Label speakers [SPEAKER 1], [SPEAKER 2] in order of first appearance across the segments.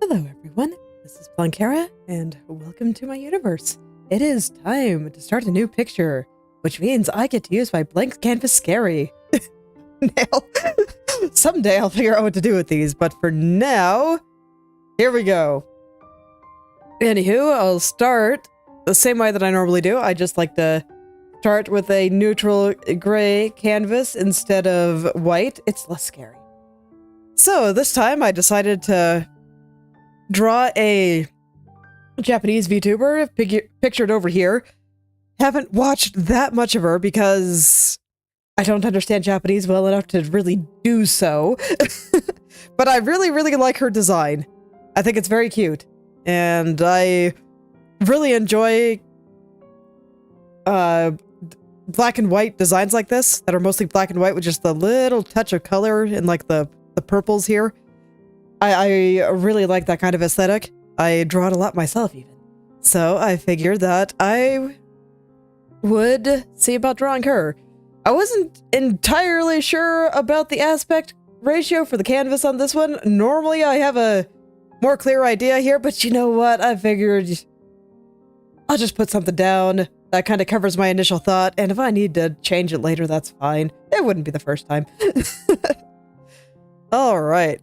[SPEAKER 1] Hello everyone, this is Planckera, and welcome to my universe. It is time to start a new picture, which means I get to use my blank canvas scary. Now, someday I'll figure out what to do with these, but for now, here we go. Anywho, I'll start the same way that I normally do. I just like to start with a neutral gray canvas instead of white. It's less scary. So this time I decided to draw a Japanese VTuber pictured over here. Haven't watched that much of her because I don't understand Japanese well enough to really do so. But I really, really like her design. I think it's very cute. And I really enjoy black and white designs like this that are mostly black and white with just a little touch of color in like the purples here. I really like that kind of aesthetic. I draw it a lot myself, even. So I figured that I would see about drawing her. I wasn't entirely sure about the aspect ratio for the canvas on this one. Normally I have a more clear idea here, but you know what? I figured I'll just put something down that kind of covers my initial thought, and if I need to change it later, that's fine. It wouldn't be the first time. Alright.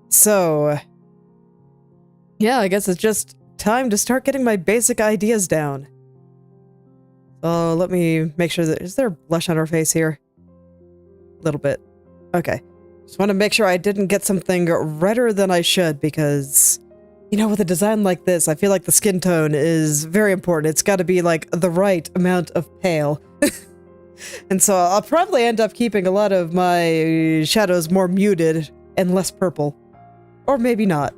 [SPEAKER 1] So, yeah, I guess it's just time to start getting my basic ideas down. So let me make sure that... Is there blush on her face here? A little bit. Okay. Just want to make sure I didn't get something redder than I should, because... You know, with a design like this, I feel like the skin tone is very important. It's got to be, like, the right amount of pale. And so I'll probably end up keeping a lot of my shadows more muted and less purple. Or maybe not.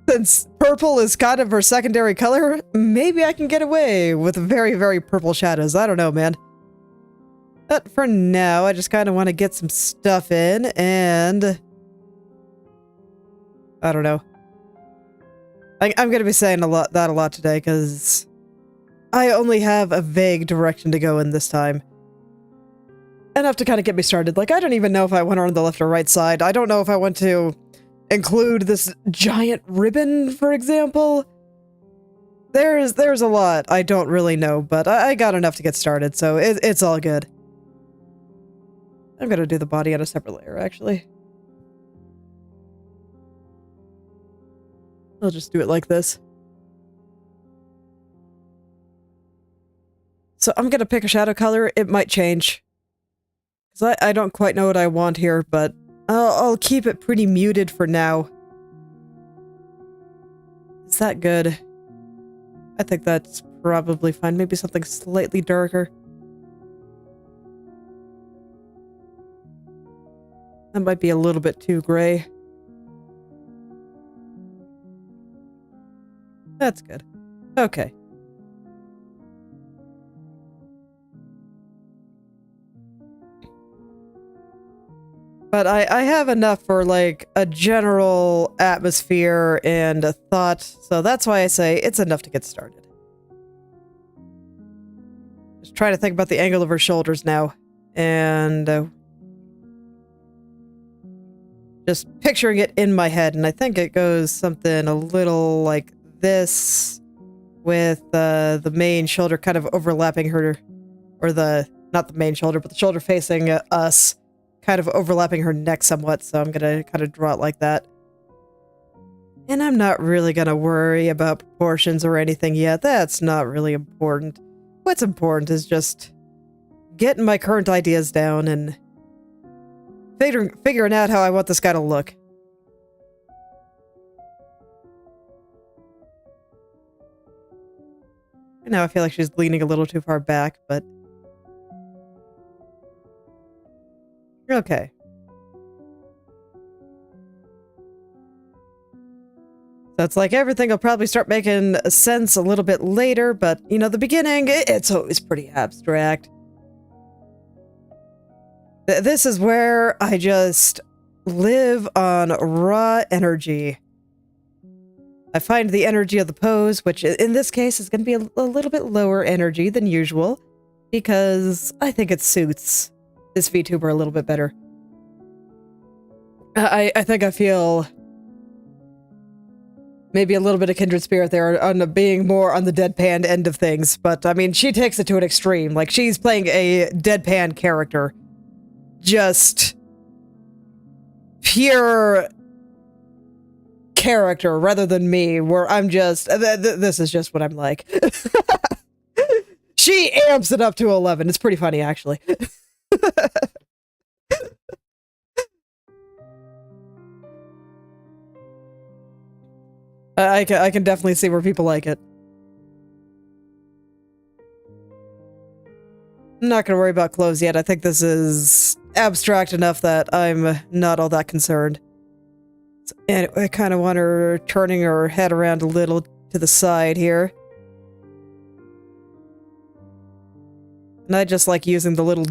[SPEAKER 1] Since purple is kind of her secondary color, maybe I can get away with very, very purple shadows. I don't know, man. But for now, I just kind of want to get some stuff in, and... I don't know. I'm going to be saying a lot today, because I only have a vague direction to go in this time. Enough to kind of get me started. Like, I don't even know if I want her on the left or right side. I don't know if I want to include this giant ribbon, for example. There's a lot I don't really know, but I got enough to get started, so it's all good. I'm going to do the body on a separate layer, actually. I'll just do it like this. So I'm gonna pick a shadow color. It might change. Because I don't quite know what I want here, but I'll keep it pretty muted for now. Is that good? I think that's probably fine. Maybe something slightly darker. That might be a little bit too gray. That's good. Okay. But I have enough for, like, a general atmosphere and a thought, so that's why I say it's enough to get started. Just trying to think about the angle of her shoulders now. And... just picturing it in my head, and I think it goes something a little like this, with the main shoulder kind of overlapping her, or not the main shoulder, but the shoulder facing us, kind of overlapping her neck somewhat, so I'm gonna kind of draw it like that. And I'm not really gonna worry about proportions or anything yet. That's not really important. What's important is just getting my current ideas down and figuring out how I want this guy to look. Now I feel like she's leaning a little too far back, but... Okay. So it's like everything will probably start making sense a little bit later, but, you know, the beginning, it's always pretty abstract. This is where I just live on raw energy. I find the energy of the pose, which in this case is going to be a little bit lower energy than usual, because I think it suits this VTuber a little bit better. I think I feel maybe a little bit of kindred spirit there on being more on the deadpan end of things, but I mean, she takes it to an extreme. Like, she's playing a deadpan character. Just pure character rather than me, where I'm just this is just what I'm like. She amps it up to 11. It's pretty funny, actually. I can definitely see where people like it. I'm not gonna worry about clothes yet. I think this is abstract enough that I'm not all that concerned. And I kind of want her turning her head around a little to the side here. And I just like using the little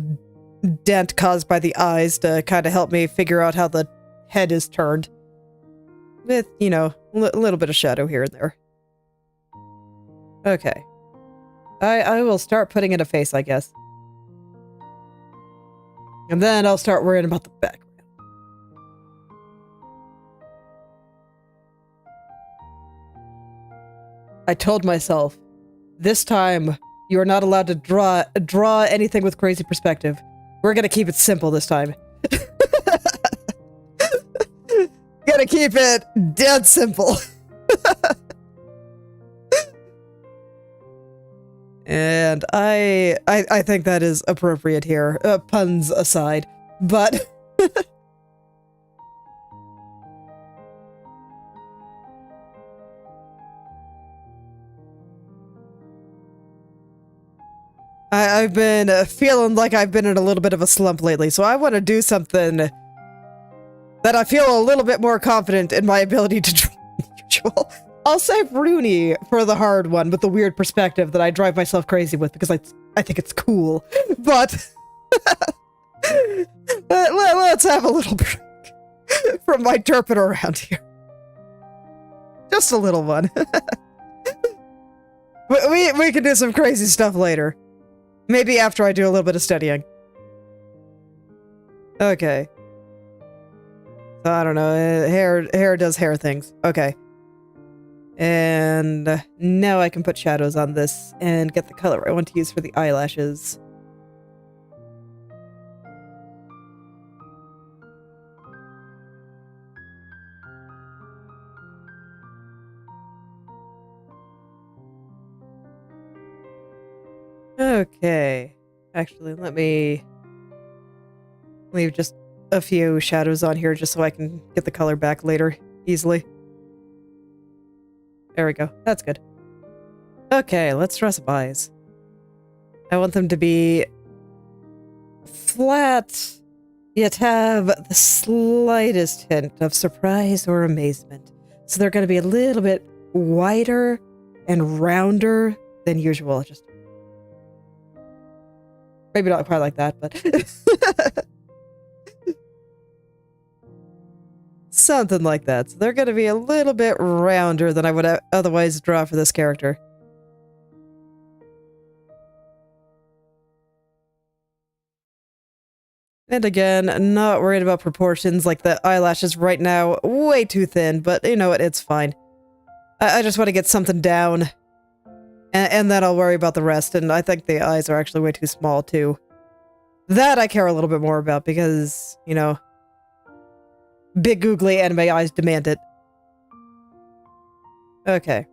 [SPEAKER 1] dent caused by the eyes to kind of help me figure out how the head is turned. With, you know, a little bit of shadow here and there. Okay. I will start putting in a face, I guess. And then I'll start worrying about the background. I told myself, this time, you are not allowed to draw anything with crazy perspective. We're gonna keep it simple this time. Gotta keep it dead simple. And I think that is appropriate here, puns aside, but I've been feeling like I've been in a little bit of a slump lately, so I want to do something that I feel a little bit more confident in my ability to draw than usual. I'll save Rooney for the hard one with the weird perspective that I drive myself crazy with because I think it's cool. But let's have a little break from my derping around here. Just a little one. we can do some crazy stuff later. Maybe after I do a little bit of studying. Okay. So I don't know. Hair does hair things. Okay. And now I can put shadows on this and get the color I want to use for the eyelashes. Okay. Actually, let me leave just a few shadows on here just so I can get the color back later easily. There we go. That's good. Okay, let's dress up eyes. I want them to be flat, yet have the slightest hint of surprise or amazement. So they're going to be a little bit wider and rounder than usual. Just maybe not quite like that, but something like that. So they're going to be a little bit rounder than I would otherwise draw for this character. And again, not worried about proportions, like the eyelashes right now, way too thin, but you know what, it's fine. I just want to get something down, and then I'll worry about the rest, and I think the eyes are actually way too small, too. That I care a little bit more about, because, you know, big googly anime eyes demand it. Okay.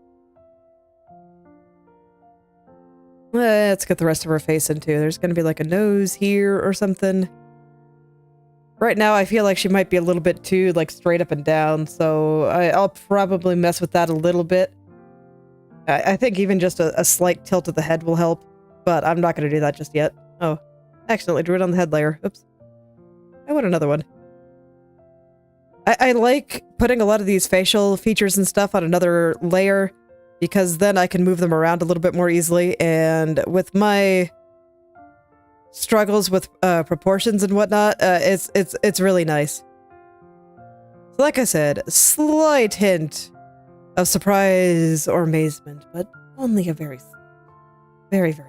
[SPEAKER 1] Let's get the rest of her face in, too. There's gonna be like a nose here or something. Right now, I feel like she might be a little bit too, like, straight up and down, so I'll probably mess with that a little bit. I think even just a slight tilt of the head will help, but I'm not going to do that just yet. Oh, accidentally drew it on the head layer. Oops. I want another one. I like putting a lot of these facial features and stuff on another layer, because then I can move them around a little bit more easily, and with my struggles with proportions and whatnot, it's really nice. So like I said, slight hint of surprise or amazement, but only a very slight.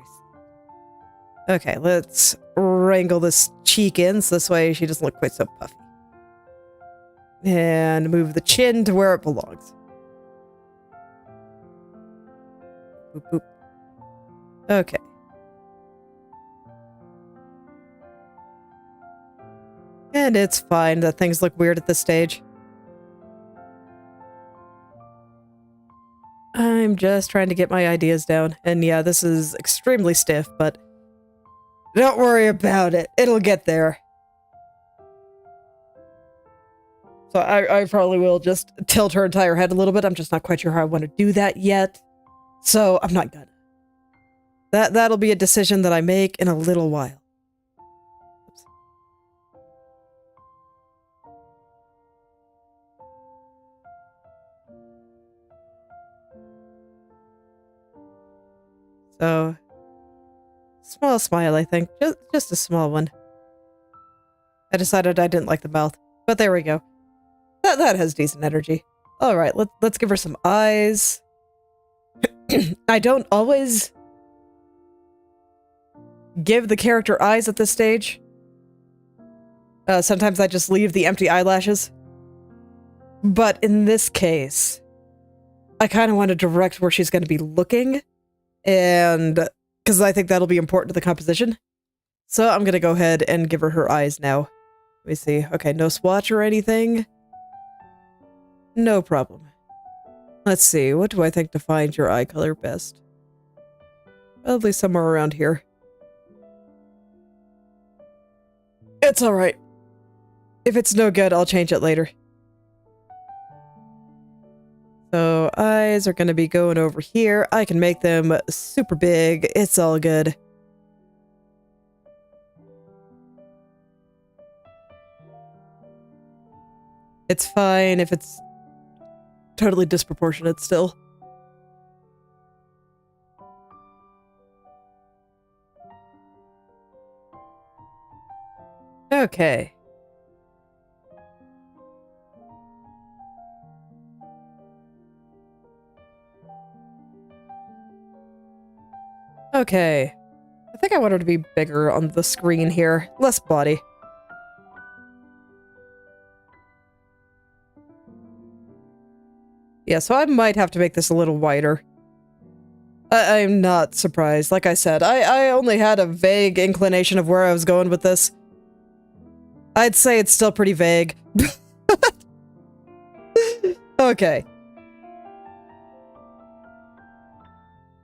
[SPEAKER 1] Okay, let's wrangle this cheek in so this way she doesn't look quite so puffy. And move the chin to where it belongs. Boop, boop. Okay. And it's fine that things look weird at this stage. I'm just trying to get my ideas down. And yeah, this is extremely stiff, but don't worry about it. It'll get there. So I probably will just tilt her entire head a little bit. I'm just not quite sure how I want to do that yet. So I'm not gonna. That'll be a decision that I make in a little while. Oops. So, small smile, I think. Just a small one. I decided I didn't like the mouth, but there we go. That has decent energy. All right, let's give her some eyes. I don't always give the character eyes at this stage. Sometimes I just leave the empty eyelashes. But in this case, I kind of want to direct where she's going to be looking, and because I think that'll be important to the composition. So I'm going to go ahead and give her eyes now. Let me see. Okay, no swatch or anything. No problem. Let's see. What do I think defines your eye color best? Probably somewhere around here. It's alright. If it's no good, I'll change it later. So eyes are going to be going over here. I can make them super big. It's all good. It's fine if it's totally disproportionate still. Okay. Okay. I think I want her to be bigger on the screen here. Less body. Yeah, so I might have to make this a little wider. I'm not surprised. Like I said, I only had a vague inclination of where I was going with this. I'd say it's still pretty vague. Okay.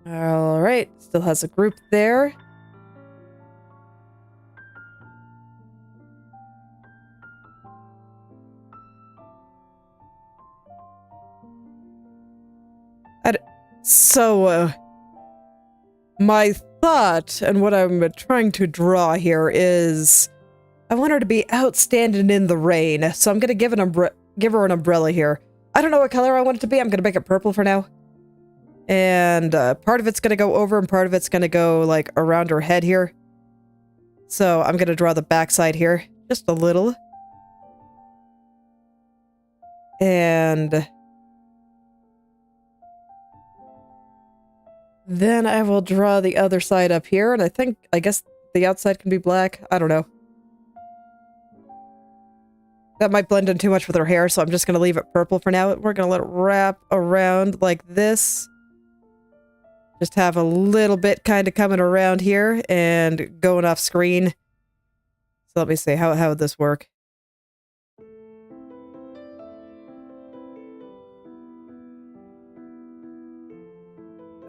[SPEAKER 1] Alright, still has a group there. So, my thought, and what I'm trying to draw here is, I want her to be outstanding in the rain, so I'm gonna give her an umbrella here. I don't know what color I want it to be, I'm gonna make it purple for now. And part of it's gonna go over, and part of it's gonna go, like, around her head here. So I'm gonna draw the backside here, just a little. And then I will draw the other side up here, and I guess the outside can be black. I don't know. That might blend in too much with her hair, so I'm just going to leave it purple for now. We're going to let it wrap around like this. Just have a little bit kind of coming around here and going off screen. So let me see, how would this work?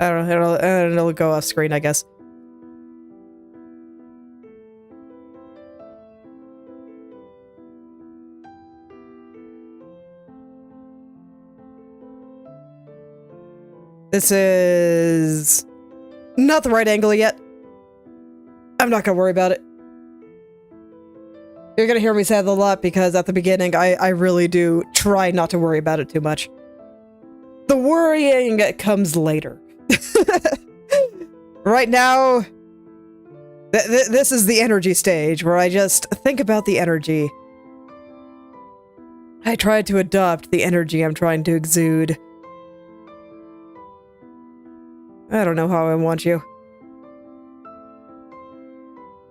[SPEAKER 1] I don't know, it'll go off screen, I guess. This is not the right angle yet. I'm not gonna worry about it. You're gonna hear me say that a lot because at the beginning, I really do try not to worry about it too much. The worrying comes later. Right now, this is the energy stage where I just think about the energy. I try to adopt the energy I'm trying to exude. I don't know how I want you.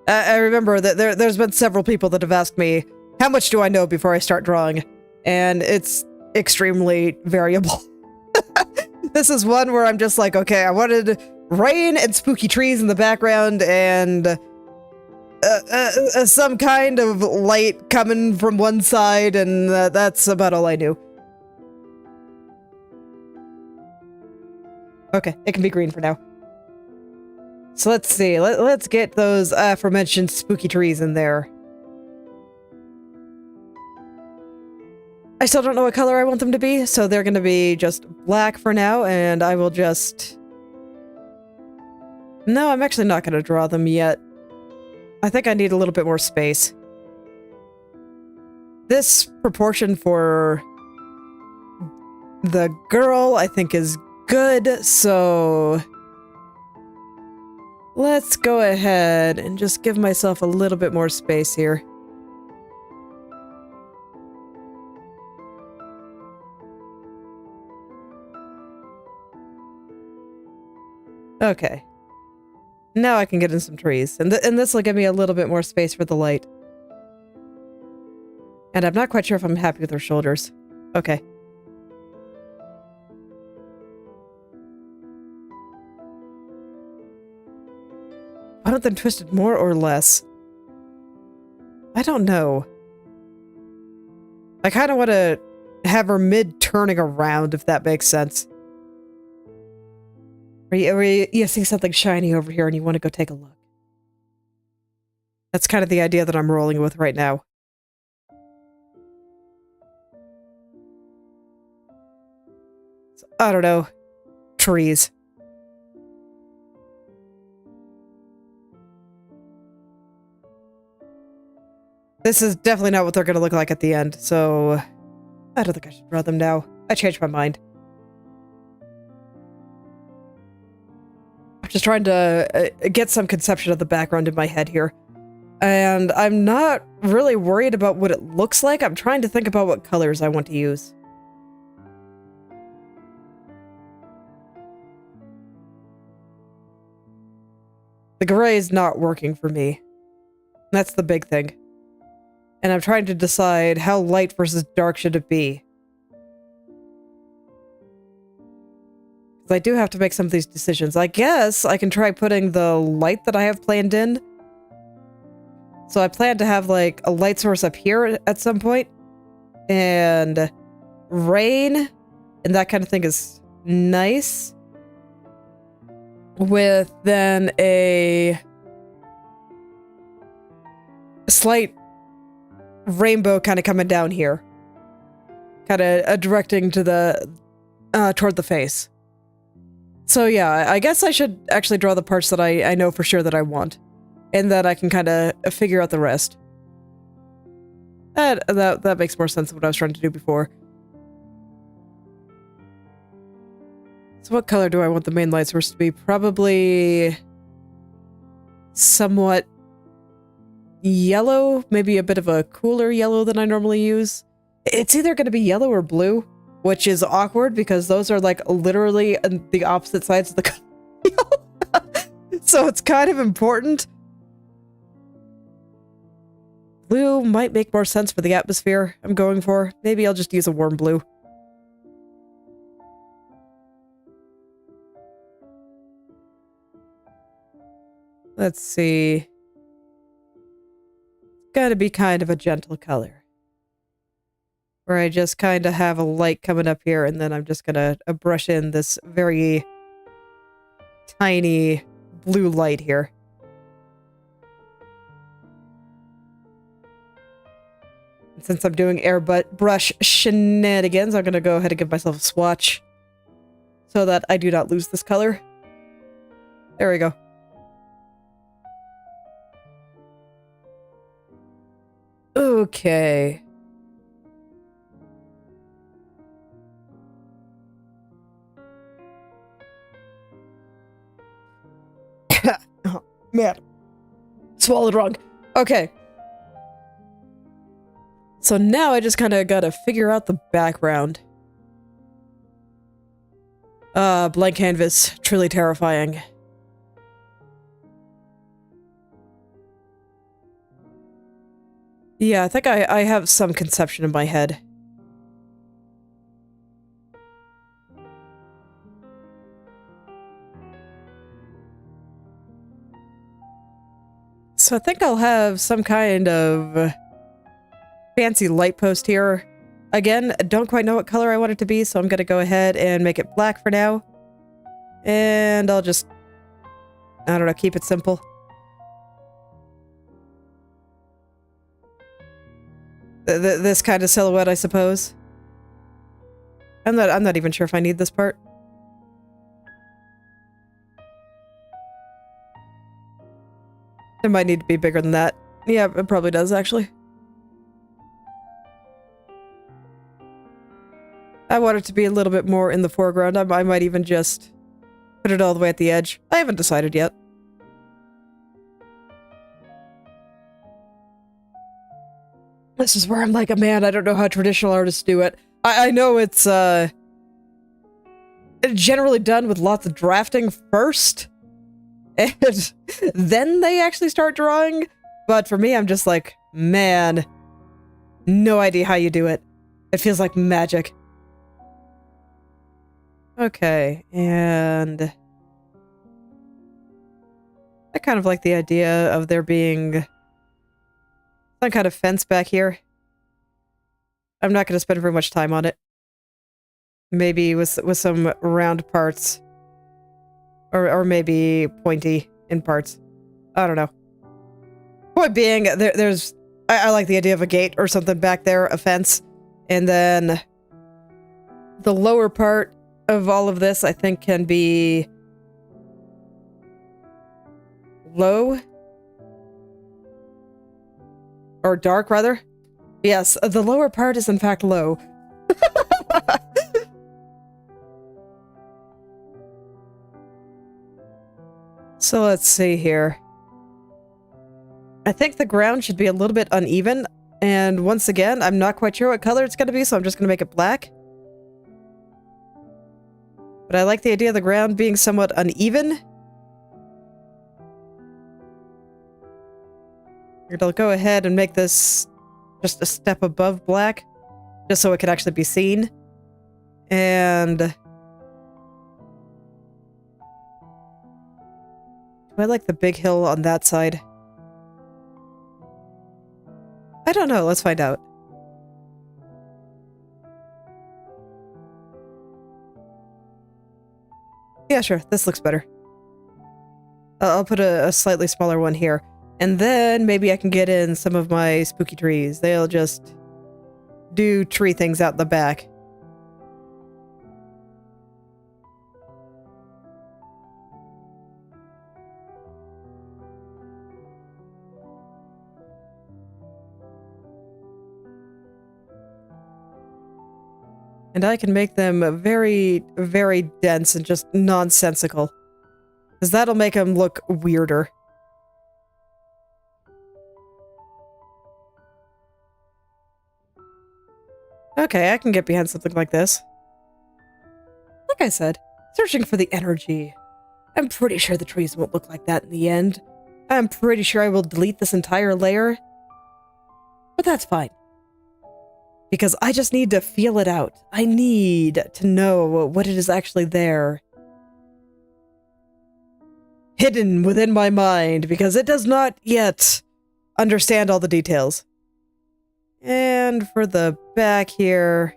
[SPEAKER 1] I remember that there's been several people that have asked me, how much do I know before I start drawing? And it's extremely variable. This is one where I'm just like, okay, I wanted rain and spooky trees in the background and some kind of light coming from one side, and that's about all I knew. Okay, it can be green for now. So let's see, let's get those aforementioned spooky trees in there. I still don't know what color I want them to be, so they're gonna be just black for now, and I will just... No, I'm actually not gonna draw them yet. I think I need a little bit more space. This proportion for the girl, I think, is good, so... Let's go ahead and just give myself a little bit more space here. Okay. Now I can get in some trees. And this will give me a little bit more space for the light. And I'm not quite sure if I'm happy with her shoulders. Okay. I don't think twisted more or less. I don't know. I kind of want to have her mid-turning around, if that makes sense. Or you see something shiny over here and you want to go take a look. That's kind of the idea that I'm rolling with right now. So, I don't know. Trees. This is definitely not what they're going to look like at the end, so I don't think I should draw them now. I changed my mind. I'm just trying to get some conception of the background in my head here. And I'm not really worried about what it looks like. I'm trying to think about what colors I want to use. The gray is not working for me. That's the big thing. And I'm trying to decide how light versus dark should it be. Because I do have to make some of these decisions. I guess I can try putting the light that I have planned in. So I plan to have like a light source up here at some point. And rain and that kind of thing is nice. With then a slight rainbow kind of coming down here, kind of directing to the toward the face. So yeah, I guess I should actually draw the parts that I know for sure that I want, and that I can kind of figure out the rest. That makes more sense than what I was trying to do before. So what color do I want the main light source to be? Probably somewhat yellow, maybe a bit of a cooler yellow than I normally use. It's either going to be yellow or blue, which is awkward because those are like literally on the opposite sides of the color. So it's kind of important. Blue might make more sense for the atmosphere I'm going for. Maybe I'll just use a warm blue. Let's see. Gotta be kind of a gentle color. Where I just kind of have a light coming up here, and then I'm just gonna brush in this very tiny blue light here. And since I'm doing airbrush shenanigans, I'm gonna go ahead and give myself a swatch so that I do not lose this color. There we go. Okay. Oh, man. Swallowed wrong. Okay. So now I just kind of gotta figure out the background. Blank canvas. Truly terrifying. Yeah, I think I have some conception in my head. So I think I'll have some kind of fancy light post here. Again, I don't quite know what color I want it to be, so I'm gonna go ahead and make it black for now. And I'll just, I don't know, keep it simple. This kind of silhouette, I suppose. I'm not even sure if I need this part. It might need to be bigger than that. Yeah, it probably does, actually. I want it to be a little bit more in the foreground. I might even just put it all the way at the edge. I haven't decided yet. This is where I'm like, man, I don't know how traditional artists do it. I know it's generally done with lots of drafting first, And then they actually start drawing. But for me, I'm just like, man, no idea how you do it. It feels like magic. Okay, and I kind of like the idea of there being some kind of fence back here. I'm not going to spend very much time on it. Maybe with some round parts. Or maybe pointy in parts. I don't know. Point being, there's... I like the idea of a gate or something back there, a fence. And then the lower part of all of this, I think, can be low. Or dark, rather. Yes, the lower part is in fact low. So let's see here. I think the ground should be a little bit uneven. And once again, I'm not quite sure what color it's going to be, so I'm just going to make it black. But I like the idea of the ground being somewhat uneven. And I'll go ahead and make this just a step above black, just so it can actually be seen. And do I like the big hill on that side? I don't know. Let's find out. Yeah, sure. This looks better. I'll put a slightly smaller one here. And then maybe I can get in some of my spooky trees. They'll just do tree things out in the back. And I can make them very, very dense and just nonsensical. Because that'll make them look weirder. Okay, I can get behind something like this. Like I said, searching for the energy. I'm pretty sure the trees won't look like that in the end. I'm pretty sure I will delete this entire layer. But that's fine. Because I just need to feel it out. I need to know what it is actually there. Hidden within my mind, because it does not yet understand all the details. And for the back here...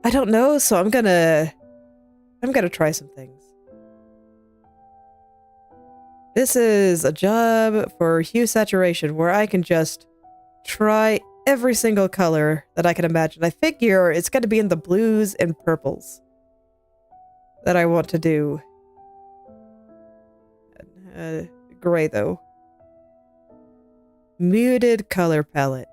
[SPEAKER 1] I don't know, so I'm gonna try some things. This is a job for hue saturation, where I can just try every single color that I can imagine. I figure it's going to be in the blues and purples that I want to do. Gray, though. Muted color palette.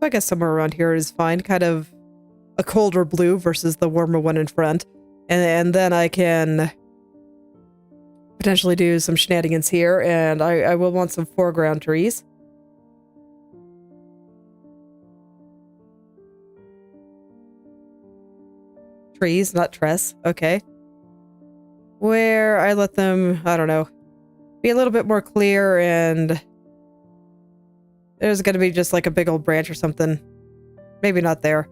[SPEAKER 1] I guess somewhere around here is fine. Kind of a colder blue versus the warmer one in front. And then I can potentially do some shenanigans here, and I will want some foreground trees. Trees, not tress. Okay. Where I let them, I don't know, be a little bit more clear, and there's gonna be just like a big old branch or something. Maybe not there.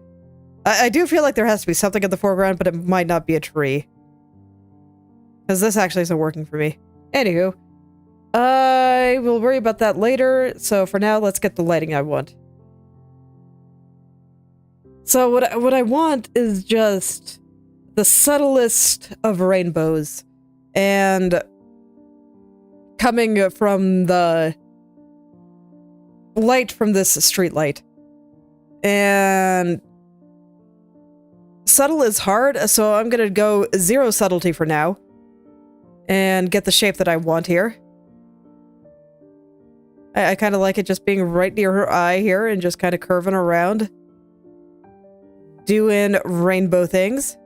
[SPEAKER 1] I do feel like there has to be something in the foreground, but it might not be a tree. Because this actually isn't working for me. Anywho, I will worry about that later, so for now, let's get the lighting I want. So what I want is just the subtlest of rainbows. And coming from the light from this street light. And subtle is hard, so I'm gonna go 0 subtlety for now. And get the shape that I want here. I kind of like it just being right near her eye here and just kind of curving around. Doing rainbow things.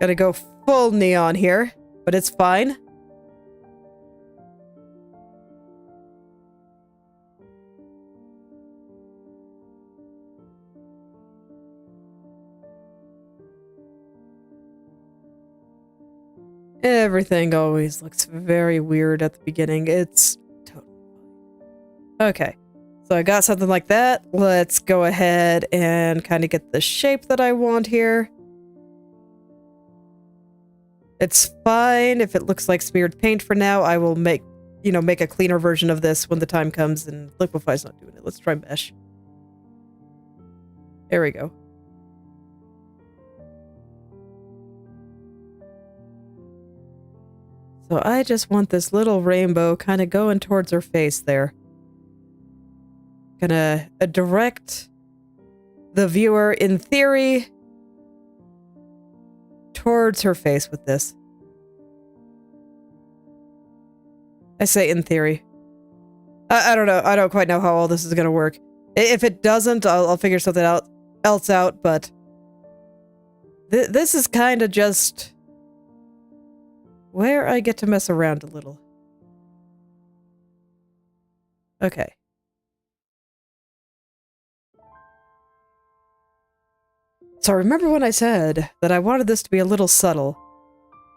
[SPEAKER 1] Gotta go full neon here, but it's fine. Everything always looks very weird at the beginning. It's totally fine. Okay, so I got something like that. Let's go ahead and kind of get the shape that I want here. It's fine if it looks like smeared paint for now. I will make a cleaner version of this when the time comes, and Liquify's not doing it. Let's try mesh. There we go. So I just want this little rainbow kind of going towards her face there. Gonna direct the viewer, in theory, towards her face with this. I say in theory. I don't know. I don't quite know how all this is gonna work. If it doesn't, I'll figure something else out, but this is kind of just where I get to mess around a little. Okay. So remember when I said that I wanted this to be a little subtle?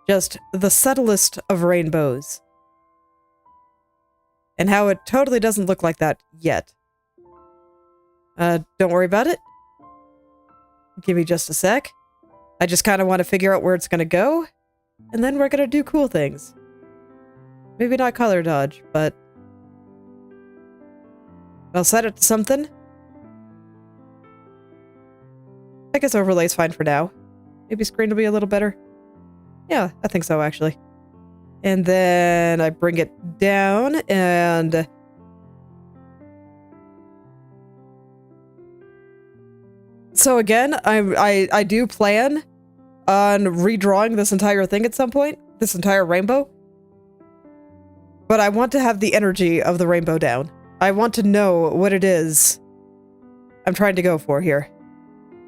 [SPEAKER 1] Just the subtlest of rainbows. And how it totally doesn't look like that yet. Don't worry about it. Give me just a sec. I just kind of want to figure out where it's going to go. And then we're going to do cool things. Maybe not color dodge, but I'll set it to something. I guess overlay's fine for now. Maybe screen will be a little better. Yeah, I think so, actually. And then I bring it down, and so again, I do plan on redrawing this entire thing at some point, this entire rainbow. But I want to have the energy of the rainbow down. I want to know what it is I'm trying to go for here.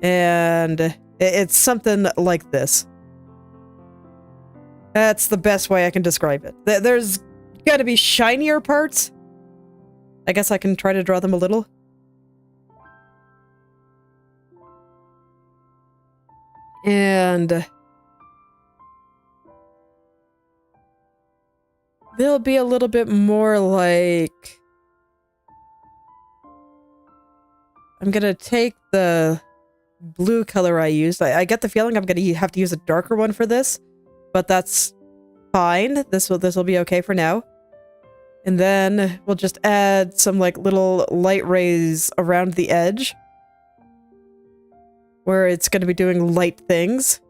[SPEAKER 1] And it's something like this. That's the best way I can describe it. There's gotta be shinier parts. I guess I can try to draw them a little. And they'll be a little bit more like... I'm gonna take the blue color I used. I get the feeling I'm gonna have to use a darker one for this, but that's fine. This will be okay for now. And then we'll just add some like little light rays around the edge, where it's going to be doing light things.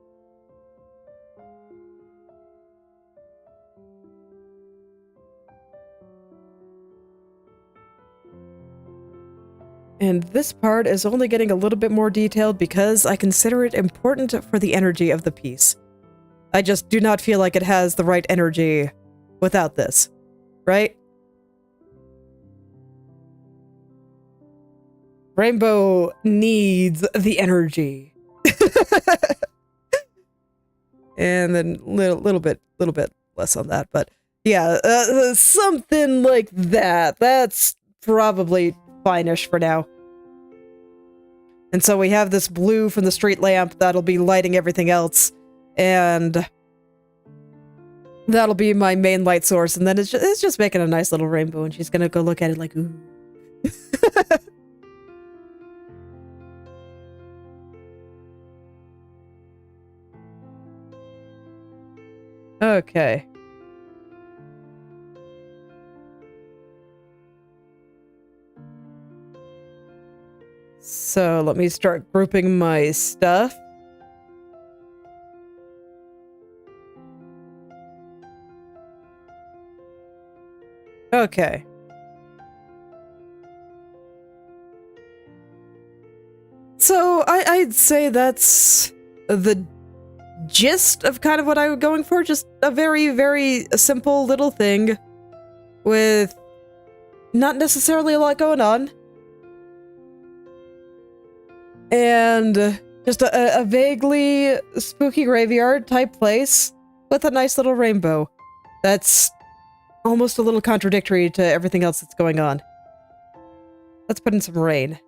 [SPEAKER 1] And this part is only getting a little bit more detailed because I consider it important for the energy of the piece. I just do not feel like it has the right energy without this, right? Rainbow needs the energy. And then little bit less on that, but yeah, something like that. That's probably fine-ish for now. And so we have this blue from the street lamp that'll be lighting everything else, and that'll be my main light source, and then it's just making a nice little rainbow, and she's gonna go look at it like, ooh. Okay. So let me start grouping my stuff. Okay. So I'd say that's the gist of kind of what I was going for. Just a very, very simple little thing with not necessarily a lot going on. And Just a vaguely spooky graveyard type place with a nice little rainbow. That's almost a little contradictory to everything else that's going on. Let's put in some rain.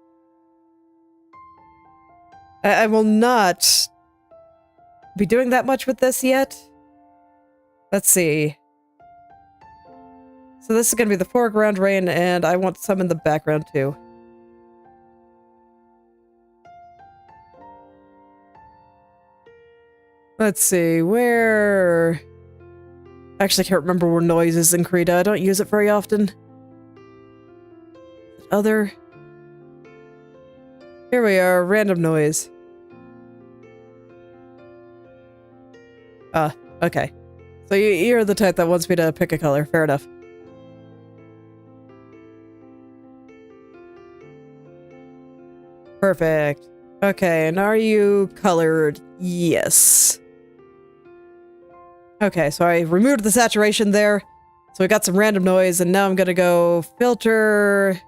[SPEAKER 1] I will not be doing that much with this yet. Let's see. So this is going to be the foreground rain, and I want some in the background too. Let's see, where... Actually, I can't remember where noise is in Krita. I don't use it very often. Other... Here we are, random noise. Okay. So you're the type that wants me to pick a color. Fair enough. Perfect. Okay, and are you colored? Yes. Okay, so I removed the saturation there. So we got some random noise, and now I'm gonna go filter,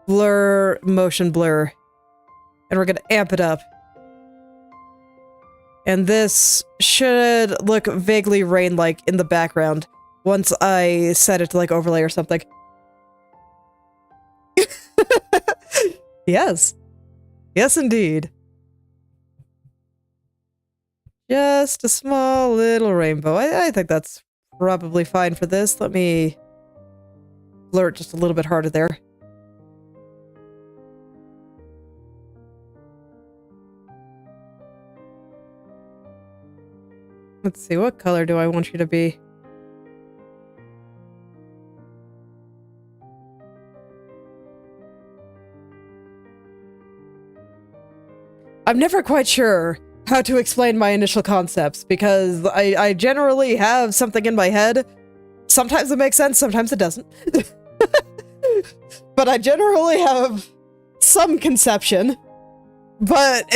[SPEAKER 1] blur, motion blur. And we're gonna amp it up. And this should look vaguely rain-like in the background once I set it to like overlay or something. Yes. Yes, indeed. Just a small little rainbow. I think that's probably fine for this. Let me blur it just a little bit harder there. Let's see, what color do I want you to be? I'm never quite sure how to explain my initial concepts, because I generally have something in my head. Sometimes it makes sense, sometimes it doesn't. But I generally have some conception, but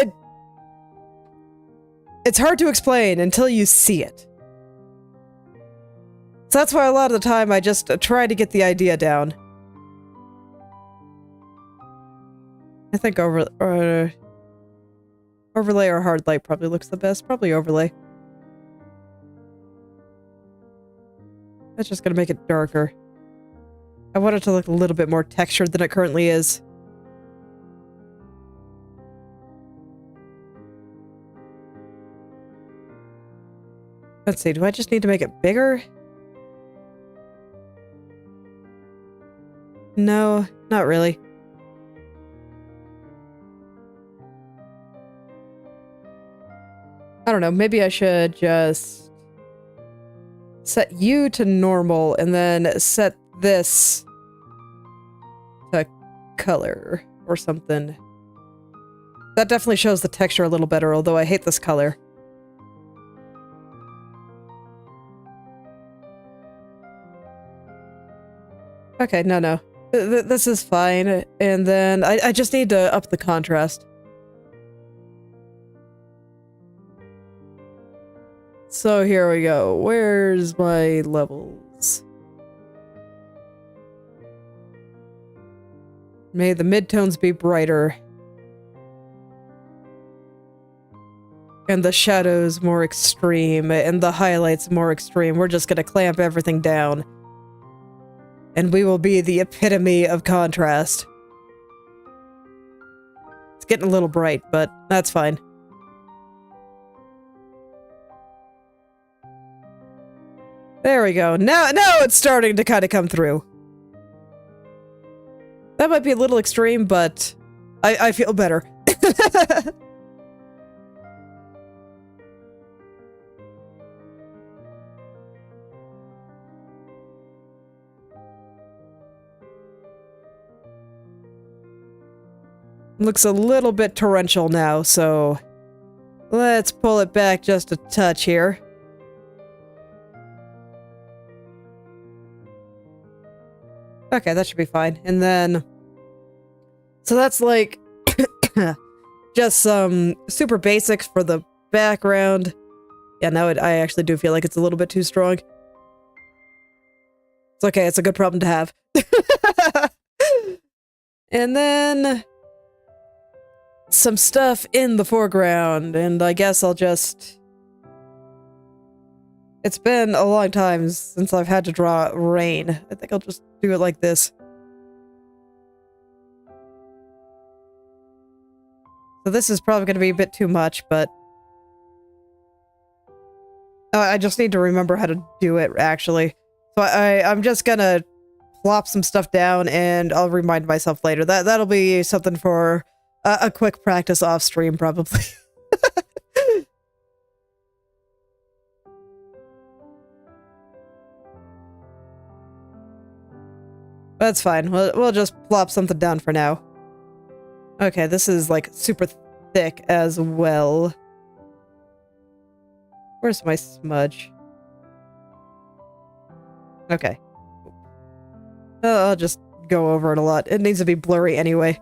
[SPEAKER 1] it's hard to explain until you see it. So that's why a lot of the time I just try to get the idea down. I think overlay or hard light probably looks the best. Probably overlay. That's just gonna make it darker. I want it to look a little bit more textured than it currently is. Let's see, do I just need to make it bigger? No, not really. I don't know, maybe I should just set you to normal and then set this to color or something. That definitely shows the texture a little better, although I hate this color. Okay, no. This is fine. And then I just need to up the contrast. So here we go. Where's my levels? May the midtones be brighter. And the shadows more extreme, and the highlights more extreme. We're just gonna clamp everything down. And we will be the epitome of contrast. It's getting a little bright, but that's fine. There we go. Now it's starting to kind of come through. That might be a little extreme, but I feel better. Looks a little bit torrential now, so let's pull it back just a touch here. Okay, that should be fine. And then, so that's like just some super basics for the background. Yeah, now I actually do feel like it's a little bit too strong. It's okay, it's a good problem to have. And then some stuff in the foreground, and I guess I'll just... It's been a long time since I've had to draw rain. I think I'll just do it like this. So this is probably going to be a bit too much, but... I just need to remember how to do it, actually. So I'm just gonna plop some stuff down, and I'll remind myself later. That'll be something for a quick practice off stream, probably. That's fine. We'll just plop something down for now. Okay, this is like super thick as well. Where's my smudge? Okay. I'll just go over it a lot. It needs to be blurry anyway.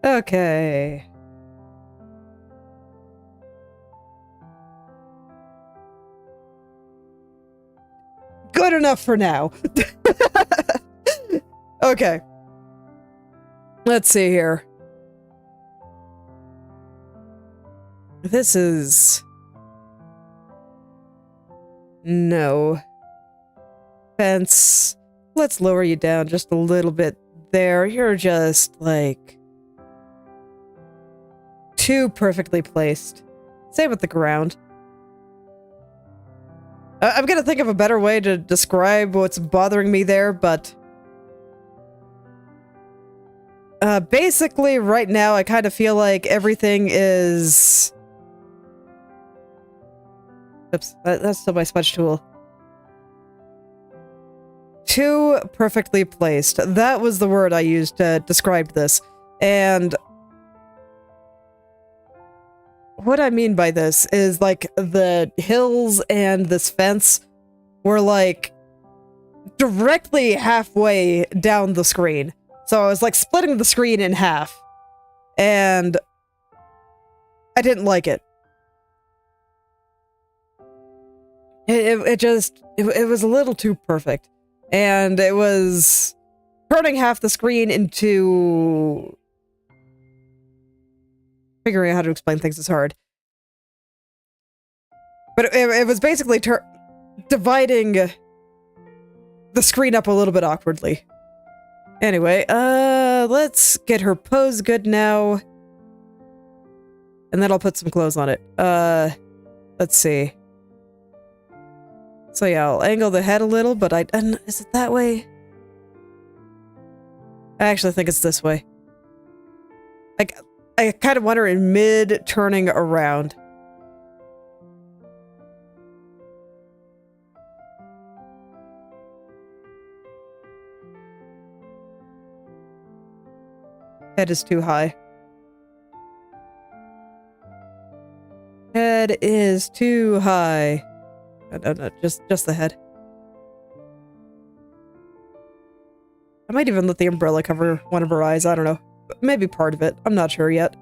[SPEAKER 1] Okay. Good enough for now. Okay. Let's see here. This is... No. Fence. Let's lower you down just a little bit there. You're just, like... too perfectly placed. Same with the ground. I'm gonna think of a better way to describe what's bothering me there, but... basically, right now, I kind of feel like everything is... Oops, that's still my smudge tool. Too perfectly placed. That was the word I used to describe this. And... what I mean by this is, like, the hills and this fence were, like, directly halfway down the screen. So I was, like, splitting the screen in half. And I didn't like it. It was a little too perfect. And it was turning half the screen into... Figuring out how to explain things is hard. But it was basically dividing the screen up a little bit awkwardly. Anyway, let's get her pose good now. And then I'll put some clothes on it. Let's see. So yeah, I'll angle the head a little, but is it that way? I actually think it's this way. I kind of want her in mid-turning around. Head is too high. Head is too high. No, just the head. I might even let the umbrella cover one of her eyes, I don't know. Maybe part of it. I'm not sure yet.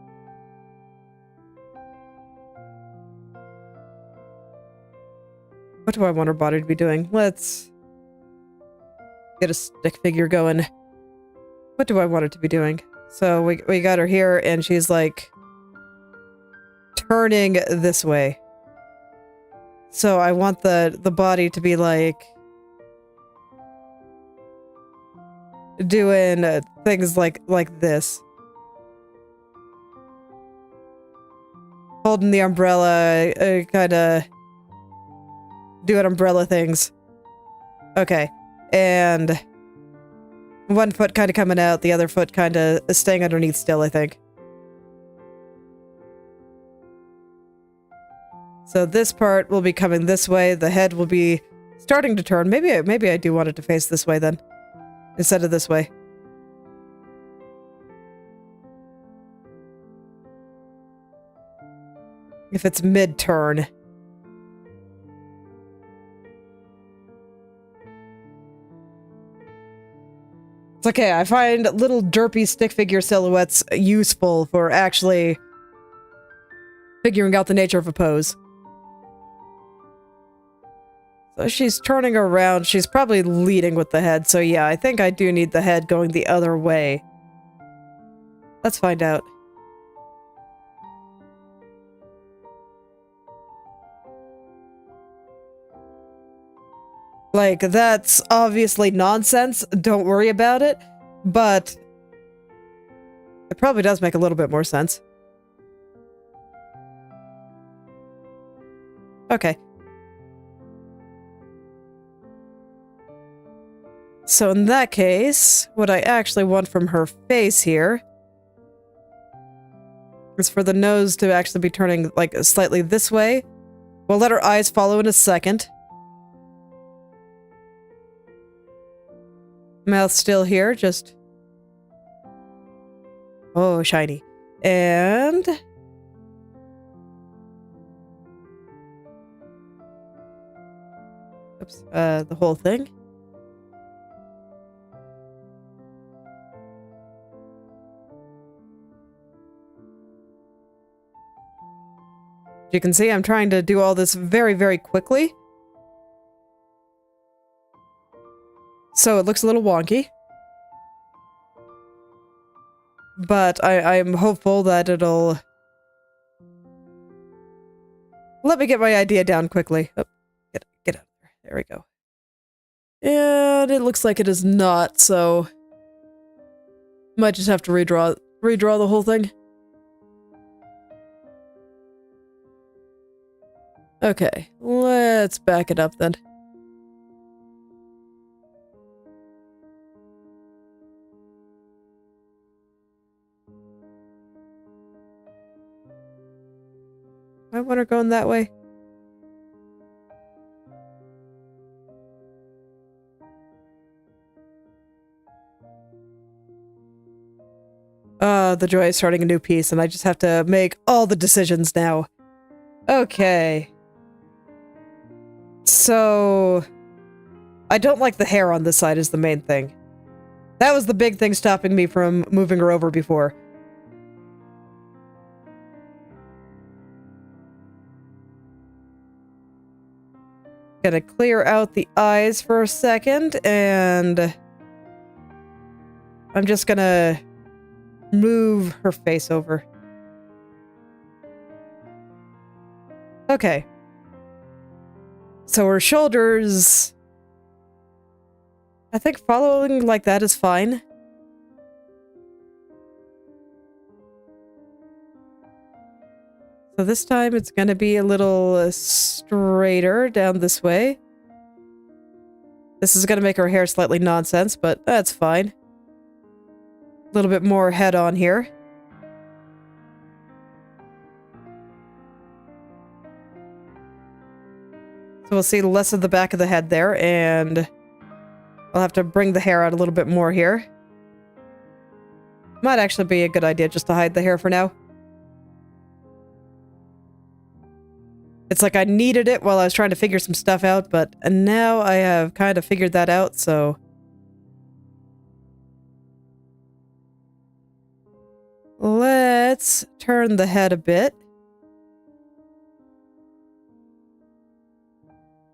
[SPEAKER 1] What do I want her body to be doing? Let's get a stick figure going. What do I want it to be doing? So we got her here, and she's like turning this way. So I want the body to be like doing things like this. Holding the umbrella, kind of doing umbrella things. Okay. And one foot kind of coming out, the other foot kind of staying underneath still, I think. So this part will be coming this way. The head will be starting to turn. Maybe I do want it to face this way then, instead of this way. If it's mid-turn. It's okay, I find little derpy stick figure silhouettes useful for actually figuring out the nature of a pose. So she's turning around. She's probably leading with the head. So yeah, I think I do need the head going the other way. Let's find out. Like, that's obviously nonsense. Don't worry about it. But it probably does make a little bit more sense. Okay. So in that case, what I actually want from her face here is for the nose to actually be turning, like, slightly this way. We'll let her eyes follow in a second. Mouth still here, just... Oh, shiny. And... Oops, the whole thing. You can see I'm trying to do all this very, very quickly. So it looks a little wonky. But I'm hopeful that it'll... Let me get my idea down quickly. Oh, get out of there. There we go. And it looks like it is not, so... Might just have to redraw the whole thing. Okay, let's back it up then. I want her going that way. The joy of starting a new piece, and I just have to make all the decisions now. Okay. So... I don't like the hair on this side is the main thing. That was the big thing stopping me from moving her over before. Gonna clear out the eyes for a second, and... I'm just gonna move her face over. Okay. So her shoulders... I think following like that is fine. So this time it's gonna be a little straighter down this way. This is gonna make her hair slightly nonsense, but that's fine. A little bit more head on here. So we'll see less of the back of the head there, and I'll have to bring the hair out a little bit more here. Might actually be a good idea just to hide the hair for now. It's like I needed it while I was trying to figure some stuff out, but now I have kind of figured that out, so... Let's turn the head a bit.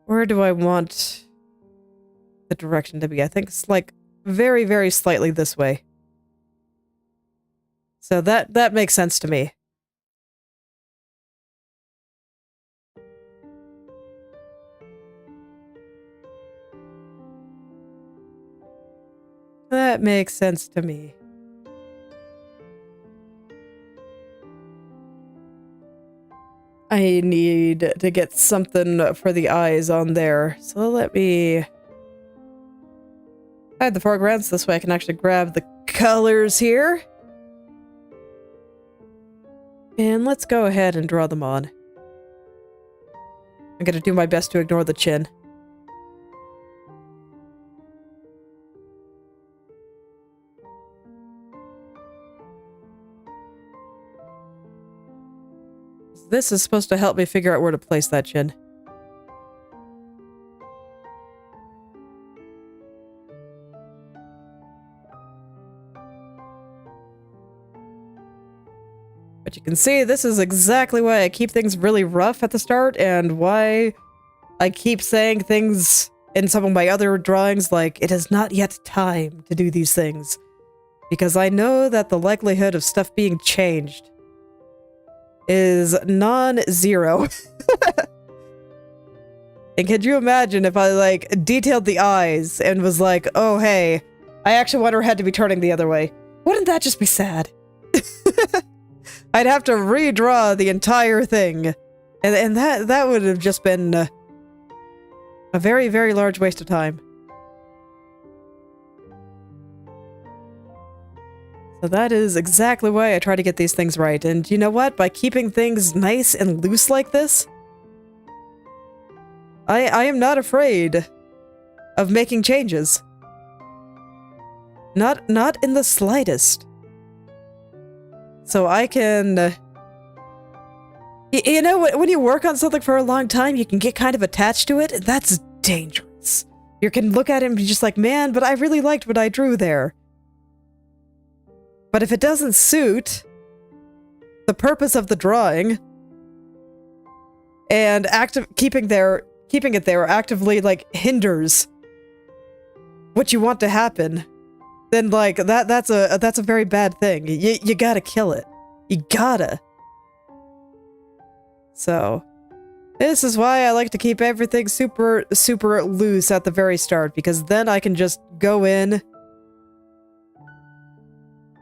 [SPEAKER 1] Where do I want the direction to be? I think it's like very, very slightly this way. So that makes sense to me. That makes sense to me. I need to get something for the eyes on there. So let me hide the foregrounds. This way I can actually grab the colors here. And let's go ahead and draw them on. I'm gonna do my best to ignore the chin. This is supposed to help me figure out where to place that chin. But you can see this is exactly why I keep things really rough at the start and why I keep saying things in some of my other drawings like, it is not yet time to do these things. Because I know that the likelihood of stuff being changed is non-zero. And could you imagine if I, like, detailed the eyes and was like, oh, hey, I actually want her head to be turning the other way. Wouldn't that just be sad? I'd have to redraw the entire thing. And that would have just been a very, very large waste of time. So that is exactly why I try to get these things right. And you know what? By keeping things nice and loose like this, I am not afraid of making changes. Not in the slightest. So I can... you know, when you work on something for a long time, you can get kind of attached to it. That's dangerous. You can look at it and be just like, man, but I really liked what I drew there. But if it doesn't suit the purpose of the drawing, and keeping it there actively, like, hinders what you want to happen, then, like, that's a very bad thing. You gotta kill it. You gotta. So, this is why I like to keep everything super, super loose at the very start, because then I can just go in.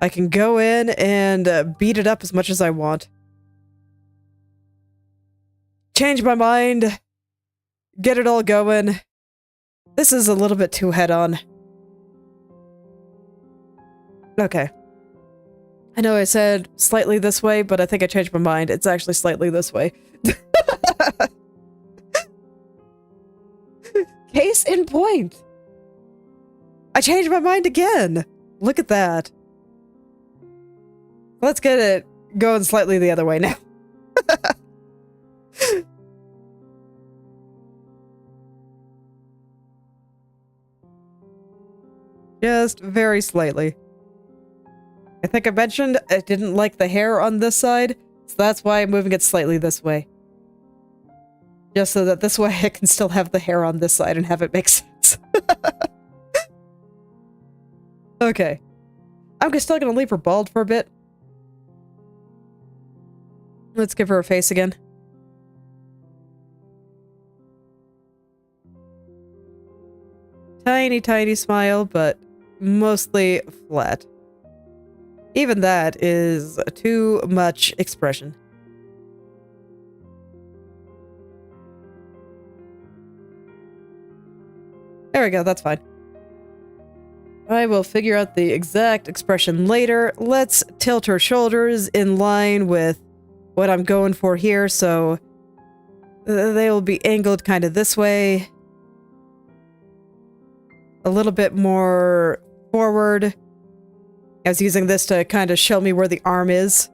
[SPEAKER 1] I can go in and beat it up as much as I want. Change my mind. Get it all going. This is a little bit too head-on. Okay. I know I said slightly this way, but I think I changed my mind. It's actually slightly this way. Case in point. I changed my mind again. Look at that. Let's get it going slightly the other way now. Just very slightly. I think I mentioned I didn't like the hair on this side, so that's why I'm moving it slightly this way. Just so that this way I can still have the hair on this side and have it make sense. Okay. I'm still gonna leave her bald for a bit. Let's give her a face again. Tiny, tiny smile, but mostly flat. Even that is too much expression. There we go, that's fine. I will figure out the exact expression later. Let's tilt her shoulders in line with what I'm going for here, so they will be angled kind of this way. A little bit more forward. I was using this to kind of show me where the arm is,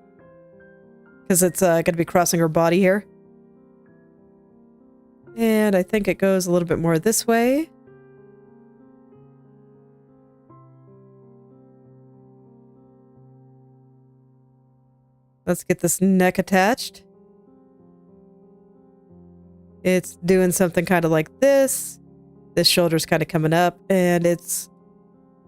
[SPEAKER 1] because it's going to be crossing her body here. And I think it goes a little bit more this way. Let's get this neck attached. It's doing something kind of like this. This shoulder's kind of coming up, and it's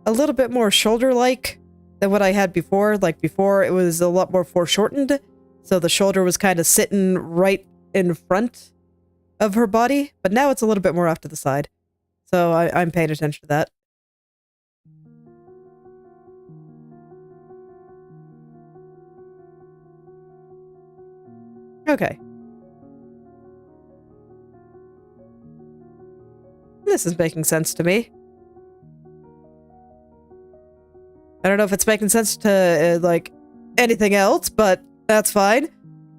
[SPEAKER 1] a little bit more shoulder-like than what I had before. Like before, it was a lot more foreshortened, so the shoulder was kind of sitting right in front of her body, but now it's a little bit more off to the side. So I'm paying attention to that. Okay. This is making sense to me. I don't know if it's making sense to, like, anything else, but that's fine.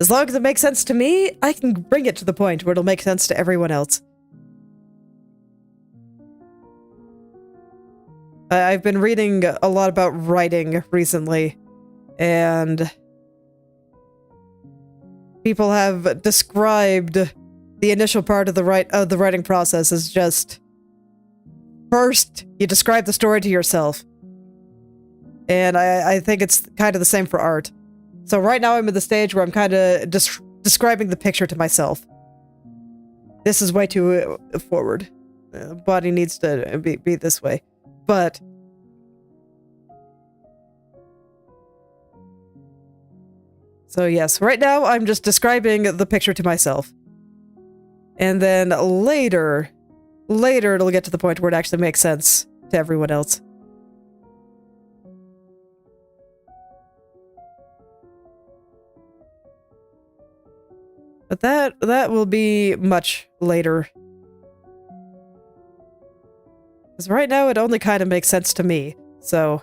[SPEAKER 1] As long as it makes sense to me, I can bring it to the point where it'll make sense to everyone else. I've been reading a lot about writing recently, and people have described the initial part of the writing process as just, first, you describe the story to yourself. And I think it's kind of the same for art. So right now I'm at the stage where I'm kind of describing the picture to myself. This is way too forward. Body needs to be this way. But so yes, right now I'm just describing the picture to myself. And then later it'll get to the point where it actually makes sense to everyone else. But that will be much later. Because right now it only kind of makes sense to me, so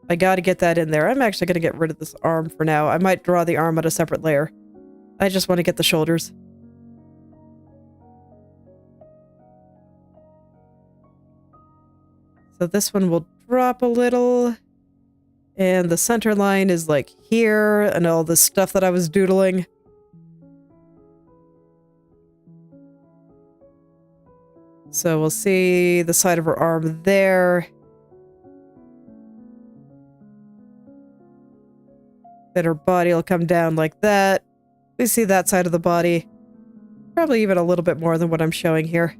[SPEAKER 1] I gotta get that in there. I'm actually gonna get rid of this arm for now. I might draw the arm on a separate layer. I just want to get the shoulders. So this one will drop a little. And the center line is like here, and all the stuff that I was doodling. So we'll see the side of her arm there. Then her body will come down like that. We see that side of the body. Probably even a little bit more than what I'm showing here.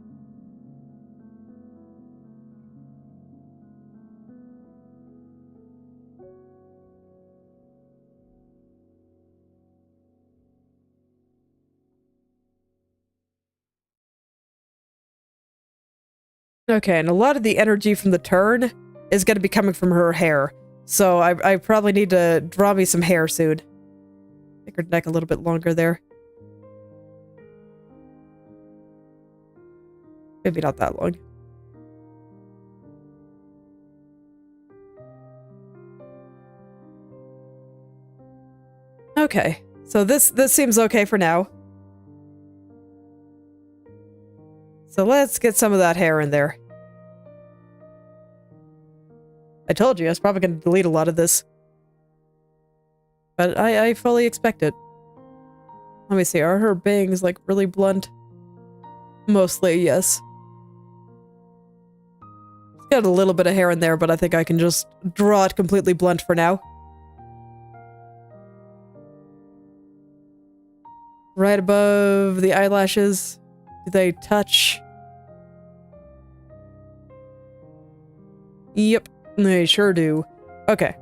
[SPEAKER 1] Okay, and a lot of the energy from the turn is going to be coming from her hair. So I probably need to draw me some hair soon. Make her neck a little bit longer there. Maybe not that long. Okay, so this seems okay for now. So let's get some of that hair in there. I told you I was probably going to delete a lot of this. But I fully expect it. Let me see, are her bangs like really blunt? Mostly, yes. It's got a little bit of hair in there, but I think I can just draw it completely blunt for now. Right above the eyelashes. Do they touch? Yep, they sure do. Okay.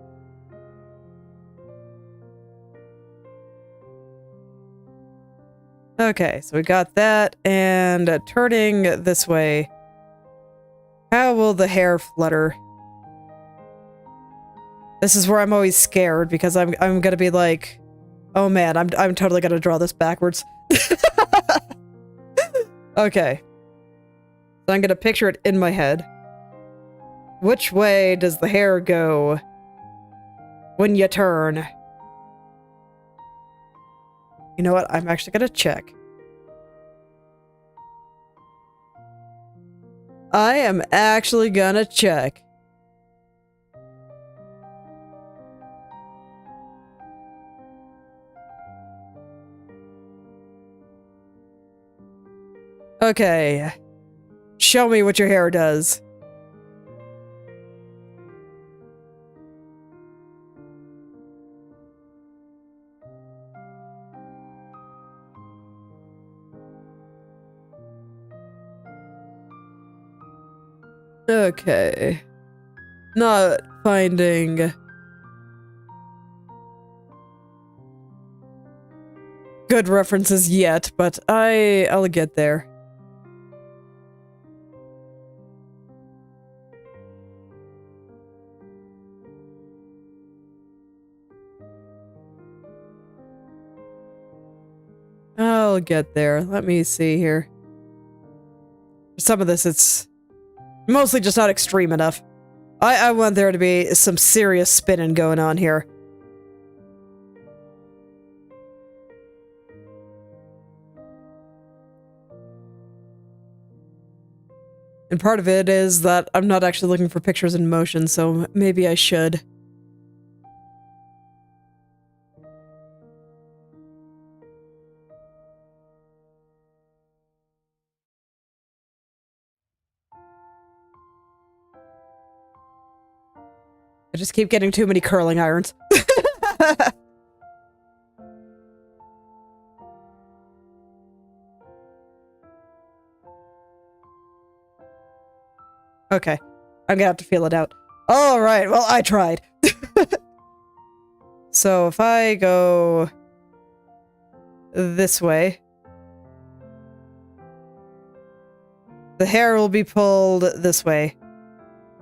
[SPEAKER 1] Okay, so we got that, and turning this way. How will the hair flutter? This is where I'm always scared, because I'm gonna be like, oh man, I'm totally gonna draw this backwards. Okay. So I'm gonna picture it in my head. Which way does the hair go when you turn? You know what? I'm actually gonna check. I am actually gonna check. Okay. Show me what your hair does. Okay. Not finding good references yet, but I'll get there. I'll get there. Let me see here. Some of this, it's mostly just not extreme enough. I want there to be some serious spinning going on here. And part of it is that I'm not actually looking for pictures in motion, so maybe I should. I just keep getting too many curling irons. Okay. I'm gonna have to feel it out. Alright, well, I tried. So if I go this way, the hair will be pulled this way.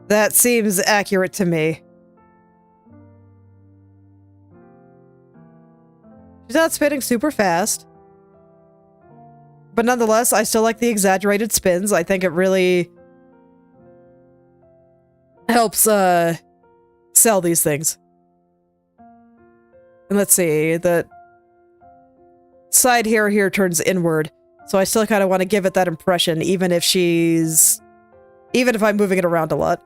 [SPEAKER 1] That seems accurate to me. She's not spinning super fast. But nonetheless, I still like the exaggerated spins. I think it really helps sell these things. And let's see, the side hair here turns inward. So I still kind of want to give it that impression, even if I'm moving it around a lot.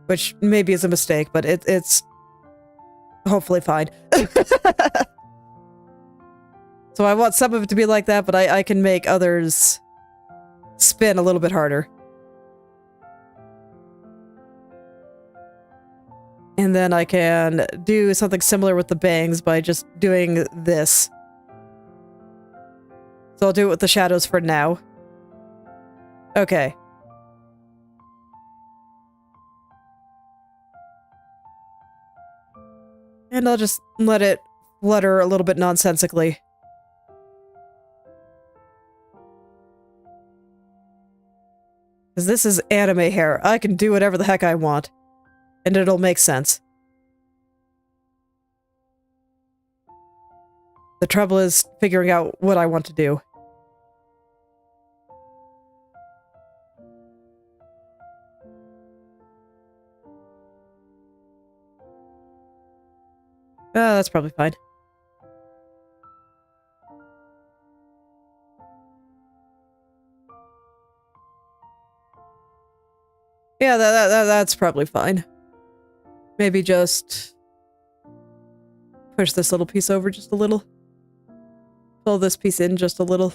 [SPEAKER 1] Which maybe is a mistake, but it's hopefully fine. So I want some of it to be like that, but I can make others spin a little bit harder. And then I can do something similar with the bangs by just doing this. So I'll do it with the shadows for now. Okay. And I'll just let it flutter a little bit nonsensically. Because this is anime hair. I can do whatever the heck I want. And it'll make sense. The trouble is figuring out what I want to do. That's probably fine. Yeah, that's probably fine. Maybe just push this little piece over just a little. Pull this piece in just a little.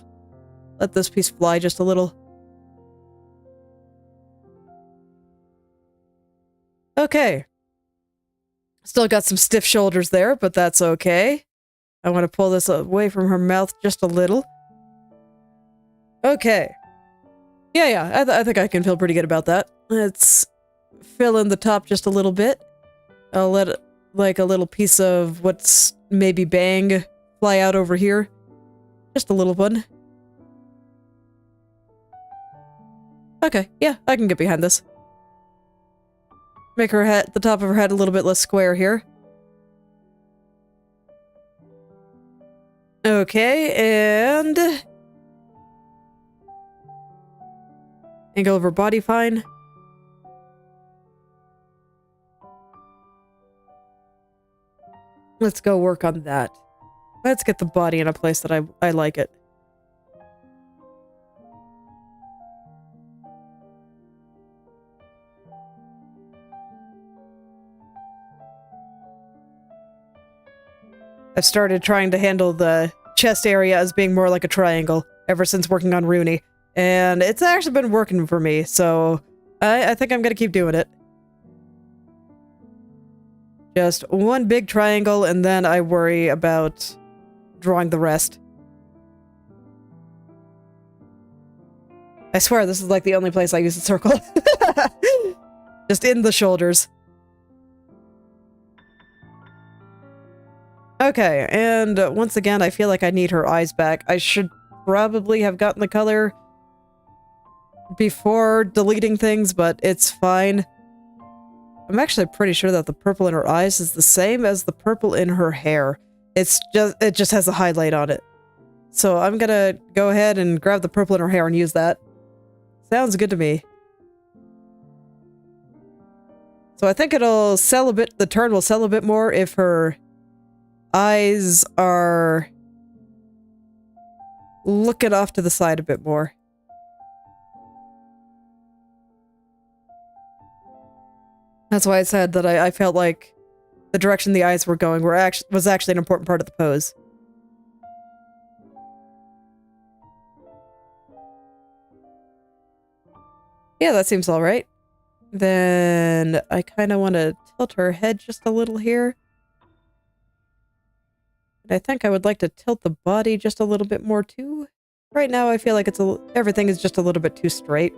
[SPEAKER 1] Let this piece fly just a little. Okay. Still got some stiff shoulders there, but that's okay. I want to pull this away from her mouth just a little. Okay. Yeah, I think I can feel pretty good about that. Let's fill in the top just a little bit. I'll let like a little piece of what's maybe bang fly out over here. Just a little one. Okay, yeah, I can get behind this. Make her head, the top of her head a little bit less square here. Okay, and angle of her body fine. Let's go work on that. Let's get the body in a place that I like it. I've started trying to handle the chest area as being more like a triangle ever since working on Rooney. And it's actually been working for me, so I think I'm gonna keep doing it. Just one big triangle, and then I worry about drawing the rest. I swear this is like the only place I use a circle. Just in the shoulders. Okay, and once again, I feel like I need her eyes back. I should probably have gotten the color before deleting things, but it's fine. I'm actually pretty sure that the purple in her eyes is the same as the purple in her hair. It just has a highlight on it. So I'm gonna go ahead and grab the purple in her hair and use that. Sounds good to me. So I think it'll sell a bit, the turn will sell a bit more if her eyes are looking off to the side a bit more. That's why I said that I felt like the direction the eyes were going was actually an important part of the pose. Yeah, that seems alright. Then I kind of want to tilt her head just a little here. I think I would like to tilt the body just a little bit more too. Right now I feel like everything is just a little bit too straight.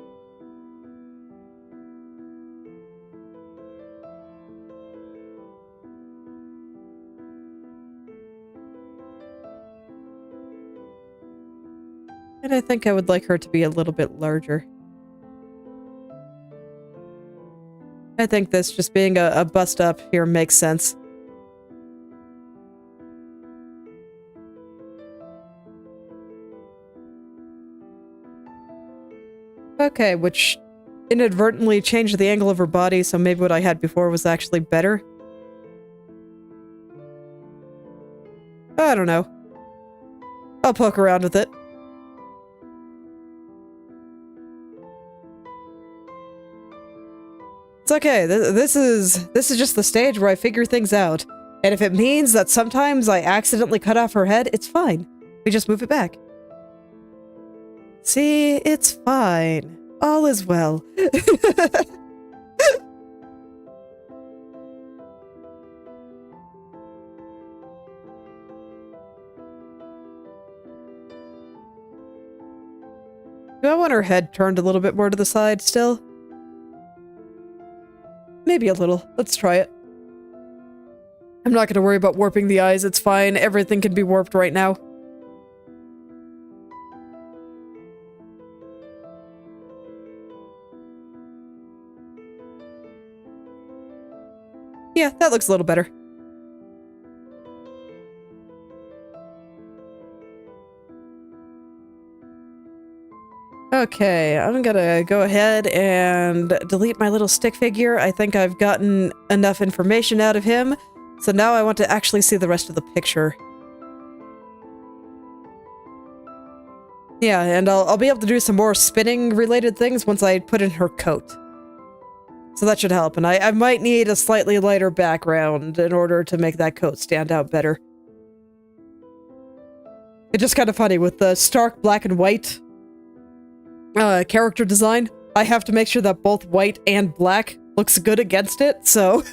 [SPEAKER 1] And I think I would like her to be a little bit larger. I think this just being a bust up here makes sense. Okay, which inadvertently changed the angle of her body, so maybe what I had before was actually better. I don't know. I'll poke around with it. It's okay. This is just the stage where I figure things out. And if it means that sometimes I accidentally cut off her head, it's fine. We just move it back. See, it's fine. All is well. Do I want her head turned a little bit more to the side still? Maybe a little. Let's try it. I'm not going to worry about warping the eyes. It's fine. Everything can be warped right now. Yeah, that looks a little better. Okay, I'm gonna go ahead and delete my little stick figure. I think I've gotten enough information out of him, so now I want to actually see the rest of the picture. Yeah, and I'll be able to do some more spinning-related things once I put in her coat. So that should help, and I might need a slightly lighter background in order to make that coat stand out better. It's just kind of funny, with the stark black and white character design, I have to make sure that both white and black looks good against it, so...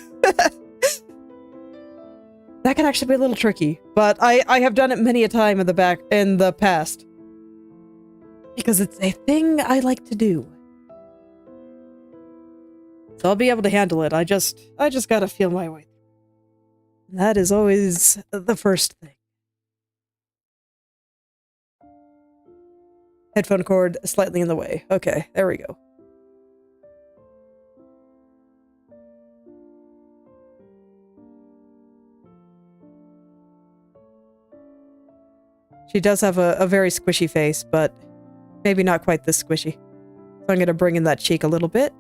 [SPEAKER 1] That can actually be a little tricky, but I have done it many a time in the past. Because it's a thing I like to do. So I'll be able to handle it. I just gotta feel my way through. That is always the first thing. Headphone cord slightly in the way. Okay, there we go. She does have a very squishy face, but maybe not quite this squishy. So I'm gonna bring in that cheek a little bit.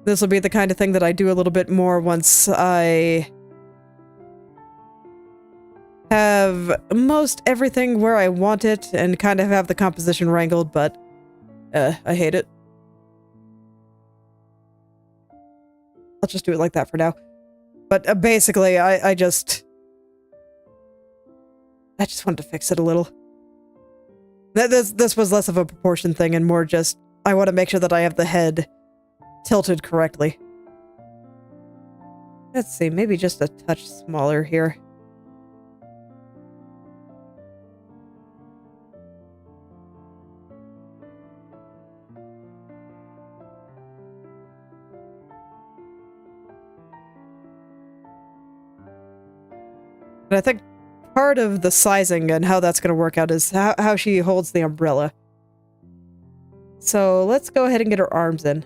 [SPEAKER 1] This will be the kind of thing that I do a little bit more once I have most everything where I want it and kind of have the composition wrangled, but I hate it. I'll just do it like that for now. But basically, I just wanted to fix it a little. This was less of a proportion thing and more just, I want to make sure that I have the head tilted correctly. Let's see, maybe just a touch smaller here. And I think part of the sizing and how that's going to work out is how she holds the umbrella. So let's go ahead and get her arms in.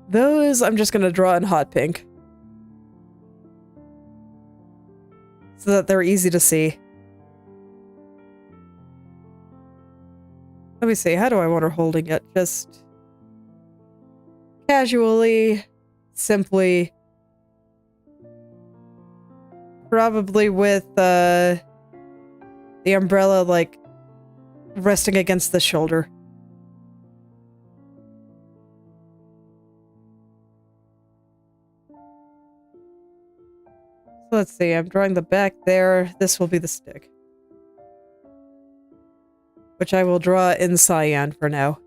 [SPEAKER 1] Those I'm just going to draw in hot pink. So that they're easy to see. Let me see, how do I want her holding it? Just casually, simply. Probably with the umbrella, like, resting against the shoulder. So let's see, I'm drawing the back there. This will be the stick. Which I will draw in cyan for now.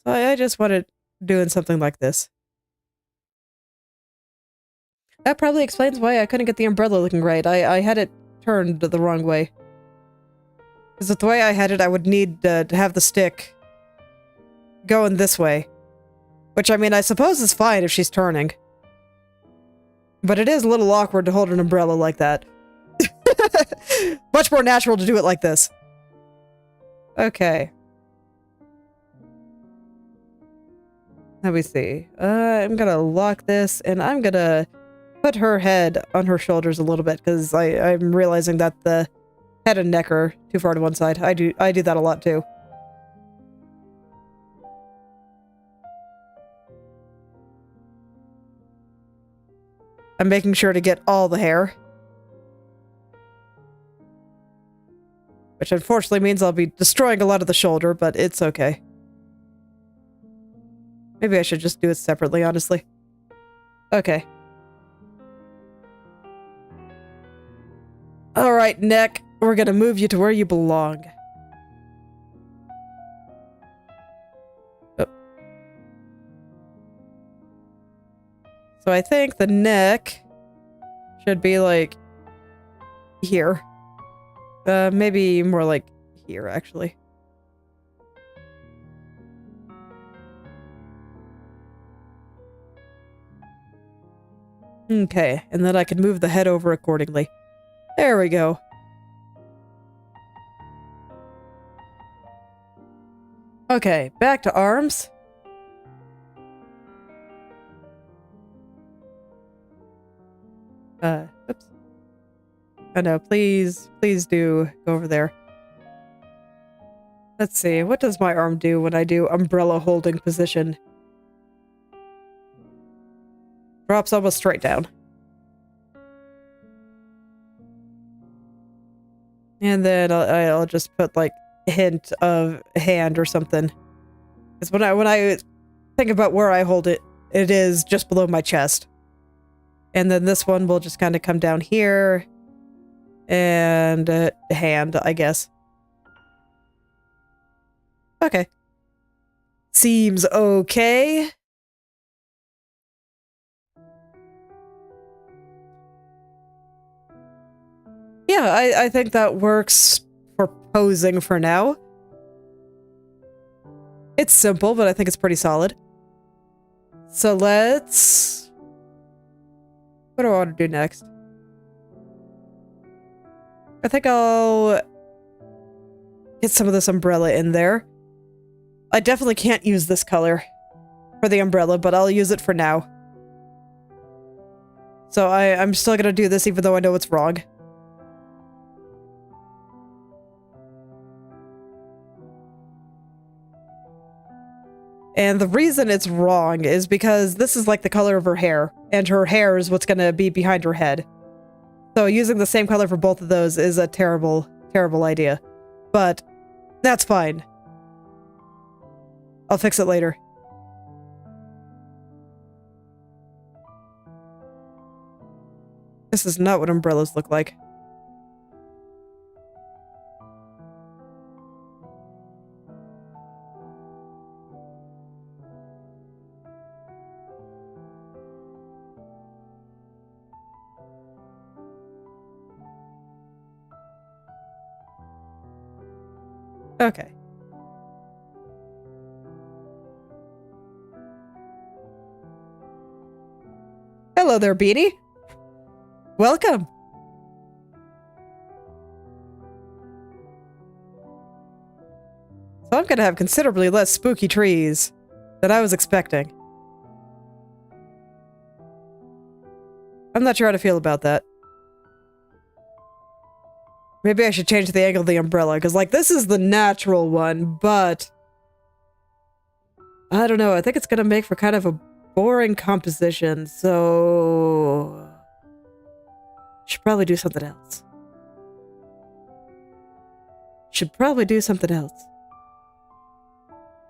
[SPEAKER 1] I just wanted doing something like this. That probably explains why I couldn't get the umbrella looking right. I had it turned the wrong way. Because with the way I had it, I would need to have the stick going this way. Which, I mean, I suppose is fine if she's turning. But it is a little awkward to hold an umbrella like that. Much more natural to do it like this. Okay. Let me see. I'm gonna lock this, and I'm gonna put her head on her shoulders a little bit, because I'm realizing that the head and neck are too far to one side. I do that a lot too. I'm making sure to get all the hair. Which unfortunately means I'll be destroying a lot of the shoulder, but it's okay. Maybe I should just do it separately, honestly. Okay. Alright, neck. We're gonna move you to where you belong. Oh. So I think the neck should be like here. Maybe more like here, actually. Okay, and then I can move the head over accordingly. There we go. Okay, back to arms. Oops. Oh no, please do go over there. Let's see, what does my arm do when I do umbrella holding position? Drops almost straight down. And then I'll just put like a hint of hand or something. Because when I think about where I hold it, it is just below my chest. And then this one will just kind of come down here. And hand, I guess. Okay. Seems okay. Yeah, I think that works for posing for now. It's simple, but I think it's pretty solid. So let's... What do I want to do next? I think I'll get some of this umbrella in there. I definitely can't use this color for the umbrella, but I'll use it for now. So I'm still gonna do this even though I know it's wrong. And the reason it's wrong is because this is like the color of her hair, and her hair is what's gonna be behind her head. So using the same color for both of those is a terrible, terrible idea. But that's fine. I'll fix it later. This is not what umbrellas look like. Okay. Hello there, Beanie. Welcome. So I'm gonna have considerably less spooky trees than I was expecting. I'm not sure how to feel about that. Maybe I should change the angle of the umbrella, because, like, this is the natural one, but... I don't know, I think it's gonna make for kind of a boring composition, so... Should probably do something else. Should probably do something else.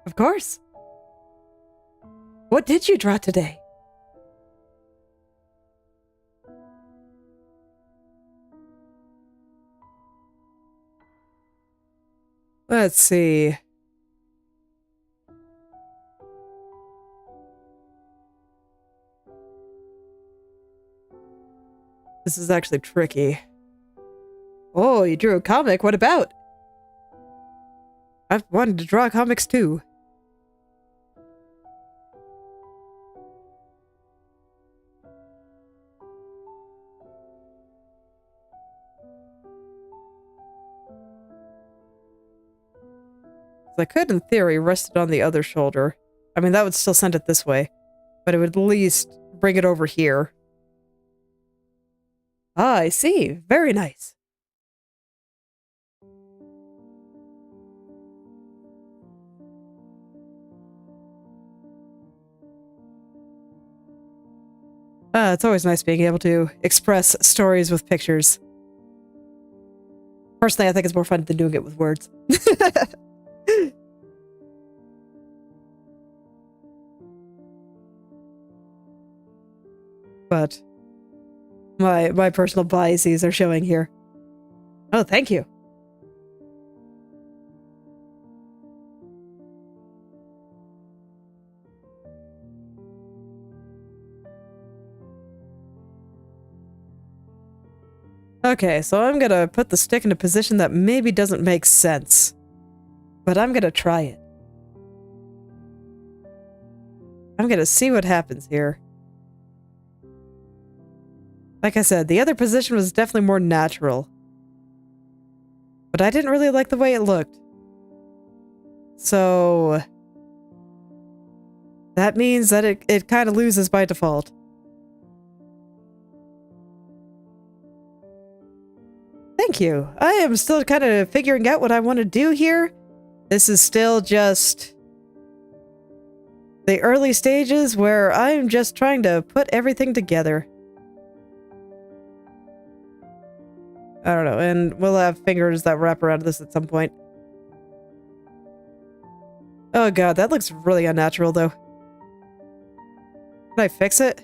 [SPEAKER 1] Of course. What did you draw today? Let's see. This is actually tricky. Oh, you drew a comic. What about? I've wanted to draw comics too. I could, in theory, rest it on the other shoulder. I mean, that would still send it this way, but it would at least bring it over here. Ah, I see. Very nice. It's always nice being able to express stories with pictures. Personally, I think it's more fun than doing it with words. But my personal biases are showing here. Oh, thank you. Okay, so I'm gonna put the stick in a position that maybe doesn't make sense. But I'm gonna try it. I'm gonna see what happens here. Like I said, the other position was definitely more natural. But I didn't really like the way it looked. So that means that it kind of loses by default. Thank you. I am still kind of figuring out what I want to do here. This is still just the early stages where I'm just trying to put everything together. I don't know, and we'll have fingers that wrap around this at some point. Oh god, that looks really unnatural though. Can I fix it?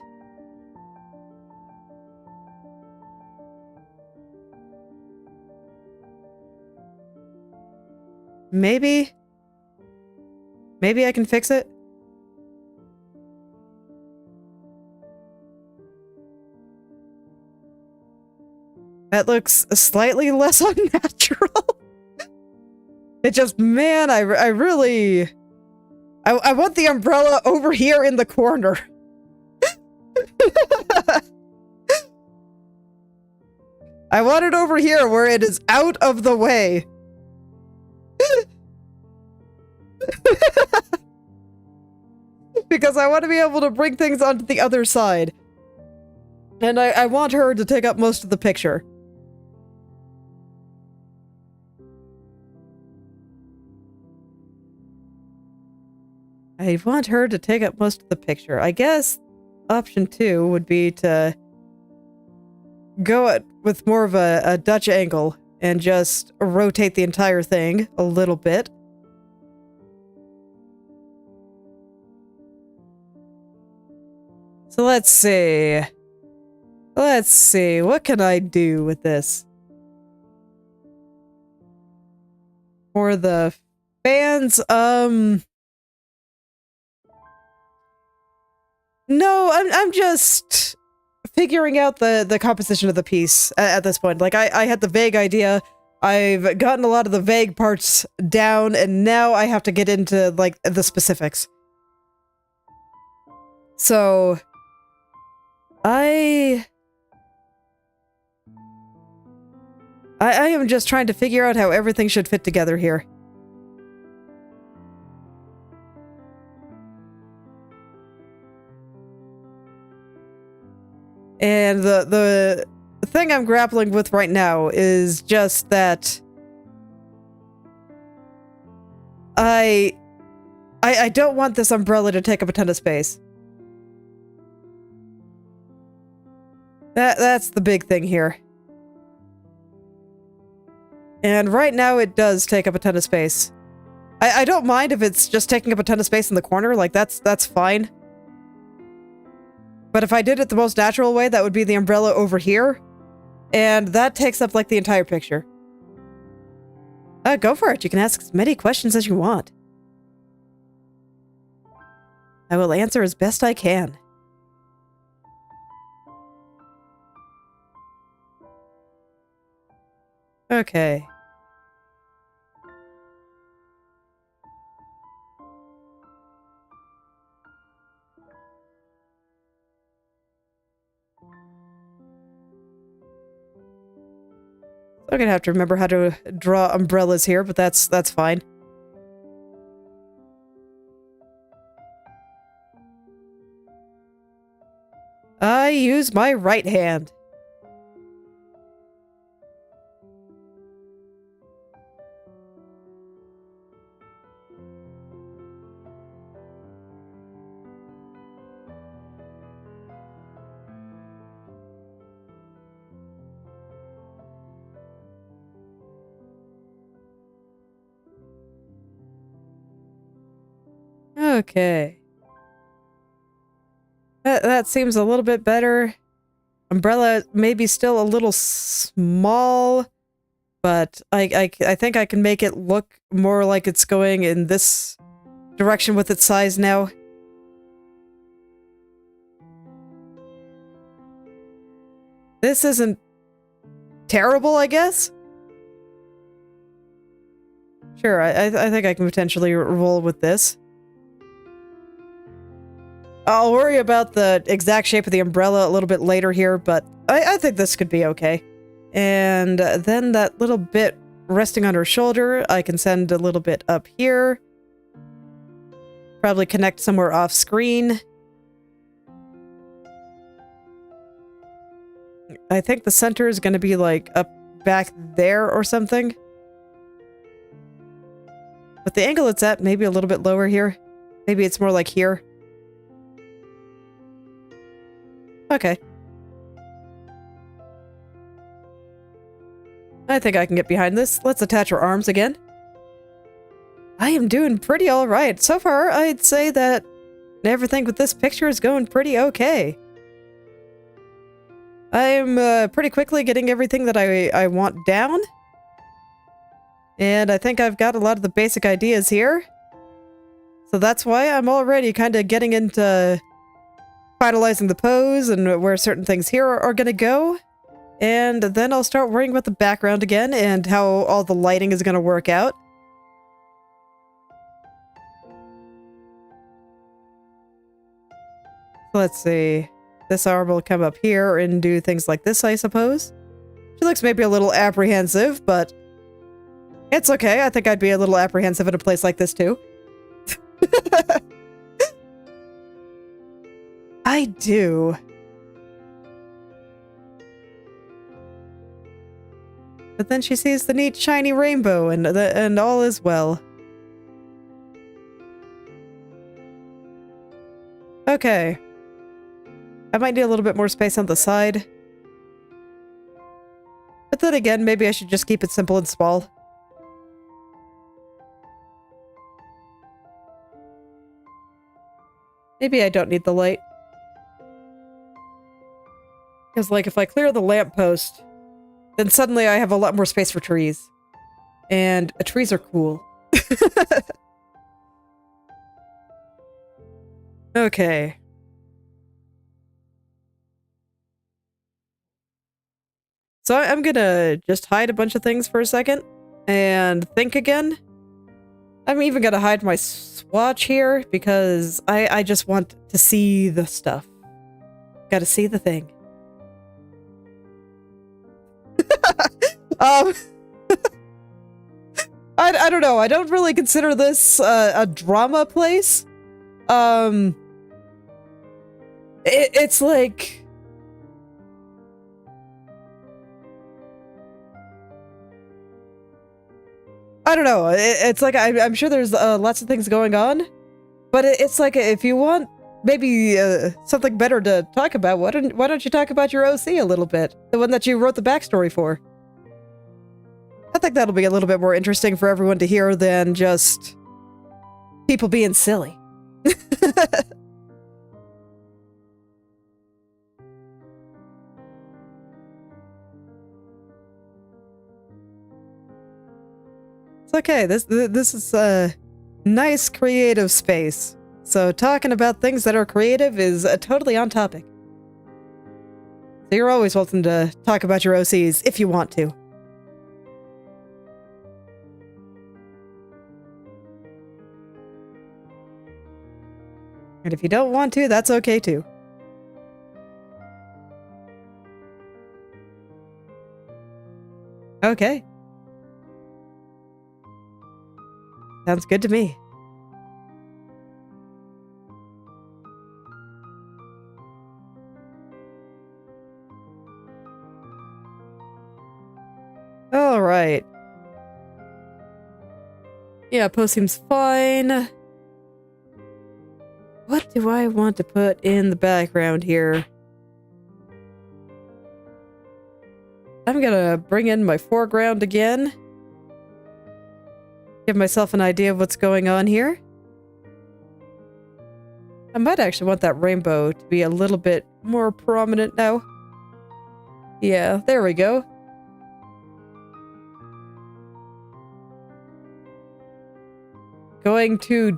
[SPEAKER 1] Maybe? Maybe I can fix it? That looks slightly less unnatural. It just, man, I really... I want the umbrella over here in the corner. I want it over here where it is out of the way. Because I want to be able to bring things onto the other side. And I want her to take up most of the picture. I want her to take up most of the picture. I guess option 2 would be to go with more of a Dutch angle and just rotate the entire thing a little bit. So let's see. Let's see. What can I do with this? For the fans, no, I'm just figuring out the composition of the piece at this point. Like, I had the vague idea. I've gotten a lot of the vague parts down, and now I have to get into, like, the specifics. So, I am just trying to figure out how everything should fit together here. And the thing I'm grappling with right now is just that I don't want this umbrella to take up a ton of space. That's the big thing here. And right now it does take up a ton of space. I don't mind if it's just taking up a ton of space in the corner, like that's fine. But if I did it the most natural way, that would be the umbrella over here. And that takes up, like, the entire picture. Go for it. You can ask as many questions as you want. I will answer as best I can. Okay. I'm gonna have to remember how to draw umbrellas here, but that's fine. I use my right hand. Okay. That seems a little bit better. Umbrella maybe still a little small, but I think I can make it look more like it's going in this direction with its size now. This isn't terrible, I guess? Sure, I think I can potentially roll with this. I'll worry about the exact shape of the umbrella a little bit later here, but I think this could be okay. And then that little bit resting on her shoulder, I can send a little bit up here. Probably connect somewhere off screen. I think the center is going to be like up back there or something. But the angle it's at, maybe a little bit lower here. Maybe it's more like here. Okay. I think I can get behind this. Let's attach our arms again. I am doing pretty alright. So far, I'd say that everything with this picture is going pretty okay. I'm pretty quickly getting everything that I want down. And I think I've got a lot of the basic ideas here. So that's why I'm already kind of getting into finalizing the pose and where certain things here are going to go. And then I'll start worrying about the background again and how all the lighting is going to work out. Let's see. This arm will come up here and do things like this, I suppose. She looks maybe a little apprehensive, but it's okay. I think I'd be a little apprehensive in a place like this, too. I do. But then she sees the neat shiny rainbow and all is well. Okay. I might need a little bit more space on the side. But then again, maybe I should just keep it simple and small. Maybe I don't need the light. Because, like, if I clear the lamppost, then suddenly I have a lot more space for trees. And trees are cool. Okay. So I'm gonna just hide a bunch of things for a second and think again. I'm even gonna hide my swatch here because I just want to see the stuff. Gotta see the thing. I don't know. I don't really consider this a drama place. It's like... I don't know. It's like I'm sure there's lots of things going on, but it's like if you want maybe something better to talk about, why don't you talk about your OC a little bit? The one that you wrote the backstory for. I think that'll be a little bit more interesting for everyone to hear than just people being silly. It's okay. This is a nice creative space. So talking about things that are creative is totally on topic. So you're always welcome to talk about your OCs if you want to. And if you don't want to, that's okay too. Okay. Sounds good to me. All right. Yeah, post seems fine. What do I want to put in the background here? I'm gonna bring in my foreground again. Give myself an idea of what's going on here. I might actually want that rainbow to be a little bit more prominent now. Yeah, there we go. Going to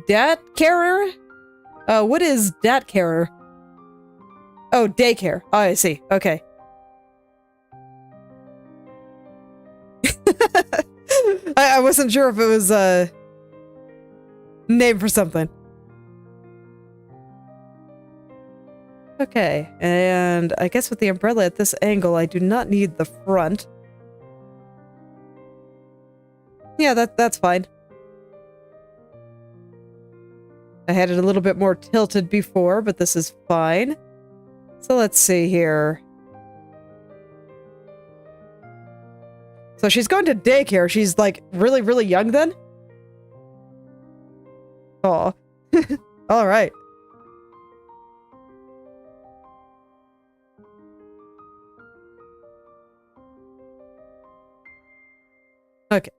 [SPEAKER 1] Planckera? What is Planckera? Oh, daycare. Oh, I see. Okay. I wasn't sure if it was a name for something. Okay, and I guess with the umbrella at this angle, I do not need the front. Yeah, that's fine. I had it a little bit more tilted before, but this is fine. So let's see here. So she's going to daycare. She's like really, really young then? Aw. All right. Okay.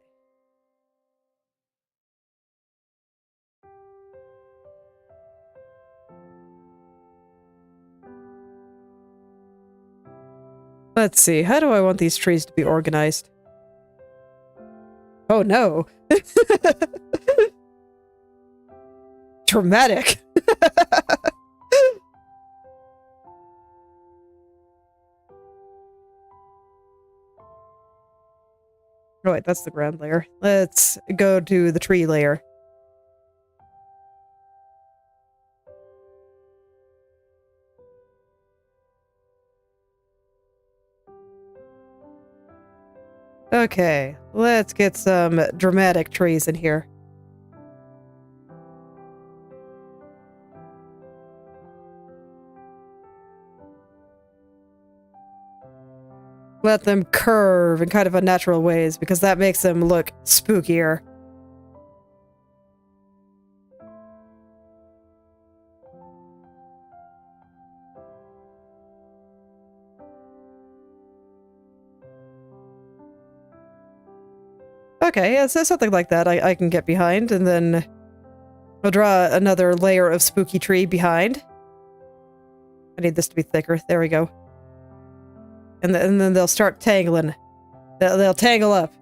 [SPEAKER 1] Let's see. How do I want these trees to be organized? Oh no. Dramatic. Oh wait, that's the ground layer. Let's go to the tree layer. Okay, let's get some dramatic trees in here. Let them curve in kind of unnatural ways, because that makes them look spookier. Okay, yeah, so something like that I can get behind, and then I'll draw another layer of spooky tree behind. I need this to be thicker. There we go. And then they'll start tangling. They'll tangle up.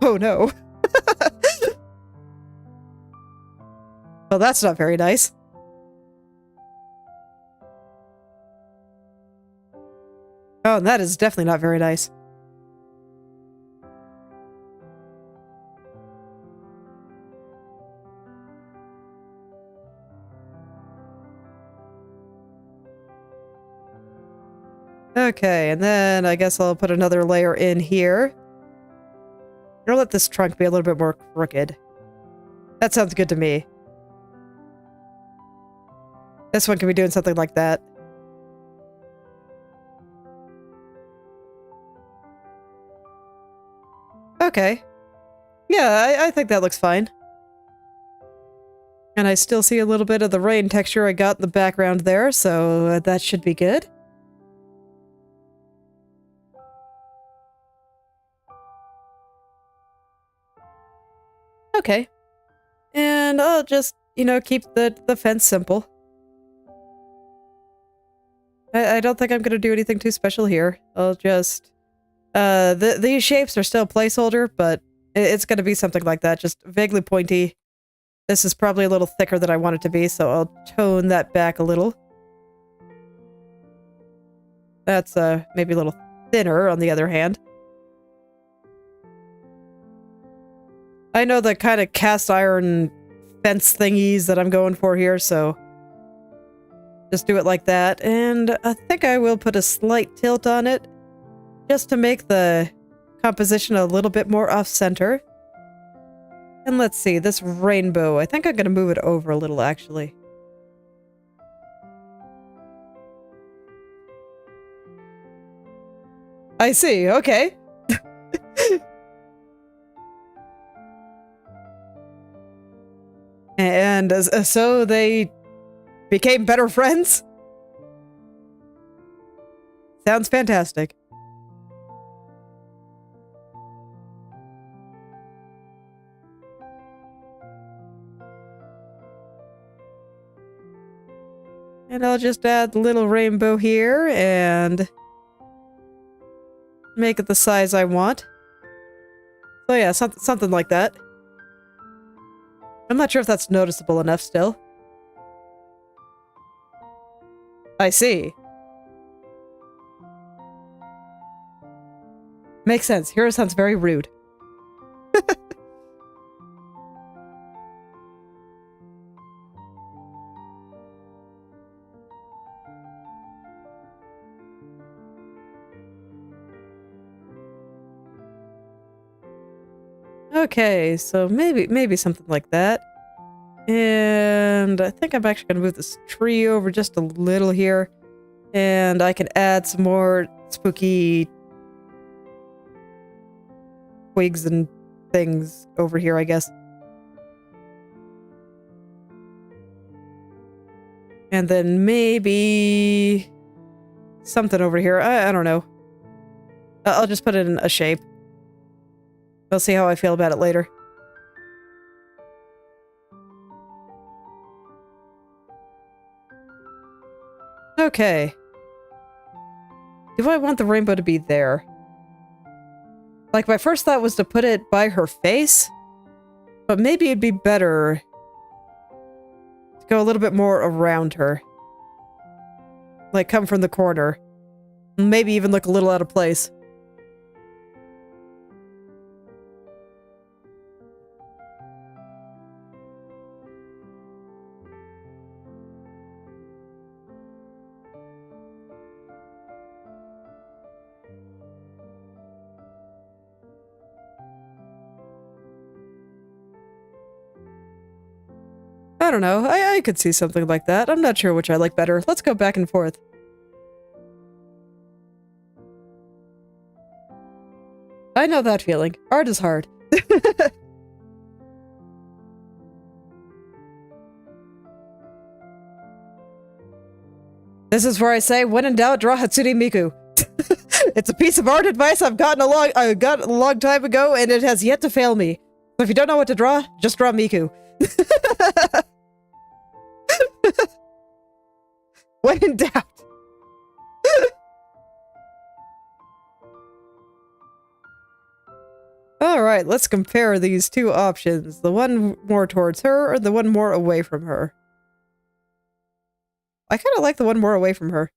[SPEAKER 1] Oh no. Well, that's not very nice. Oh, and that is definitely not very nice. Okay, and then I guess I'll put another layer in here. I'll let this trunk be a little bit more crooked. That sounds good to me. This one can be doing something like that. Okay. Yeah, I think that looks fine. And I still see a little bit of the rain texture I got in the background there, so that should be good. Okay. And I'll just, you know, keep the fence simple. I don't think I'm gonna do anything too special here. I'll just... these shapes are still placeholder, but it's gonna be something like that, just vaguely pointy. This is probably a little thicker than I want it to be, so I'll tone that back a little. That's, maybe a little thinner, on the other hand. I know the kind of cast iron fence thingies that I'm going for here, so just do it like that. And I think I will put a slight tilt on it just to make the composition a little bit more off-center. And let's see, this rainbow, I think I'm going to move it over a little, actually. I see, okay. And so they became better friends? Sounds fantastic. And I'll just add the little rainbow here and make it the size I want. So yeah, something like that. I'm not sure if that's noticeable enough still. I see. Makes sense. Hero sounds very rude. Okay, so maybe something like that. And I think I'm actually going to move this tree over just a little here. And I can add some more spooky twigs and things over here, I guess. And then maybe something over here. I don't know. I'll just put it in a shape. I'll see how I feel about it later. Okay. Do I want the rainbow to be there? Like, my first thought was to put it by her face, but maybe it'd be better to go a little bit more around her. Like, come from the corner. Maybe even look a little out of place. I don't know. I could see something like that. I'm not sure which I like better. Let's go back and forth. I know that feeling. Art is hard. This is where I say, when in doubt, draw Hatsune Miku. It's a piece of art advice I got a long time ago, and it has yet to fail me. So if you don't know what to draw, just draw Miku. When in doubt. Alright, let's compare these two options. The one more towards her, or the one more away from her? I kind of like the one more away from her.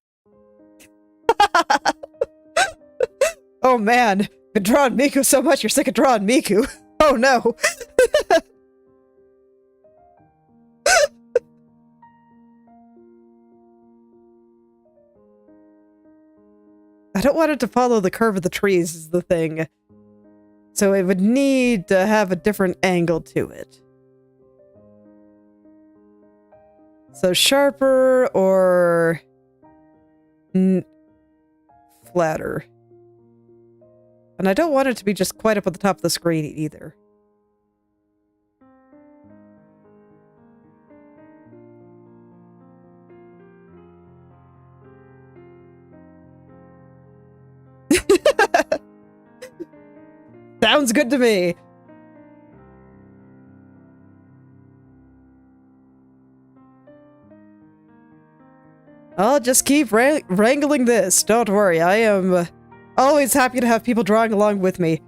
[SPEAKER 1] Oh man, been drawing Miku so much you're sick of drawing Miku. Oh no. I don't want it to follow the curve of the trees is the thing. So it would need to have a different angle to it. So sharper or flatter. And I don't want it to be just quite up at the top of the screen either. Sounds good to me. I'll just keep wrangling this. Don't worry, I am always happy to have people drawing along with me.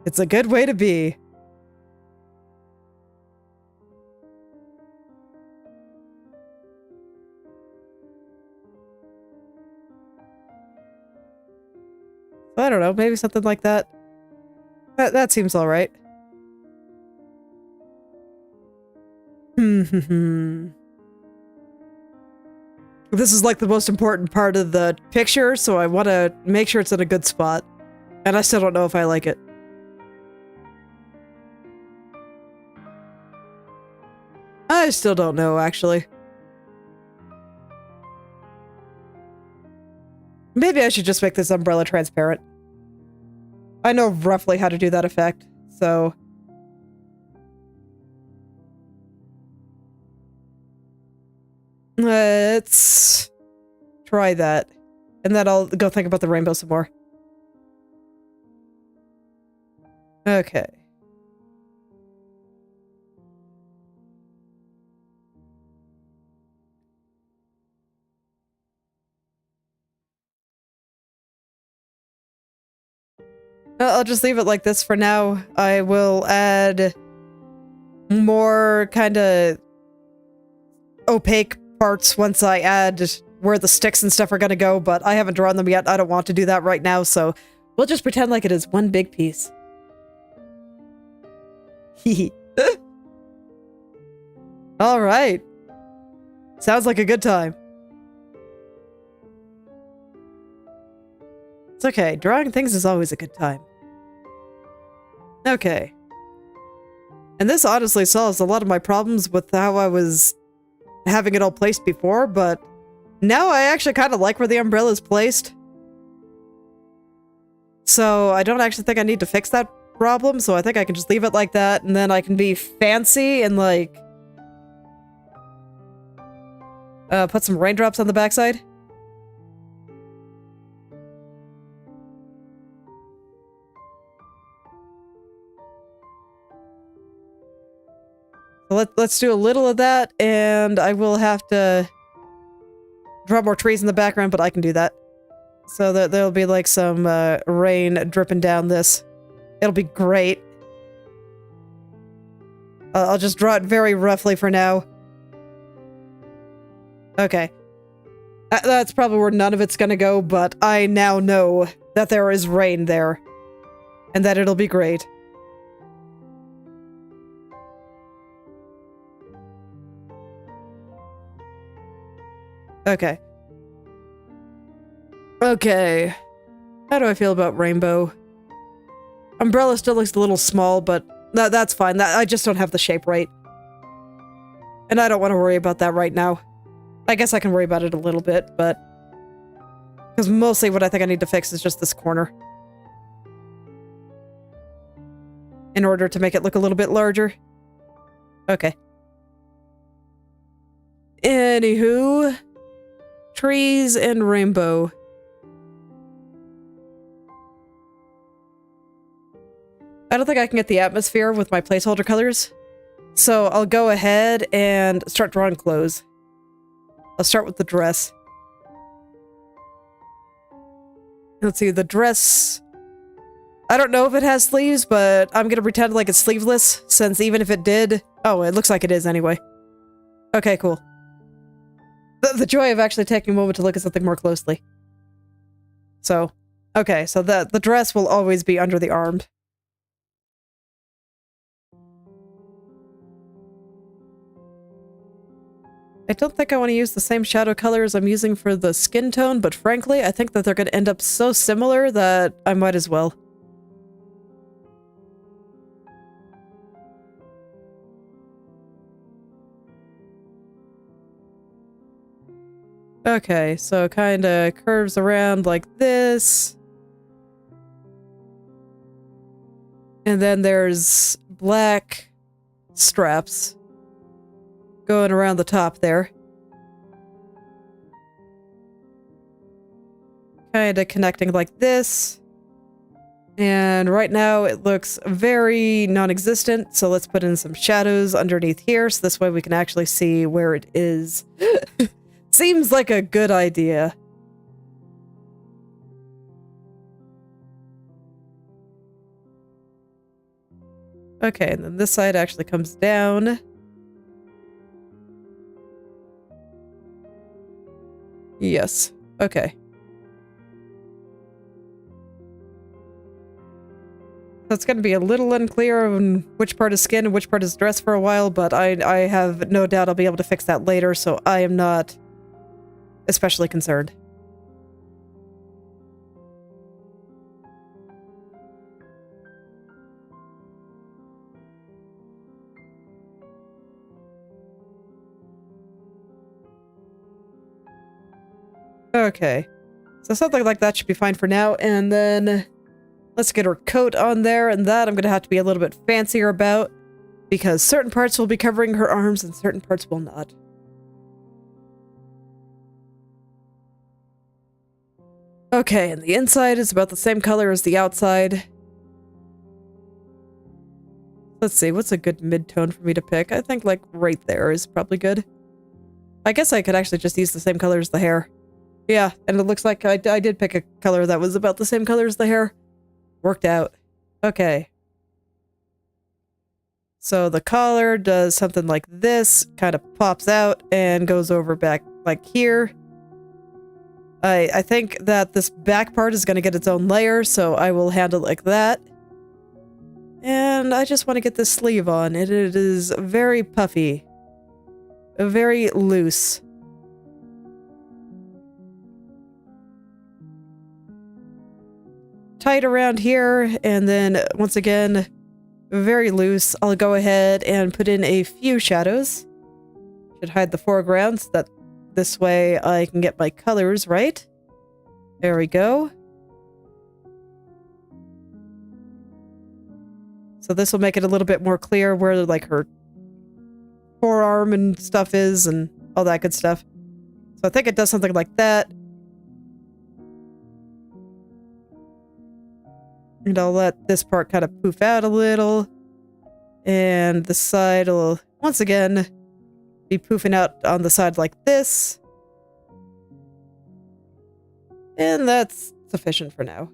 [SPEAKER 1] It's a good way to be. I don't know, maybe something like that. That seems alright. This is like the most important part of the picture, so I want to make sure it's in a good spot. And I still don't know if I like it. I still don't know, actually. Maybe I should just make this umbrella transparent. I know roughly how to do that effect, so... Let's try that. And then I'll go think about the rainbow some more. Okay. I'll just leave it like this for now. I will add more kind of opaque parts once I add where the sticks and stuff are going to go, but I haven't drawn them yet. I don't want to do that right now, so we'll just pretend like it is one big piece. Hehe. All right. Sounds like a good time. It's okay. Drawing things is always a good time. Okay. And this honestly solves a lot of my problems with how I was having it all placed before, but now I actually kind of like where the umbrella is placed. So I don't actually think I need to fix that problem, so I think I can just leave it like that, and then I can be fancy and, like, put some raindrops on the backside. So let's do a little of that, and I will have to draw more trees in the background, but I can do that. So that there'll be like some rain dripping down this. It'll be great. I'll just draw it very roughly for now. Okay. That's probably where none of it's gonna go, but I now know that there is rain there. And that it'll be great. Okay. Okay. How do I feel about rainbow? Umbrella still looks a little small, but that's fine. I just don't have the shape right. And I don't want to worry about that right now. I guess I can worry about it a little bit, but... Because mostly what I think I need to fix is just this corner. In order to make it look a little bit larger. Okay. Anywho... Trees and rainbow. I don't think I can get the atmosphere with my placeholder colors. So I'll go ahead and start drawing clothes. I'll start with the dress. Let's see, the dress... I don't know if it has sleeves, but I'm gonna pretend like it's sleeveless, since even if it did... Oh, it looks like it is anyway. Okay, cool. The joy of actually taking a moment to look at something more closely. So, okay, so the dress will always be under the arm. I don't think I want to use the same shadow colors I'm using for the skin tone, but frankly, I think that they're going to end up so similar that I might as well. Okay, so it kind of curves around like this. And then there's black straps going around the top there. Kind of connecting like this. And right now it looks very non-existent, so let's put in some shadows underneath here, so this way we can actually see where it is. Seems like a good idea. Okay, and then this side actually comes down. Yes, okay. That's going to be a little unclear on which part is skin and which part is dress for a while, but I have no doubt I'll be able to fix that later, so I am not especially concerned. Okay, so something like that should be fine for now, and then let's get her coat on there, and that I'm going to have to be a little bit fancier about, because certain parts will be covering her arms and certain parts will not. Okay, and the inside is about the same color as the outside. Let's see, what's a good mid-tone for me to pick? I think, like, right there is probably good. I guess I could actually just use the same color as the hair. Yeah, and it looks like I did pick a color that was about the same color as the hair. Worked out. Okay. So the collar does something like this, kind of pops out and goes over back like here. I think that this back part is going to get its own layer, so I will handle it like that. And I just want to get this sleeve on. It is very puffy. Very loose. Tight around here, and then once again, very loose. I'll go ahead and put in a few shadows. Should hide the foreground so that this way I can get my colors right. There we go. So this will make it a little bit more clear where like her forearm and stuff is and all that good stuff. So I think it does something like that. And I'll let this part kind of poof out a little. And the side will, once again, be poofing out on the side like this. And that's sufficient for now.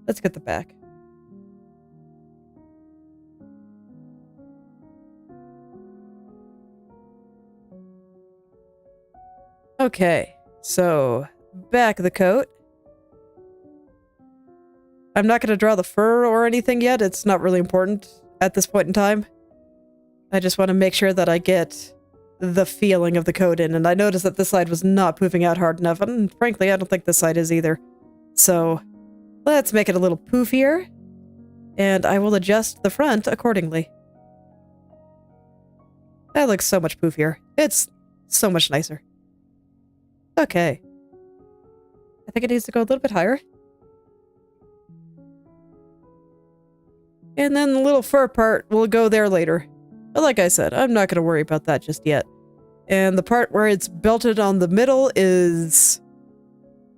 [SPEAKER 1] Let's get the back. Okay, so back of the coat. I'm not going to draw the fur or anything yet. It's not really important at this point in time. I just want to make sure that I get the feeling of the coat in. And I noticed that this side was not poofing out hard enough. And frankly, I don't think this side is either. So let's make it a little poofier. And I will adjust the front accordingly. That looks so much poofier. It's so much nicer. Okay. I think it needs to go a little bit higher. And then the little fur part will go there later. But like I said, I'm not going to worry about that just yet. And the part where it's belted on the middle is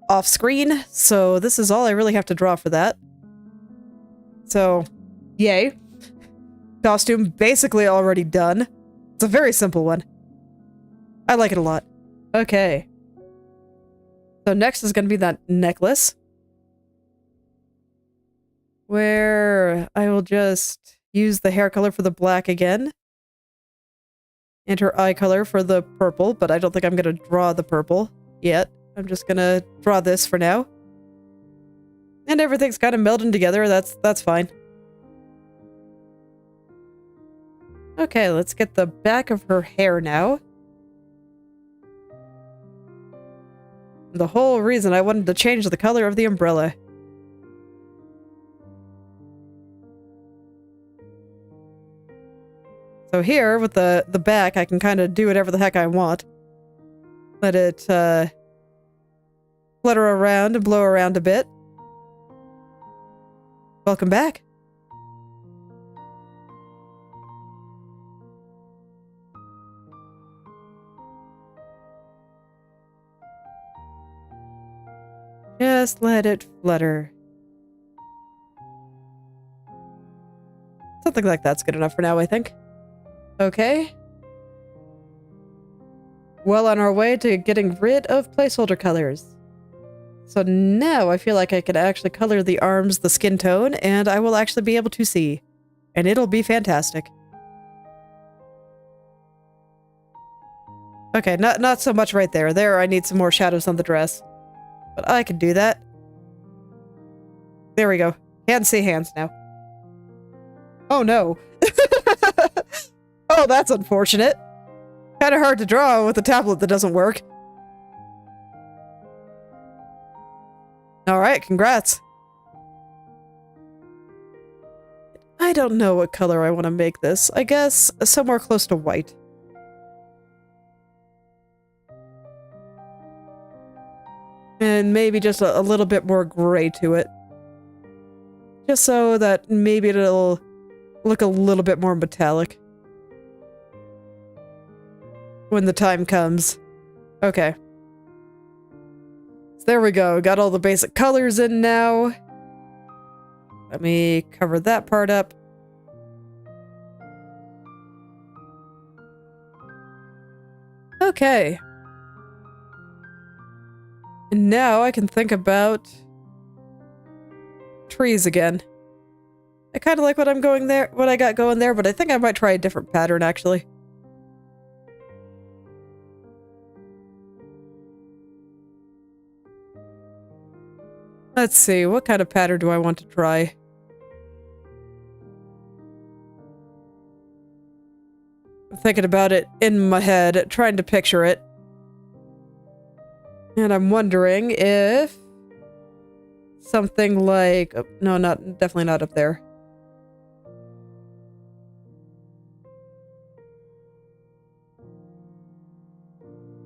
[SPEAKER 1] off screen. So this is all I really have to draw for that. So, yay. Costume basically already done. It's a very simple one. I like it a lot. Okay. So next is going to be that necklace. Where I will just use the hair color for the black again. And her eye color for the purple, but I don't think I'm going to draw the purple yet. I'm just going to draw this for now. And everything's kind of melding together. That's fine. Okay, let's get the back of her hair now. The whole reason I wanted to change the color of the umbrella. So here, with the back, I can kind of do whatever the heck I want. Let it flutter around and blow around a bit. Welcome back. Just let it flutter. Something like that's good enough for now, I think. Okay. Well on our way to getting rid of placeholder colors. So now I feel like I can actually color the arms the skin tone, and I will actually be able to see. And it'll be fantastic. Okay, not so much right there. There I need some more shadows on the dress. But I can do that. There we go. Can't see hands now. Oh no. Oh, that's unfortunate. Kind of hard to draw with a tablet that doesn't work. Alright, congrats. I don't know what color I want to make this. I guess somewhere close to white. And maybe just a little bit more gray to it. Just so that maybe it'll look a little bit more metallic. When the time comes. Okay. So there we go. Got all the basic colors in now. Let me cover that part up. Okay. And now I can think about trees again. I kind of like what I got going there, but I think I might try a different pattern actually. Let's see, what kind of pattern do I want to try? I'm thinking about it in my head, trying to picture it. And I'm wondering if something like... oh, no, definitely not up there.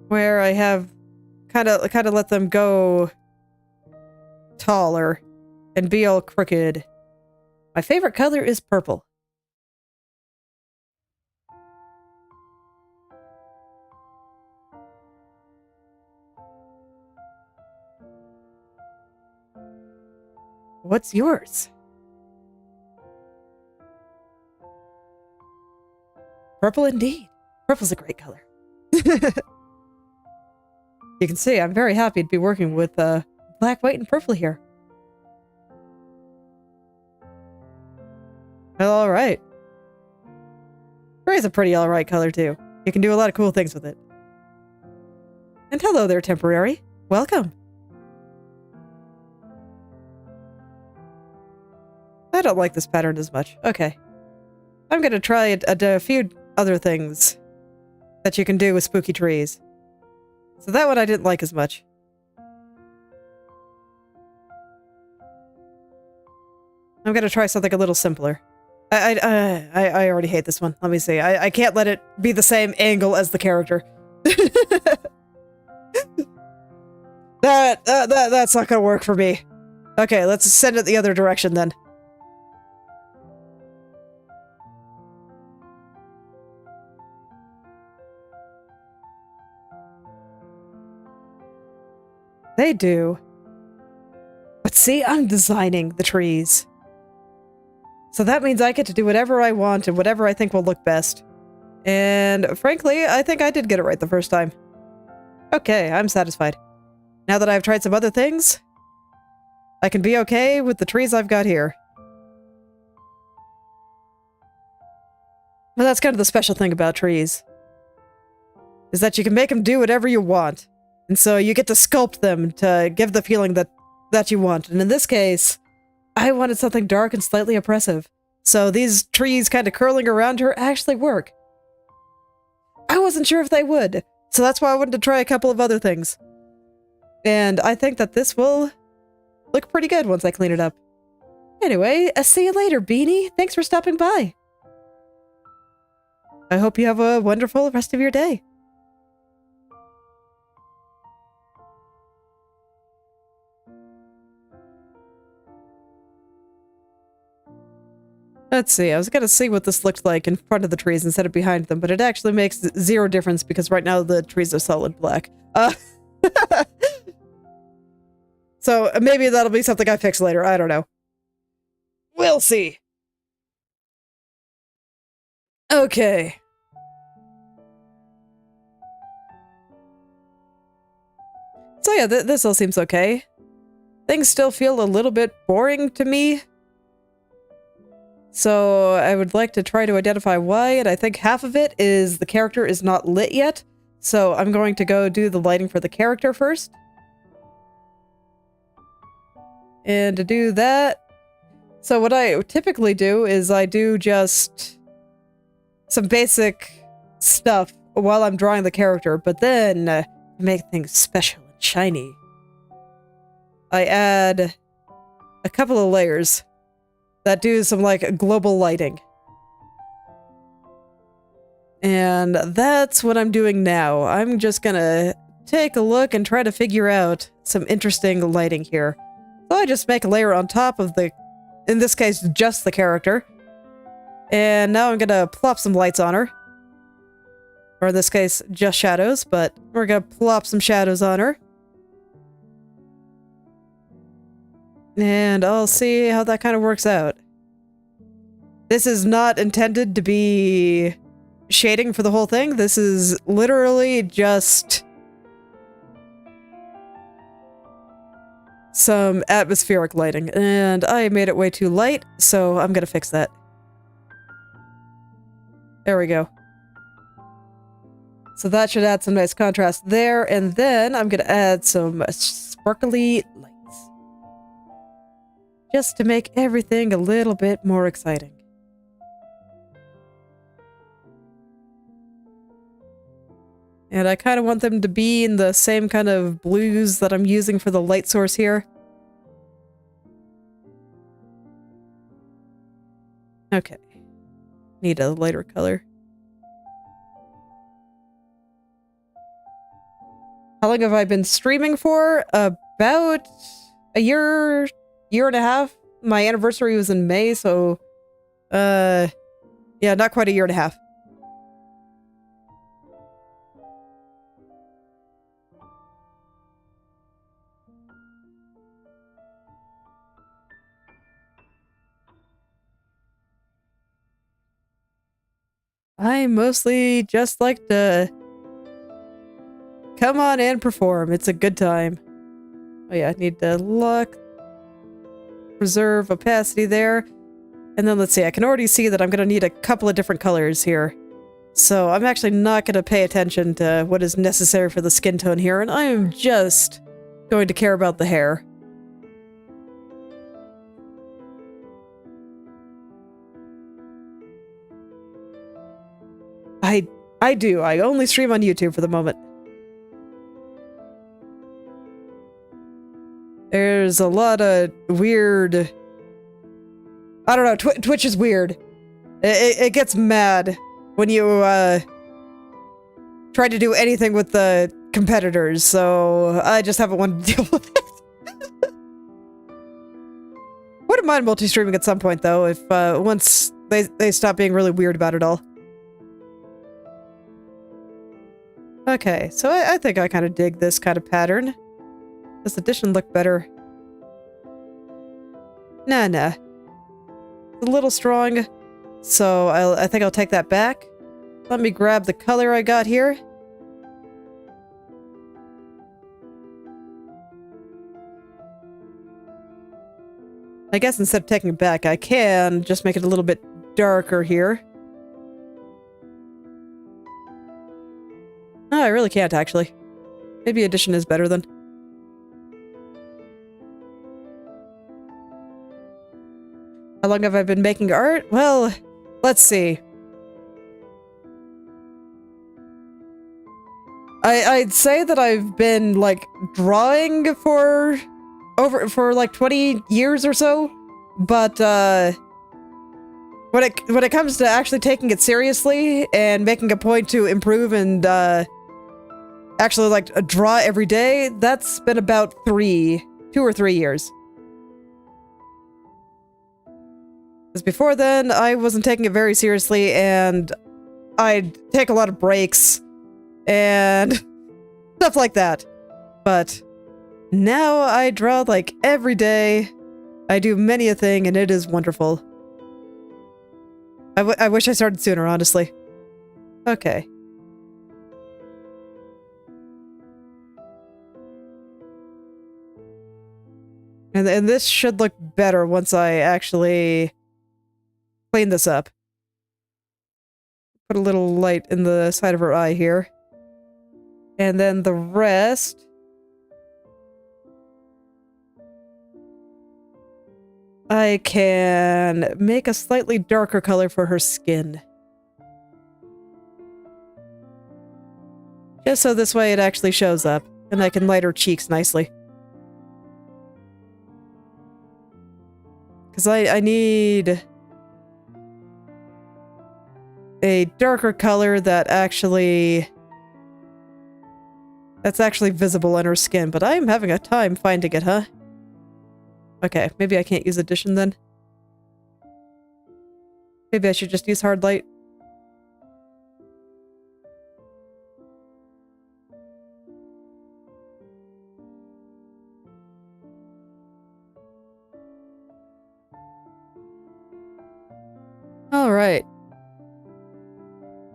[SPEAKER 1] Where I have kind of let them go taller and be all crooked. My favorite color is purple. What's yours? Purple indeed. Purple's a great color. You can see I'm very happy to be working with black, white, and purple here. Alright. Gray's a pretty alright color too. You can do a lot of cool things with it. And hello there, temporary. Welcome. I don't like this pattern as much. Okay. I'm gonna try a few other things that you can do with spooky trees. So that one I didn't like as much. I'm gonna try something a little simpler. I already hate this one. Let me see. I can't let it be the same angle as the character. That's not gonna work for me. Okay, let's send it the other direction then. They do. But see, I'm designing the trees. So that means I get to do whatever I want and whatever I think will look best. And frankly, I think I did get it right the first time. Okay, I'm satisfied. Now that I've tried some other things, I can be okay with the trees I've got here. Well, that's kind of the special thing about trees. Is that you can make them do whatever you want. And so you get to sculpt them to give the feeling that you want. And in this case, I wanted something dark and slightly oppressive. So these trees kind of curling around her actually work. I wasn't sure if they would. So that's why I wanted to try a couple of other things. And I think that this will look pretty good once I clean it up. Anyway, see you later, Beanie. Thanks for stopping by. I hope you have a wonderful rest of your day. Let's see, I was gonna see what this looked like in front of the trees instead of behind them, but it actually makes zero difference because right now the trees are solid black. So maybe that'll be something I fix later, I don't know. We'll see. Okay. So yeah, this all seems okay. Things still feel a little bit boring to me. So I would like to try to identify why, and I think half of it is the character is not lit yet. So I'm going to go do the lighting for the character first. And to do that, So what I typically do is I do just some basic stuff while I'm drawing the character, but then to make things special and shiny, I add a couple of layers that do some like global lighting. And that's what I'm doing now. I'm just gonna take a look and try to figure out some interesting lighting here. So I just make a layer on top of the, in this case, just the character. And now I'm gonna plop some lights on her. Or in this case, just shadows, but we're gonna plop some shadows on her. And I'll see how that kind of works out. This is not intended to be shading for the whole thing. This is literally just some atmospheric lighting. And I made it way too light, so I'm gonna fix that. There we go. So that should add some nice contrast there, and then I'm gonna add some sparkly lights. Just to make everything a little bit more exciting. And I kind of want them to be in the same kind of blues that I'm using for the light source here. Okay. Need a lighter color. How long have I been streaming for? About a year and a half. My anniversary was in May, so yeah, not quite a year and a half. I mostly just like to come on and perform. It's a good time. Oh yeah, I need to look, preserve opacity there. And then let's see, I can already see that I'm going to need a couple of different colors here. So I'm actually not going to pay attention to what is necessary for the skin tone here, and I am just going to care about the hair. I do. I only stream on YouTube for the moment. There's a lot of weird... I don't know, Twitch is weird. It gets mad when you try to do anything with the competitors, so I just haven't wanted to deal with it. Wouldn't mind multi-streaming at some point, though, if once they stop being really weird about it all. Okay, so I think I kind of dig this kind of pattern. This addition look better. Nah. It's a little strong, so I think I'll take that back. Let me grab the color I got here. I guess instead of taking it back, I can just make it a little bit darker here. No, I really can't, actually. Maybe addition is better then. How long have I been making art? Well, let's see. I'd say that I've been, like, drawing for like 20 years or so, but when it comes to actually taking it seriously and making a point to improve and actually like draw every day, that's been about 2 or 3 years. Because before then, I wasn't taking it very seriously, and I'd take a lot of breaks and stuff like that. But now I draw like every day. I do many a thing, and it is wonderful. I wish I started sooner, honestly. Okay. And this should look better once I actually clean this up. Put a little light in the side of her eye here. And then the rest... I can make a slightly darker color for her skin. Just so this way it actually shows up, and I can light her cheeks nicely. Because I need a darker color that's actually visible on her skin, but I'm having a time finding it, huh? Okay, maybe I can't use addition then. Maybe I should just use hard light. All right.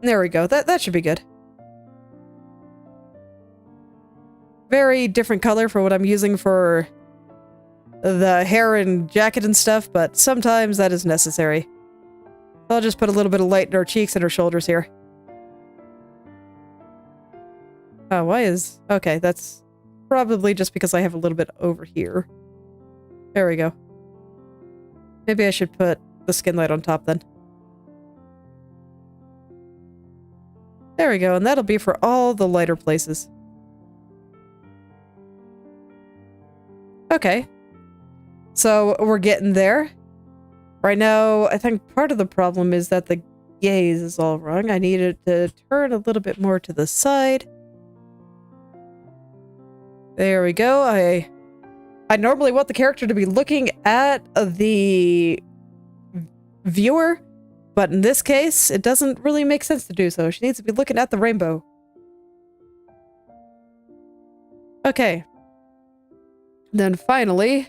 [SPEAKER 1] There we go. That should be good. Very different color for what I'm using for the hair and jacket and stuff, but sometimes that is necessary. I'll just put a little bit of light in her cheeks and her shoulders here. Oh, why is... Okay, that's probably just because I have a little bit over here. There we go. Maybe I should put the skin light on top then. There we go, and that'll be for all the lighter places. Okay. So, we're getting there. Right now, I think part of the problem is that the gaze is all wrong. I need it to turn a little bit more to the side. There we go. I normally want the character to be looking at the viewer, but in this case, it doesn't really make sense to do so. She needs to be looking at the rainbow. Okay. Then finally,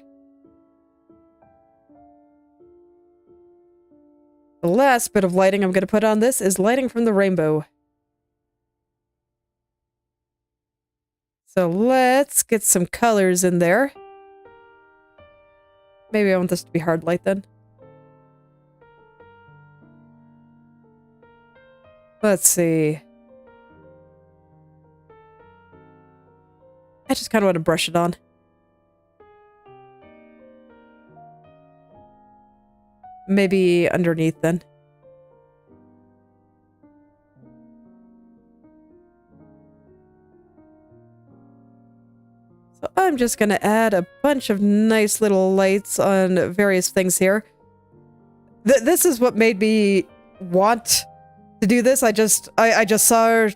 [SPEAKER 1] the last bit of lighting I'm going to put on this is lighting from the rainbow. So let's get some colors in there. Maybe I want this to be hard light then. Let's see. I just kind of want to brush it on. Maybe underneath then. So I'm just going to add a bunch of nice little lights on various things here. This is what made me want to do this. I just saw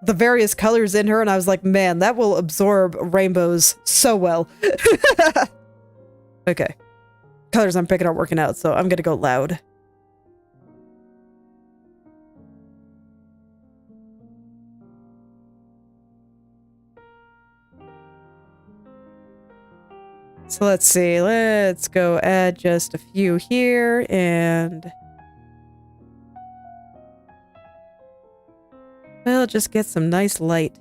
[SPEAKER 1] the various colors in her and I was like, man, that will absorb rainbows so well. Okay. Colors I'm picking aren't working out, so I'm gonna go loud. So let's see, let's go add just a few here, and we'll just get some nice light.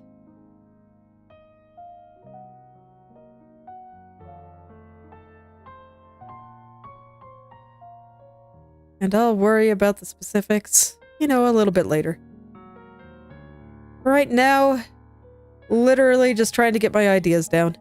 [SPEAKER 1] And I'll worry about the specifics, you know, a little bit later. Right now, literally just trying to get my ideas down.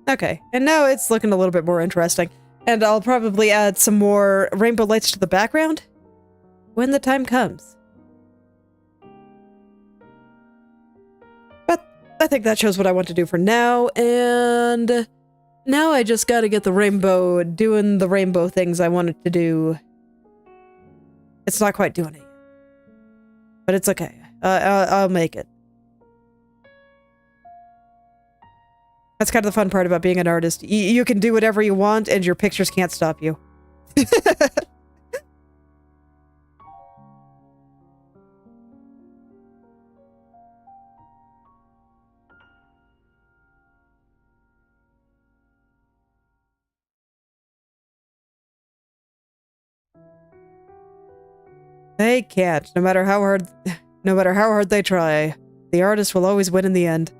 [SPEAKER 1] Okay, and now it's looking a little bit more interesting. And I'll probably add some more rainbow lights to the background when the time comes. But I think that shows what I want to do for now, and now I just gotta get the rainbow doing the rainbow things I wanted to do. It's not quite doing it, but it's okay. I'll make it. That's kind of the fun part about being an artist. You can do whatever you want, and your pictures can't stop you. They can't, no matter how hard they try. The artist will always win in the end.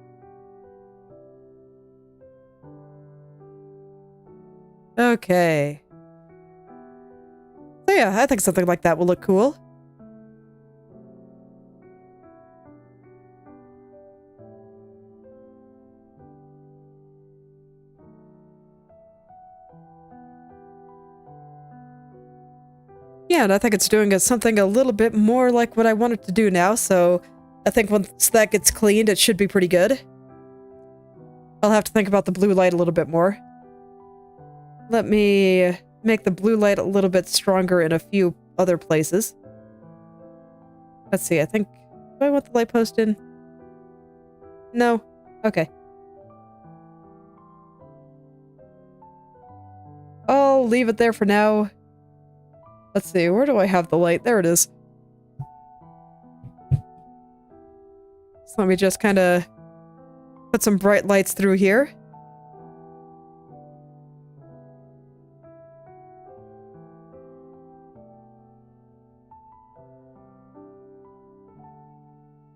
[SPEAKER 1] Okay. So yeah, I think something like that will look cool. Yeah, and I think it's doing something a little bit more like what I want it to do now, so I think once that gets cleaned, it should be pretty good. I'll have to think about the blue light a little bit more. Let me make the blue light a little bit stronger in a few other places. Let's see, I think... Do I want the light post in? No. Okay. I'll leave it there for now. Let's see, where do I have the light? There it is. So let me just kind of put some bright lights through here.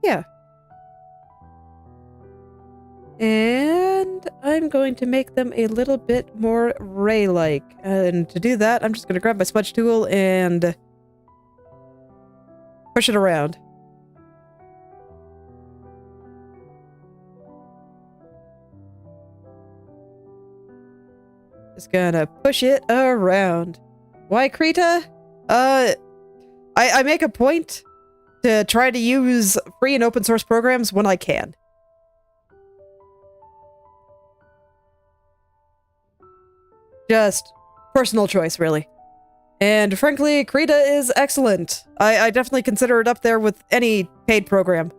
[SPEAKER 1] Yeah. And I'm going to make them a little bit more ray-like. And to do that, I'm just going to grab my smudge tool and push it around. Just gonna push it around. Why, Krita? I make a point to try to use free and open source programs when I can. Just personal choice, really. And frankly, Krita is excellent. I definitely consider it up there with any paid program.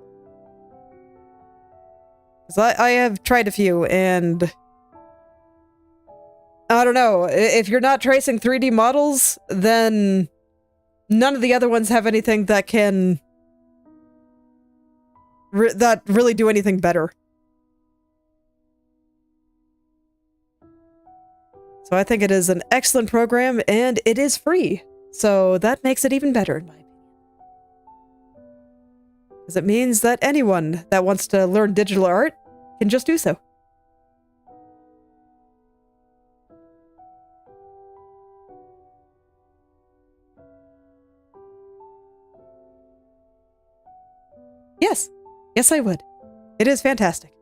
[SPEAKER 1] Because I have tried a few, and... I don't know, if you're not tracing 3D models, then none of the other ones have anything that can... that really do anything better. So I think it is an excellent program, and it is free. So that makes it even better, in my opinion. Because it means that anyone that wants to learn digital art can just do so. Yes. Yes, I would. It is fantastic.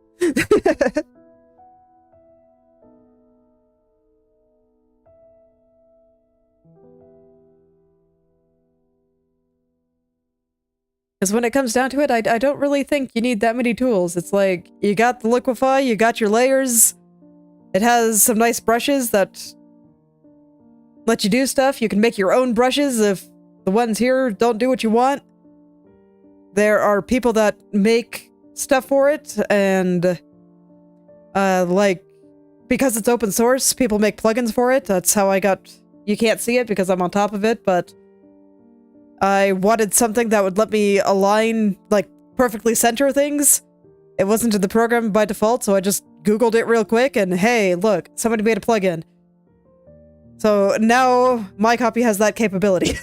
[SPEAKER 1] Because when it comes down to it, I don't really think you need that many tools. It's like, you got the liquify, you got your layers. It has some nice brushes that let you do stuff. You can make your own brushes if the ones here don't do what you want. There are people that make stuff for it, and like, because it's open source, people make plugins for it. That's how I got... You can't see it because I'm on top of it, but I wanted something that would let me align, like, perfectly center things. It wasn't in the program by default, so I just Googled it real quick, and hey, look, somebody made a plugin. So now my copy has that capability.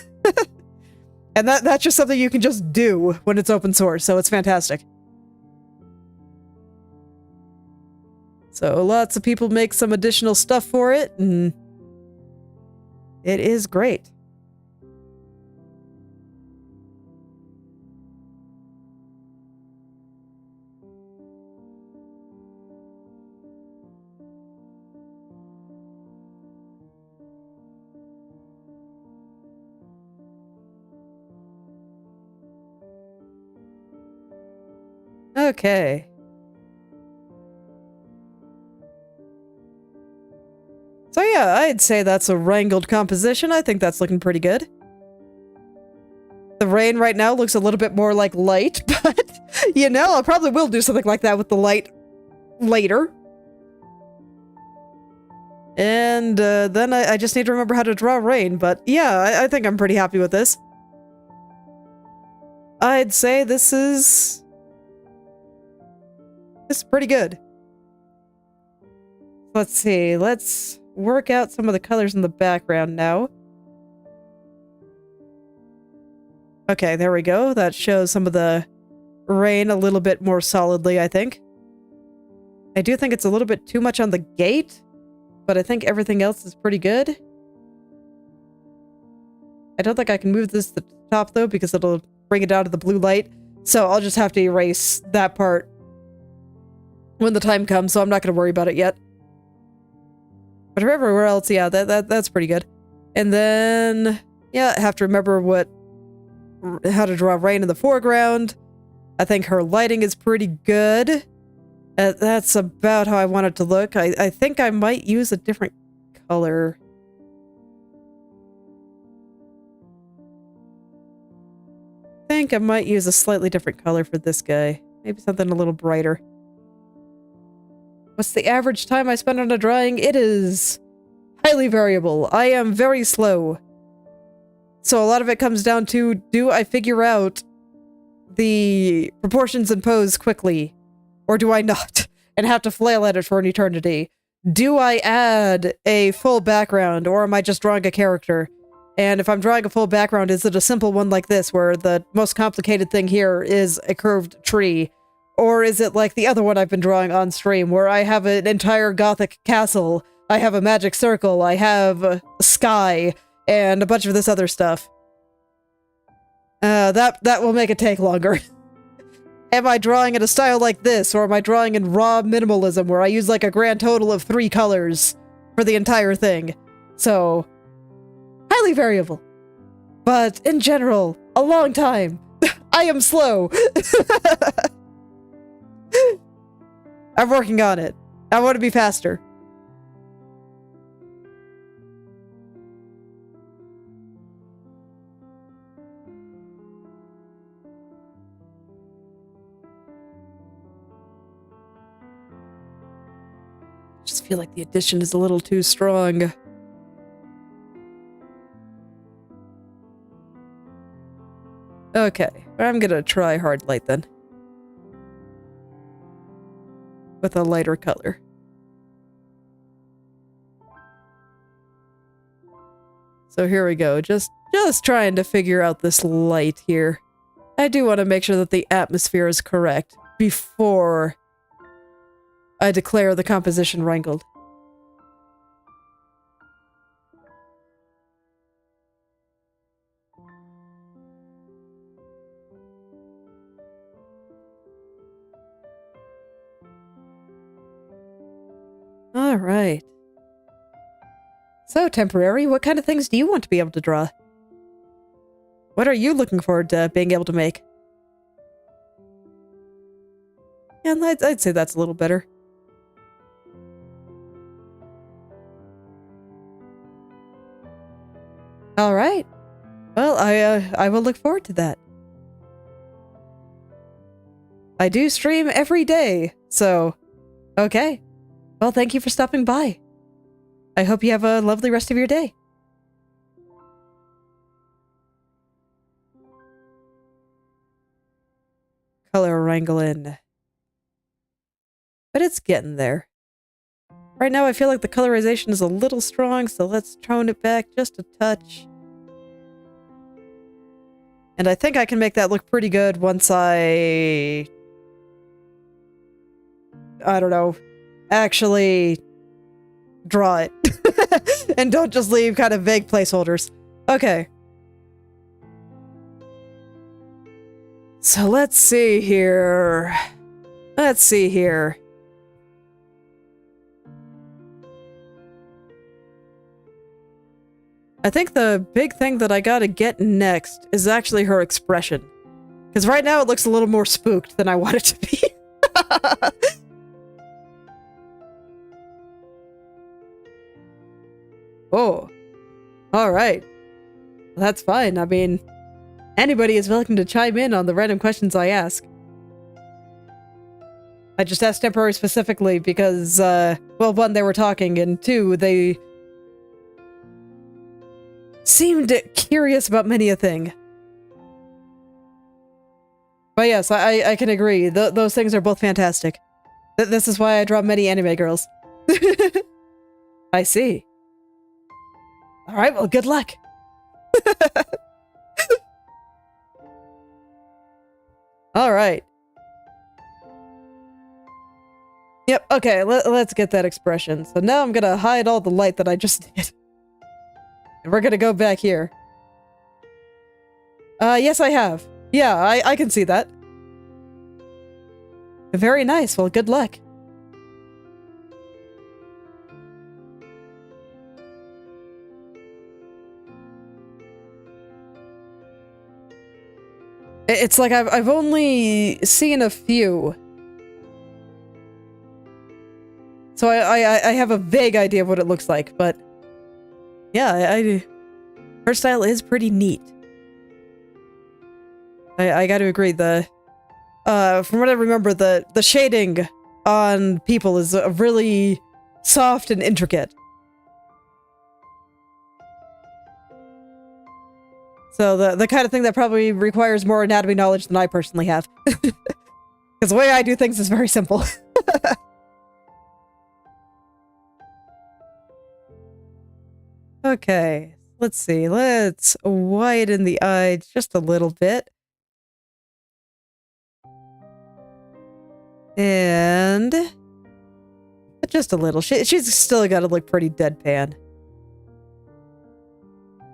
[SPEAKER 1] And that's just something you can just do when it's open source, so it's fantastic. So lots of people make some additional stuff for it, and it is great. Okay. So yeah, I'd say that's a wrangled composition. I think that's looking pretty good. The rain right now looks a little bit more like light, but, you know, I probably will do something like that with the light later. And then I just need to remember how to draw rain, but yeah, I think I'm pretty happy with this. I'd say this is pretty good. Let's see, let's work out some of the colors in the background now. Okay, there we go. That shows some of the rain a little bit more solidly, I think. I do think it's a little bit too much on the gate, but I think everything else is pretty good. I don't think I can move this to the top, though, because it'll bring it down to the blue light. So I'll just have to erase that part when the time comes, so I'm not going to worry about it yet. But everywhere else, yeah, that's pretty good. And then Yeah, I have to remember how to draw rain in the foreground. I think her lighting is pretty good. That's about how I want it to look. I think I might use a different color. I think I might use a slightly different color for this guy. Maybe something a little brighter. What's the average time I spend on a drawing? It is highly variable. I am very slow. So a lot of it comes down to, do I figure out the proportions and pose quickly? Or do I not? And have to flail at it for an eternity? Do I add a full background, or am I just drawing a character? And if I'm drawing a full background, is it a simple one like this, where the most complicated thing here is a curved tree? Or is it like the other one I've been drawing on stream, where I have an entire gothic castle, I have a magic circle, I have a sky, and a bunch of this other stuff? That will make it take longer. Am I drawing in a style like this, or am I drawing in raw minimalism, where I use like a grand total of 3 colors for the entire thing? So, highly variable. But in general, a long time. I am slow. I'm working on it. I want to be faster. Just feel like the addition is a little too strong. Okay, I'm gonna try hard light then. With a lighter color. So here we go, just trying to figure out this light here. I do want to make sure that the atmosphere is correct before I declare the composition wrangled. All right. So, Temporary, what kind of things do you want to be able to draw? What are you looking forward to being able to make? Yeah, I'd say that's a little better. All right. Well, I will look forward to that. I do stream every day, so okay. Well, thank you for stopping by. I hope you have a lovely rest of your day. Color wrangling. But it's getting there. Right now, I feel like the colorization is a little strong, so let's tone it back just a touch. And I think I can make that look pretty good once I don't know, actually draw it. And don't just leave kind of vague placeholders. Okay. So let's see here. Let's see here. I think the big thing that I gotta get next is actually her expression. Because right now it looks a little more spooked than I want it to be. Oh. Alright. Well, that's fine. I mean, anybody is welcome to chime in on the random questions I ask. I just asked Temporary specifically because, well, one, they were talking, and two, they seemed curious about many a thing. But yes, I can agree. Those things are both fantastic. This is why I draw many anime girls. I see. Alright, well, good luck. Alright. Yep, okay, let's get that expression. So now I'm gonna hide all the light that I just did. And we're gonna go back here. Yes I have. Yeah, I can see that. Very nice, well, good luck. It's like I've only seen a few. So I have a vague idea of what it looks like, but yeah, her style is pretty neat. I got to agree. From what I remember, the shading on people is really soft and intricate. So the kind of thing that probably requires more anatomy knowledge than I personally have. Because the way I do things is very simple. Okay, let's see. Let's widen the eye just a little bit. And just a little. She's still got to look pretty deadpan.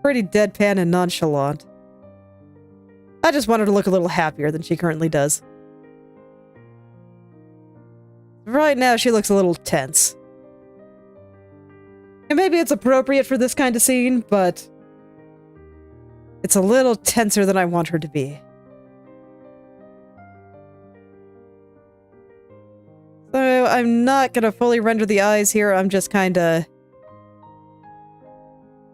[SPEAKER 1] Pretty deadpan and nonchalant. I just want her to look a little happier than she currently does. Right now, she looks a little tense. And maybe it's appropriate for this kind of scene, but it's a little tenser than I want her to be. So I'm not gonna fully render the eyes here, I'm just kinda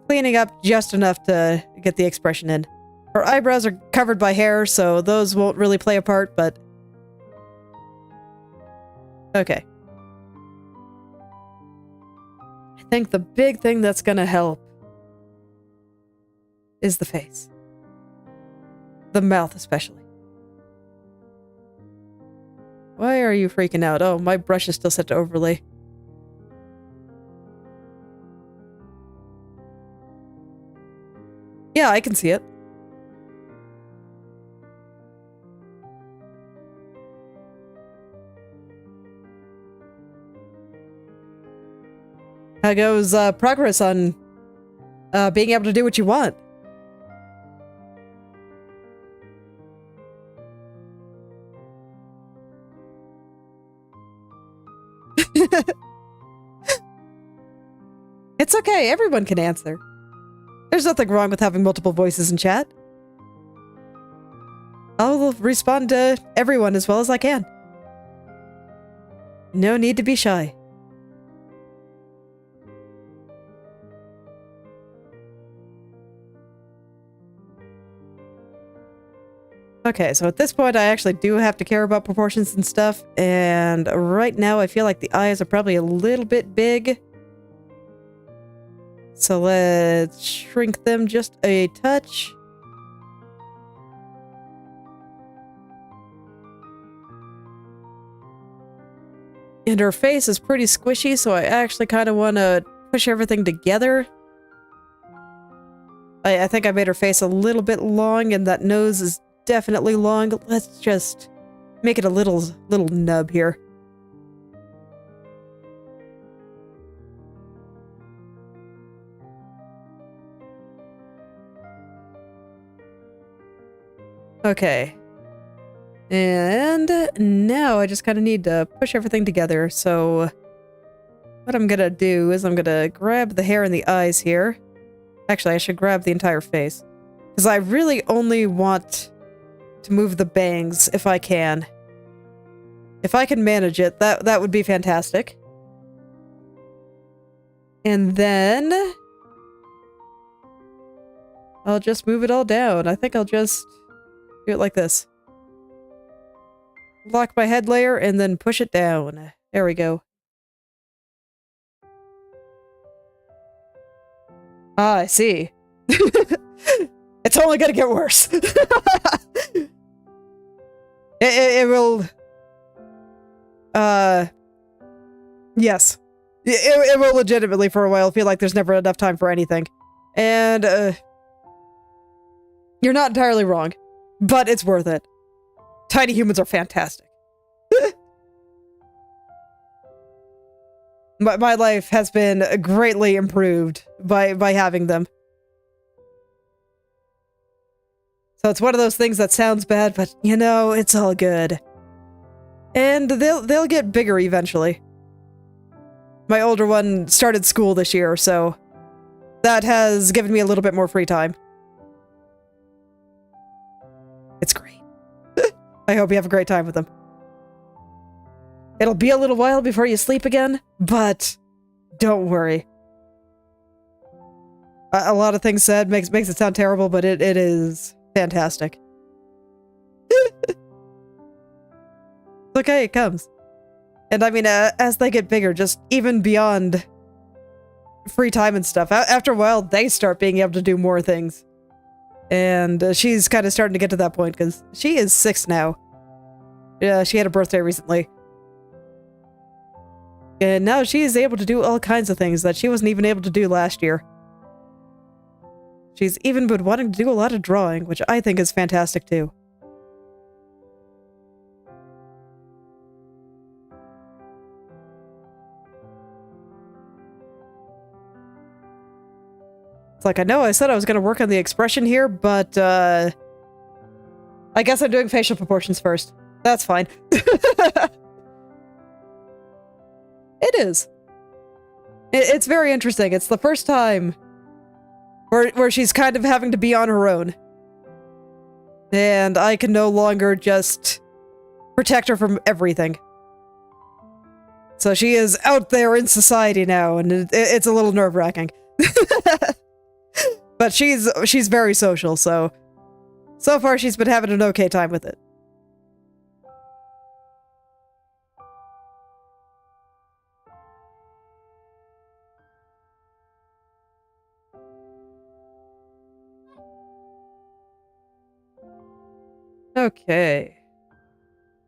[SPEAKER 1] cleaning up just enough to get the expression in. Her eyebrows are covered by hair, so those won't really play a part, but... Okay. I think the big thing that's gonna help is the face. The mouth, especially. Why are you freaking out? Oh, my brush is still set to overlay. Yeah, I can see it. How goes progress on being able to do what you want? It's okay, everyone can answer. There's nothing wrong with having multiple voices in chat. I'll respond to everyone as well as I can. No need to be shy. Okay, so at this point I actually do have to care about proportions and stuff, and right now I feel like the eyes are probably a little bit big. So let's shrink them just a touch. And her face is pretty squishy, so I actually kind of want to push everything together. I think I made her face a little bit long, and that nose is definitely long. Let's just make it a little nub here. Okay. And now I just kind of need to push everything together. So what I'm gonna do is I'm gonna grab the hair and the eyes here. Actually, I should grab the entire face. Because I really only want to move the bangs if I can. If I can manage it, that would be fantastic. And then I'll just move it all down. I think I'll just do it like this. Lock my head layer and then push it down. There we go. Ah, I see. It's only gonna get worse. it will... Yes. It will legitimately for a while feel like there's never enough time for anything. And, you're not entirely wrong. But it's worth it. Tiny humans are fantastic. My life has been greatly improved by having them. So it's one of those things that sounds bad, but you know, it's all good. And they'll get bigger eventually. My older one started school this year, so that has given me a little bit more free time. It's great. I hope you have a great time with them. It'll be a little while before you sleep again, but don't worry. A lot of things said makes it sound terrible, but it is fantastic. It's okay, it comes. And I mean, as they get bigger, just even beyond free time and stuff, after a while, they start being able to do more things. And she's kind of starting to get to that point, because she is 6 now. Yeah, she had a birthday recently. And now she is able to do all kinds of things that she wasn't even able to do last year. She's even been wanting to do a lot of drawing, which I think is fantastic too. It's like, I know I said I was going to work on the expression here, but I guess I'm doing facial proportions first. That's fine. It is. It's very interesting. It's the first time where she's kind of having to be on her own. And I can no longer just protect her from everything. So she is out there in society now, and it's a little nerve-wracking. But she's very social, so far she's been having an okay time with it. Okay.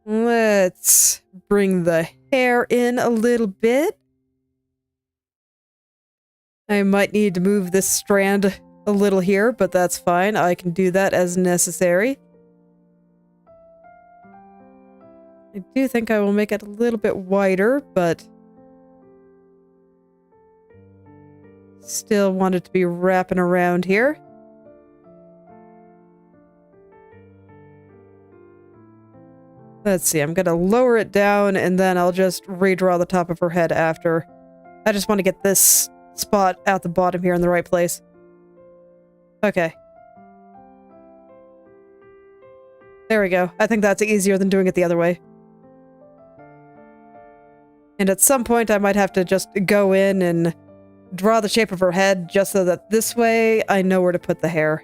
[SPEAKER 1] Let's bring the hair in a little bit. I might need to move this strand a little here, but that's fine. I can do that as necessary. I do think I will make it a little bit wider, but still want it to be wrapping around here. Let's see, I'm gonna lower it down and then I'll just redraw the top of her head after. I just want to get this spot at the bottom here in the right place. Okay. There we go. I think that's easier than doing it the other way. And at some point I might have to just go in and draw the shape of her head just so that this way I know where to put the hair.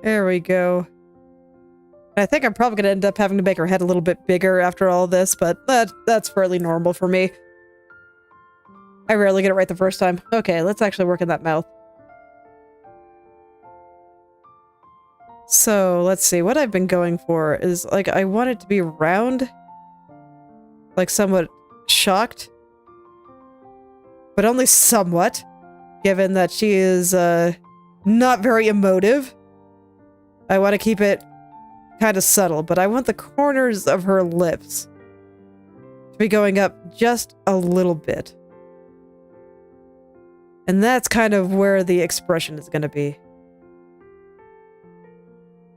[SPEAKER 1] There we go. I think I'm probably going to end up having to make her head a little bit bigger after all this, but that's fairly normal for me. I rarely get it right the first time. Okay, let's actually work on that mouth. So, let's see. What I've been going for is, like, I want it to be round. Like, somewhat shocked. But only somewhat, given that she is, not very emotive. I want to keep it kind of subtle, but I want the corners of her lips to be going up just a little bit. And that's kind of where the expression is going to be.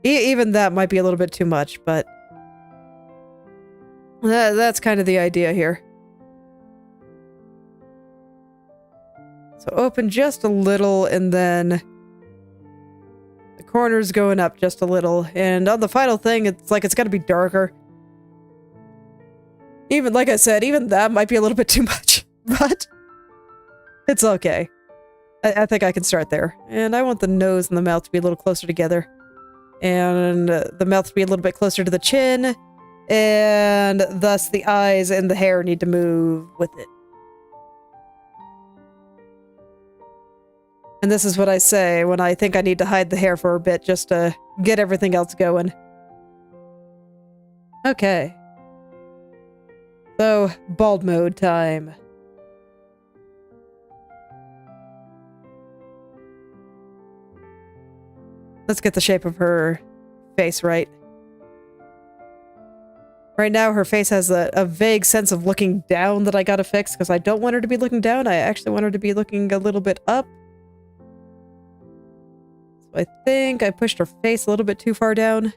[SPEAKER 1] Even that might be a little bit too much, but that's kind of the idea here. So open just a little, and then the corners going up just a little. And on the final thing, it's like it's got to be darker. Even, like I said, even that might be a little bit too much, but it's okay. I think I can start there. And I want the nose and the mouth to be a little closer together. And the mouth to be a little bit closer to the chin. And thus the eyes and the hair need to move with it. And this is what I say when I think I need to hide the hair for a bit just to get everything else going. Okay. So, bald mode time. Let's get the shape of her face right. Right now, her face has a vague sense of looking down that I gotta fix, because I don't want her to be looking down. I actually want her to be looking a little bit up. So I think I pushed her face a little bit too far down.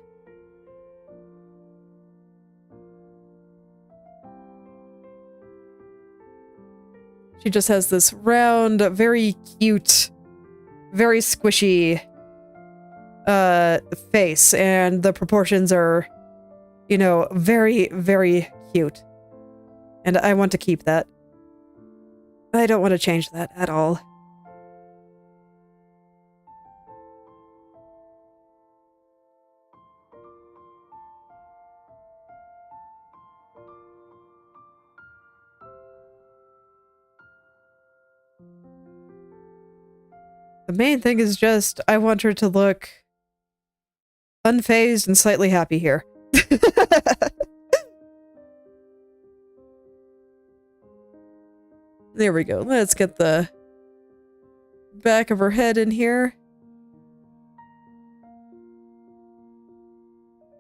[SPEAKER 1] She just has this round, very cute, very squishy face, and the proportions are, you know, very, very cute. And I want to keep that. I don't want to change that at all. The main thing is just, I want her to look unfazed and slightly happy here. There we go. Let's get the back of her head in here.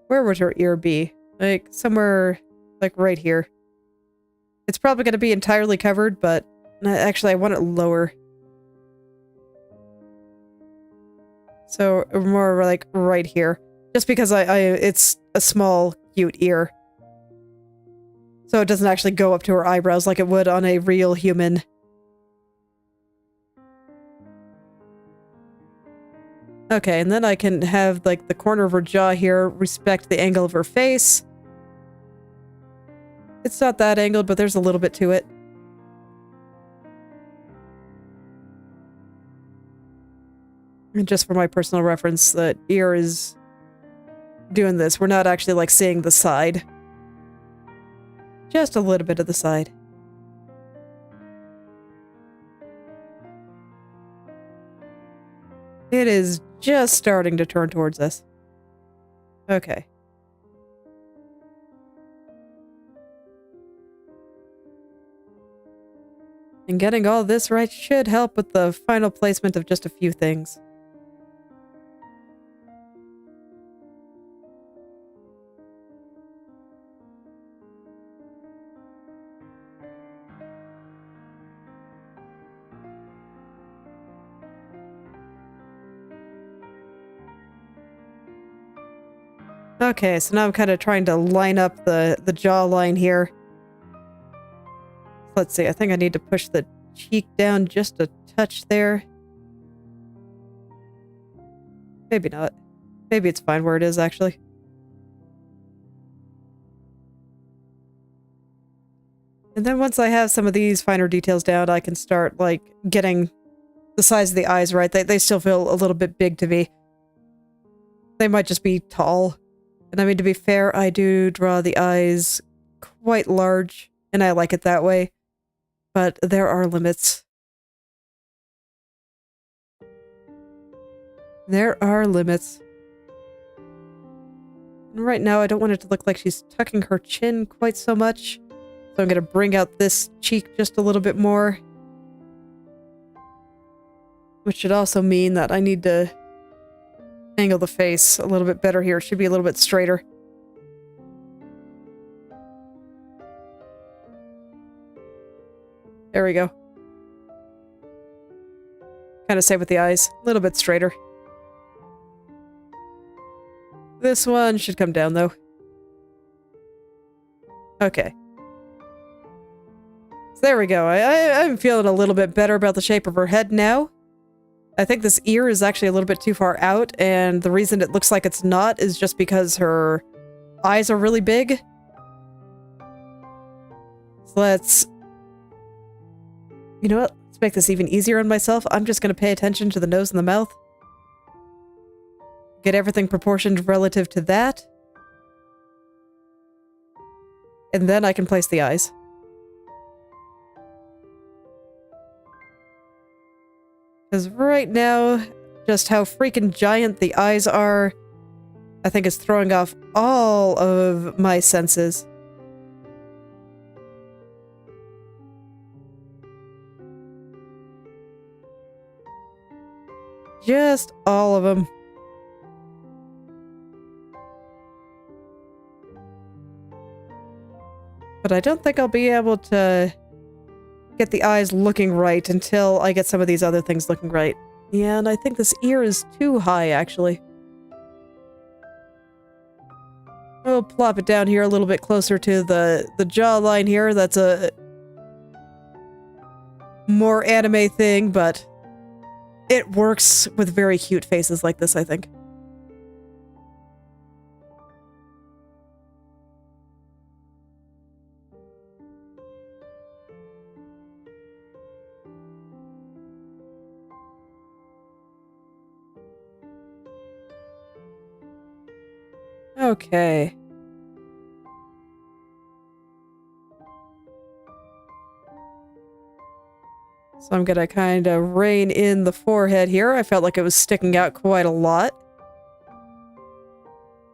[SPEAKER 1] Where would her ear be? Like, somewhere, like, right here. It's probably going to be entirely covered, but actually I want it lower. So, more like right here. Just because it's a small, cute ear. So it doesn't actually go up to her eyebrows like it would on a real human. Okay, and then I can have, like, the corner of her jaw here respect the angle of her face. It's not that angled, but there's a little bit to it. And just for my personal reference, the ear is doing this. We're not actually, like, seeing the side. Just a little bit of the side. It is just starting to turn towards us. Okay. And getting all this right should help with the final placement of just a few things. Okay, so now I'm kind of trying to line up the jawline here. Let's see, I think I need to push the cheek down just a touch there. Maybe not. Maybe it's fine where it is, actually. And then once I have some of these finer details down, I can start, like, getting the size of the eyes right. They still feel a little bit big to me. They might just be tall. And I mean, to be fair, I do draw the eyes quite large, and I like it that way. But there are limits. There are limits. And right now, I don't want it to look like she's tucking her chin quite so much. So I'm going to bring out this cheek just a little bit more. Which should also mean that I need to angle the face a little bit better here. It should be a little bit straighter. There we go. Kind of same with the eyes. A little bit straighter. This one should come down, though. Okay. So there we go. I'm feeling a little bit better about the shape of her head now. I think this ear is actually a little bit too far out, and the reason it looks like it's not is just because her eyes are really big. So let's... You know what? Let's make this even easier on myself. I'm just going to pay attention to the nose and the mouth. Get everything proportioned relative to that. And then I can place the eyes. Because right now, just how freaking giant the eyes are, I think is throwing off all of my senses. Just all of them. But I don't think I'll be able to get the eyes looking right until I get some of these other things looking right. Yeah, and I think this ear is too high, actually. We'll plop it down here a little bit closer to the jawline here. That's a more anime thing, but it works with very cute faces like this, I think. Okay. So I'm gonna kind of rein in the forehead here. I felt like it was sticking out quite a lot.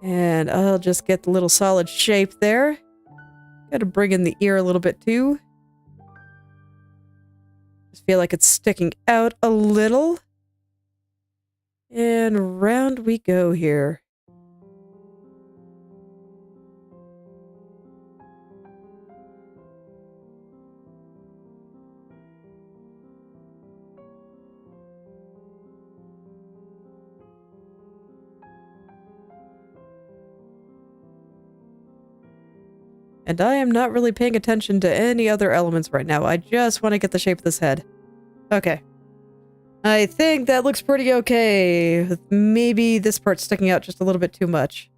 [SPEAKER 1] And I'll just get the little solid shape there. Gotta bring in the ear a little bit too. Just feel like it's sticking out a little. And round we go here. And I am not really paying attention to any other elements right now. I just want to get the shape of this head. Okay. I think that looks pretty okay. Maybe this part sticking out just a little bit too much.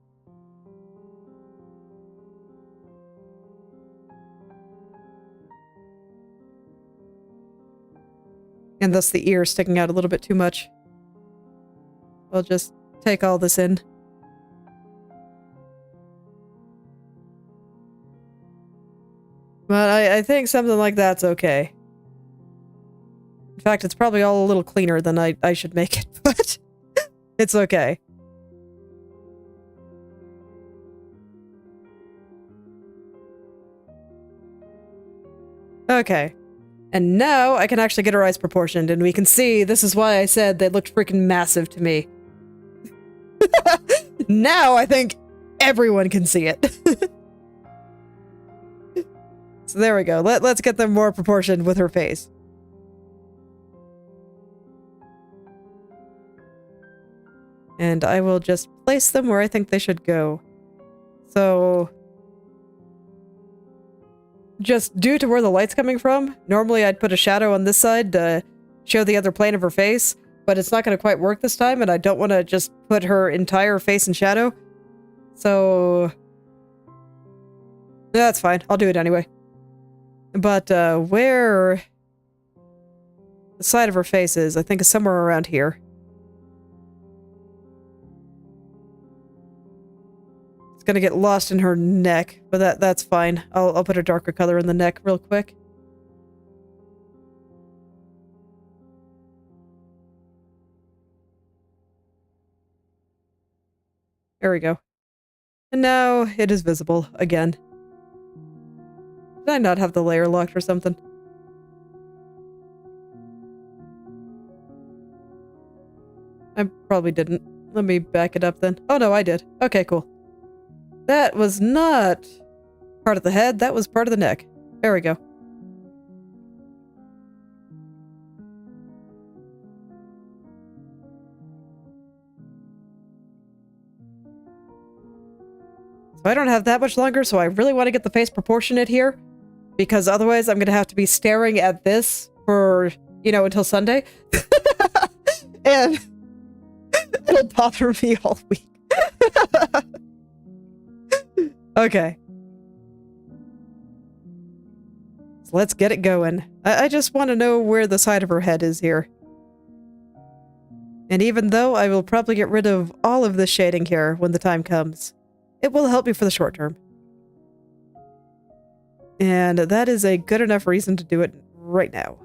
[SPEAKER 1] And thus the ear sticking out a little bit too much. I'll just take all this in. But I think something like that's okay. In fact, it's probably all a little cleaner than I should make it, but it's okay. Okay. And now I can actually get her eyes proportioned, and we can see this is why I said they looked freaking massive to me. Now I think everyone can see it. So there we go. Let's get them more proportioned with her face. And I will just place them where I think they should go. So, just due to where the light's coming from, normally I'd put a shadow on this side to show the other plane of her face, but it's not going to quite work this time, and I don't want to just put her entire face in shadow. So, that's fine. I'll do it anyway. But where the side of her face is, I think is somewhere around here. It's gonna get lost in her neck, but that's fine. I'll put a darker color in the neck real quick. There we go. And now it is visible again. Did I not have the layer locked or something? I probably didn't. Let me back it up then. Oh no, I did. Okay, cool. That was not part of the head, that was part of the neck. There we go. So I don't have that much longer, so I really want to get the face proportionate here. Because otherwise I'm going to have to be staring at this for, you know, until Sunday. And it'll bother me all week. Okay. So let's get it going. I just want to know where the side of her head is here. And even though I will probably get rid of all of the shading here when the time comes, it will help me for the short term. And that is a good enough reason to do it right now.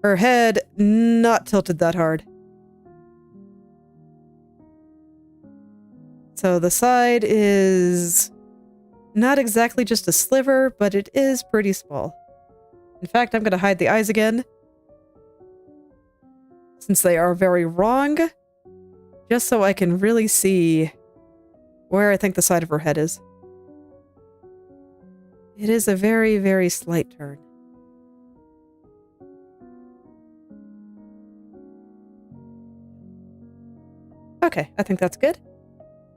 [SPEAKER 1] Her head not tilted that hard. So the side is not exactly just a sliver, but it is pretty small. In fact, I'm going to hide the eyes again, since they are very wrong, just so I can really see where I think the side of her head is. It is a very, very slight turn. Okay, I think that's good.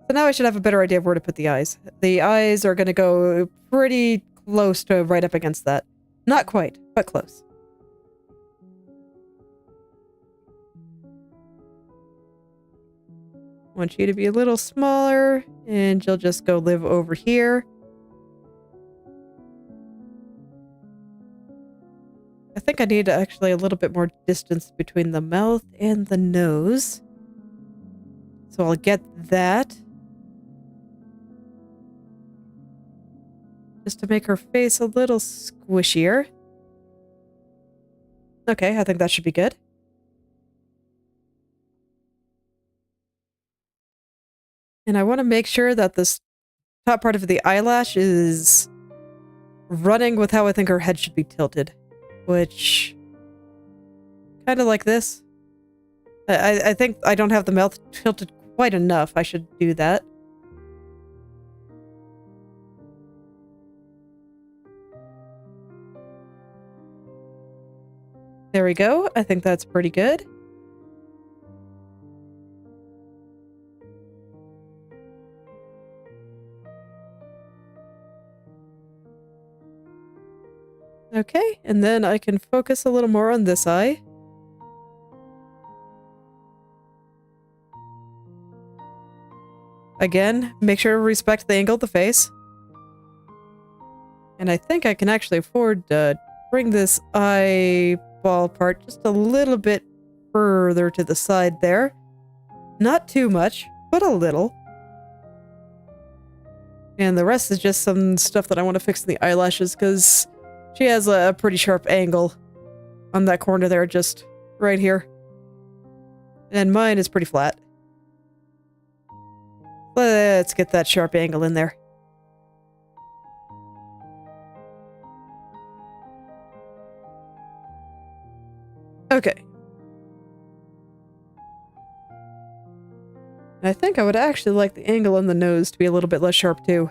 [SPEAKER 1] So now I should have a better idea of where to put the eyes. The eyes are going to go pretty close to right up against that. Not quite, but close. want you to be a little smaller, and you'll just go live over here. I think I need actually a little bit more distance between the mouth and the nose. So I'll get that. Just to make her face a little squishier. Okay, I think that should be good. And I want to make sure that this top part of the eyelash is running with how I think her head should be tilted. Which... kind of like this. I think I don't have the mouth tilted quite enough. I should do that. There we go. I think that's pretty good. Okay, and then I can focus a little more on this eye. Again, make sure to respect the angle of the face. And I think I can actually afford to bring this eyeball part just a little bit further to the side there. Not too much, but a little. And the rest is just some stuff that I want to fix in the eyelashes, because she has a pretty sharp angle on that corner there, just right here. And mine is pretty flat. Let's get that sharp angle in there. Okay. I think I would actually like the angle on the nose to be a little bit less sharp too.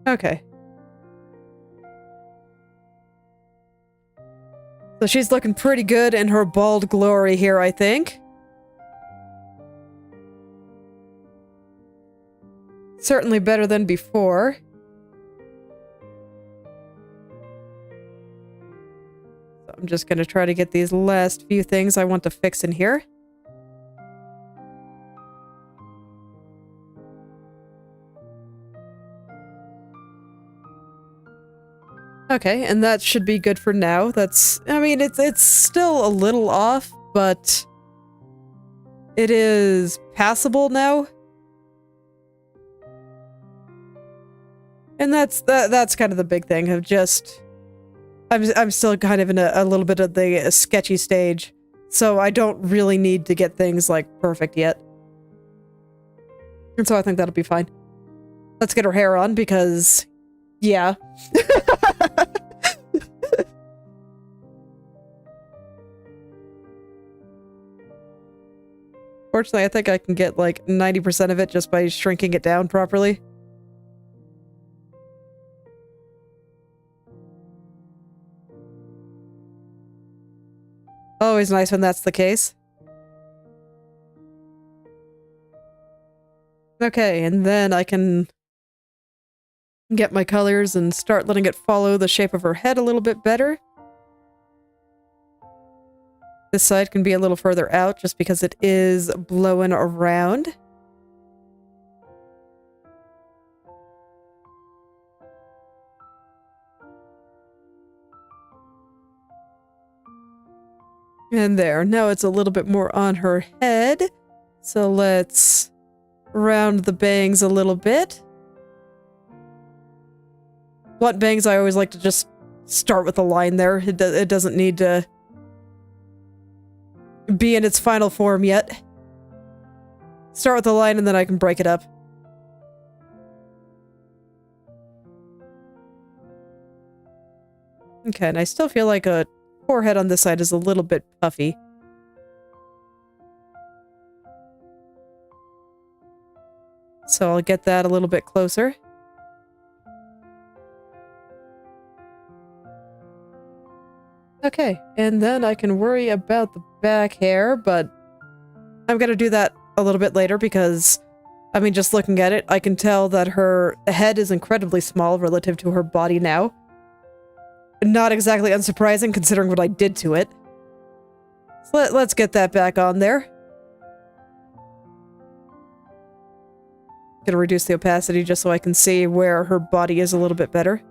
[SPEAKER 1] Okay. So she's looking pretty good in her bald glory here, I think. Certainly better than before. So I'm just going to try to get these last few things I want to fix in here. Okay, and that should be good for now. That's, I mean, it's still a little off, but it is passable now. And that's kind of the big thing of just, I'm still kind of in a little bit of the sketchy stage, so I don't really need to get things like perfect yet. And so I think that'll be fine. Let's get her hair on because, yeah. Fortunately, I think I can get like 90% of it just by shrinking it down properly. Always nice when that's the case. Okay, and then I can get my colors and start letting it follow the shape of her head a little bit better. This side can be a little further out just because it is blowing around. And there, now it's a little bit more on her head. So let's round the bangs a little bit. Blunt bangs, I always like to just start with a line there. It doesn't need to be in its final form yet. Start with a line and then I can break it up. Okay, and I still feel like a forehead on this side is a little bit puffy. So I'll get that a little bit closer. Okay, and then I can worry about the back hair, but I'm gonna do that a little bit later because I mean, just looking at it, I can tell that her head is incredibly small relative to her body now. Not exactly unsurprising considering what I did to it. So let's get that back on there. Gonna reduce the opacity just so I can see where her body is a little bit better.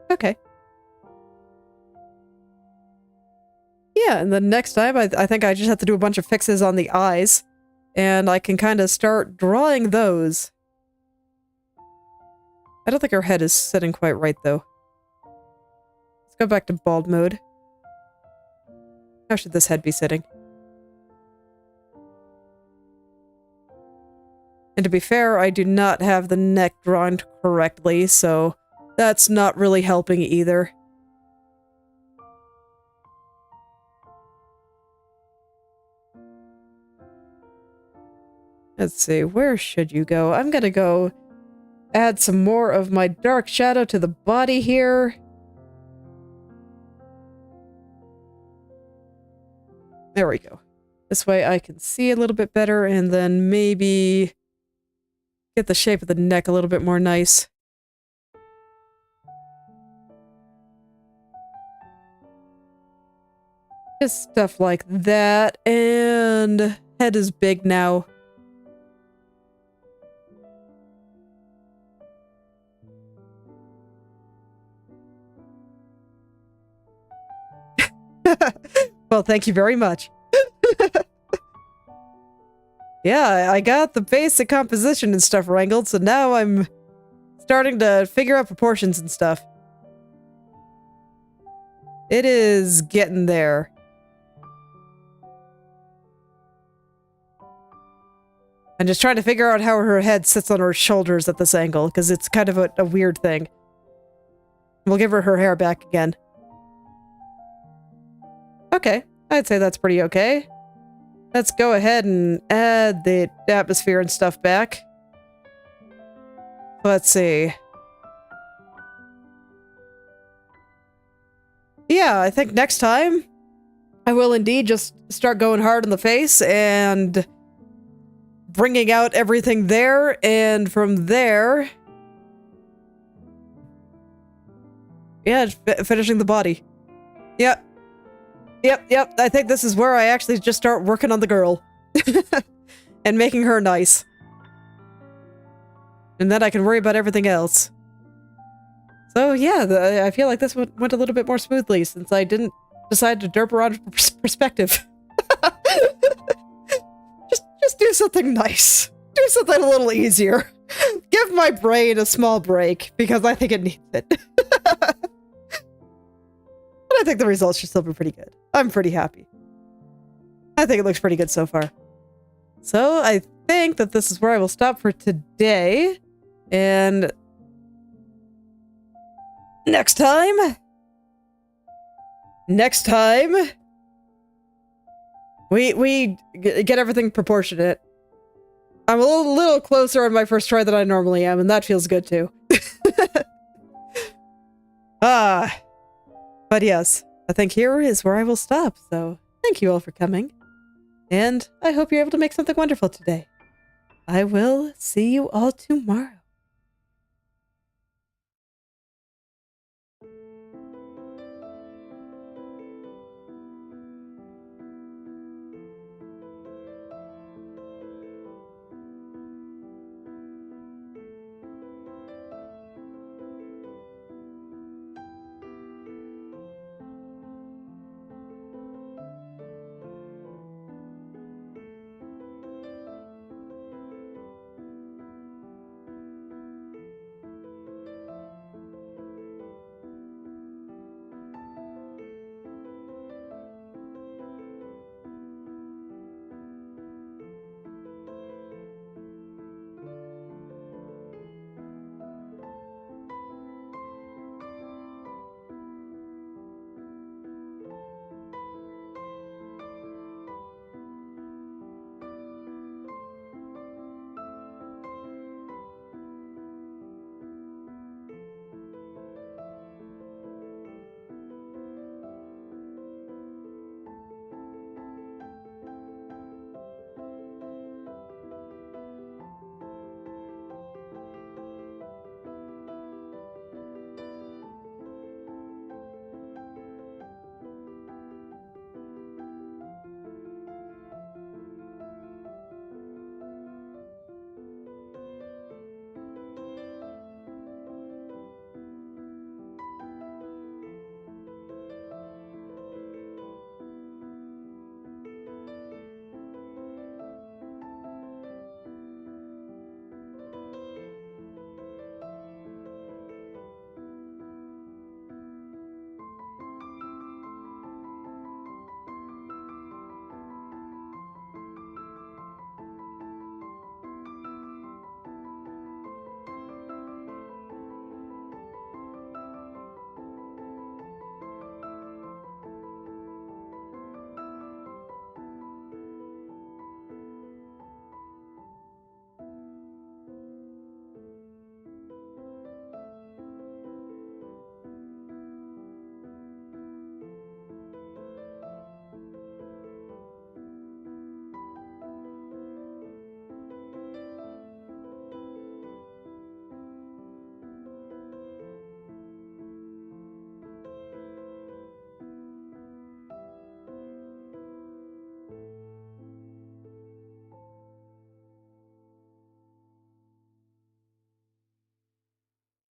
[SPEAKER 1] Okay. Yeah, and then next time, I think I just have to do a bunch of fixes on the eyes, and I can kind of start drawing those. I don't think her head is sitting quite right, though. Let's go back to bald mode. How should this head be sitting? And to be fair, I do not have the neck drawn correctly, so that's not really helping either. Let's see, where should you go? I'm gonna go add some more of my dark shadow to the body here. There we go. This way I can see a little bit better and then maybe get the shape of the neck a little bit more nice. Just stuff like that, and head is big now. Well, thank you very much. Yeah, I got the basic composition and stuff wrangled, so now I'm starting to figure out proportions and stuff. It is getting there. I'm just trying to figure out how her head sits on her shoulders at this angle, because it's kind of a weird thing. We'll give her hair back again. Okay, I'd say that's pretty okay. Let's go ahead and add the atmosphere and stuff back. Let's see. Yeah, I think next time I will indeed just start going hard in the face and bringing out everything there, and from there, yeah, finishing the body. Yep. Yep, I think this is where I actually just start working on the girl. And making her nice. And then I can worry about everything else. So yeah, I feel like this went a little bit more smoothly since I didn't decide to derp around perspective. Just do something nice. Do something a little easier. Give my brain a small break, because I think it needs it. But I think the results should still be pretty good. I'm pretty happy. I think it looks pretty good so far. So I think that this is where I will stop for today. And next time, we get everything proportionate. I'm a little closer on my first try than I normally am, and that feels good too. But yes, I think here is where I will stop, so thank you all for coming. And I hope you're able to make something wonderful today. I will see you all tomorrow.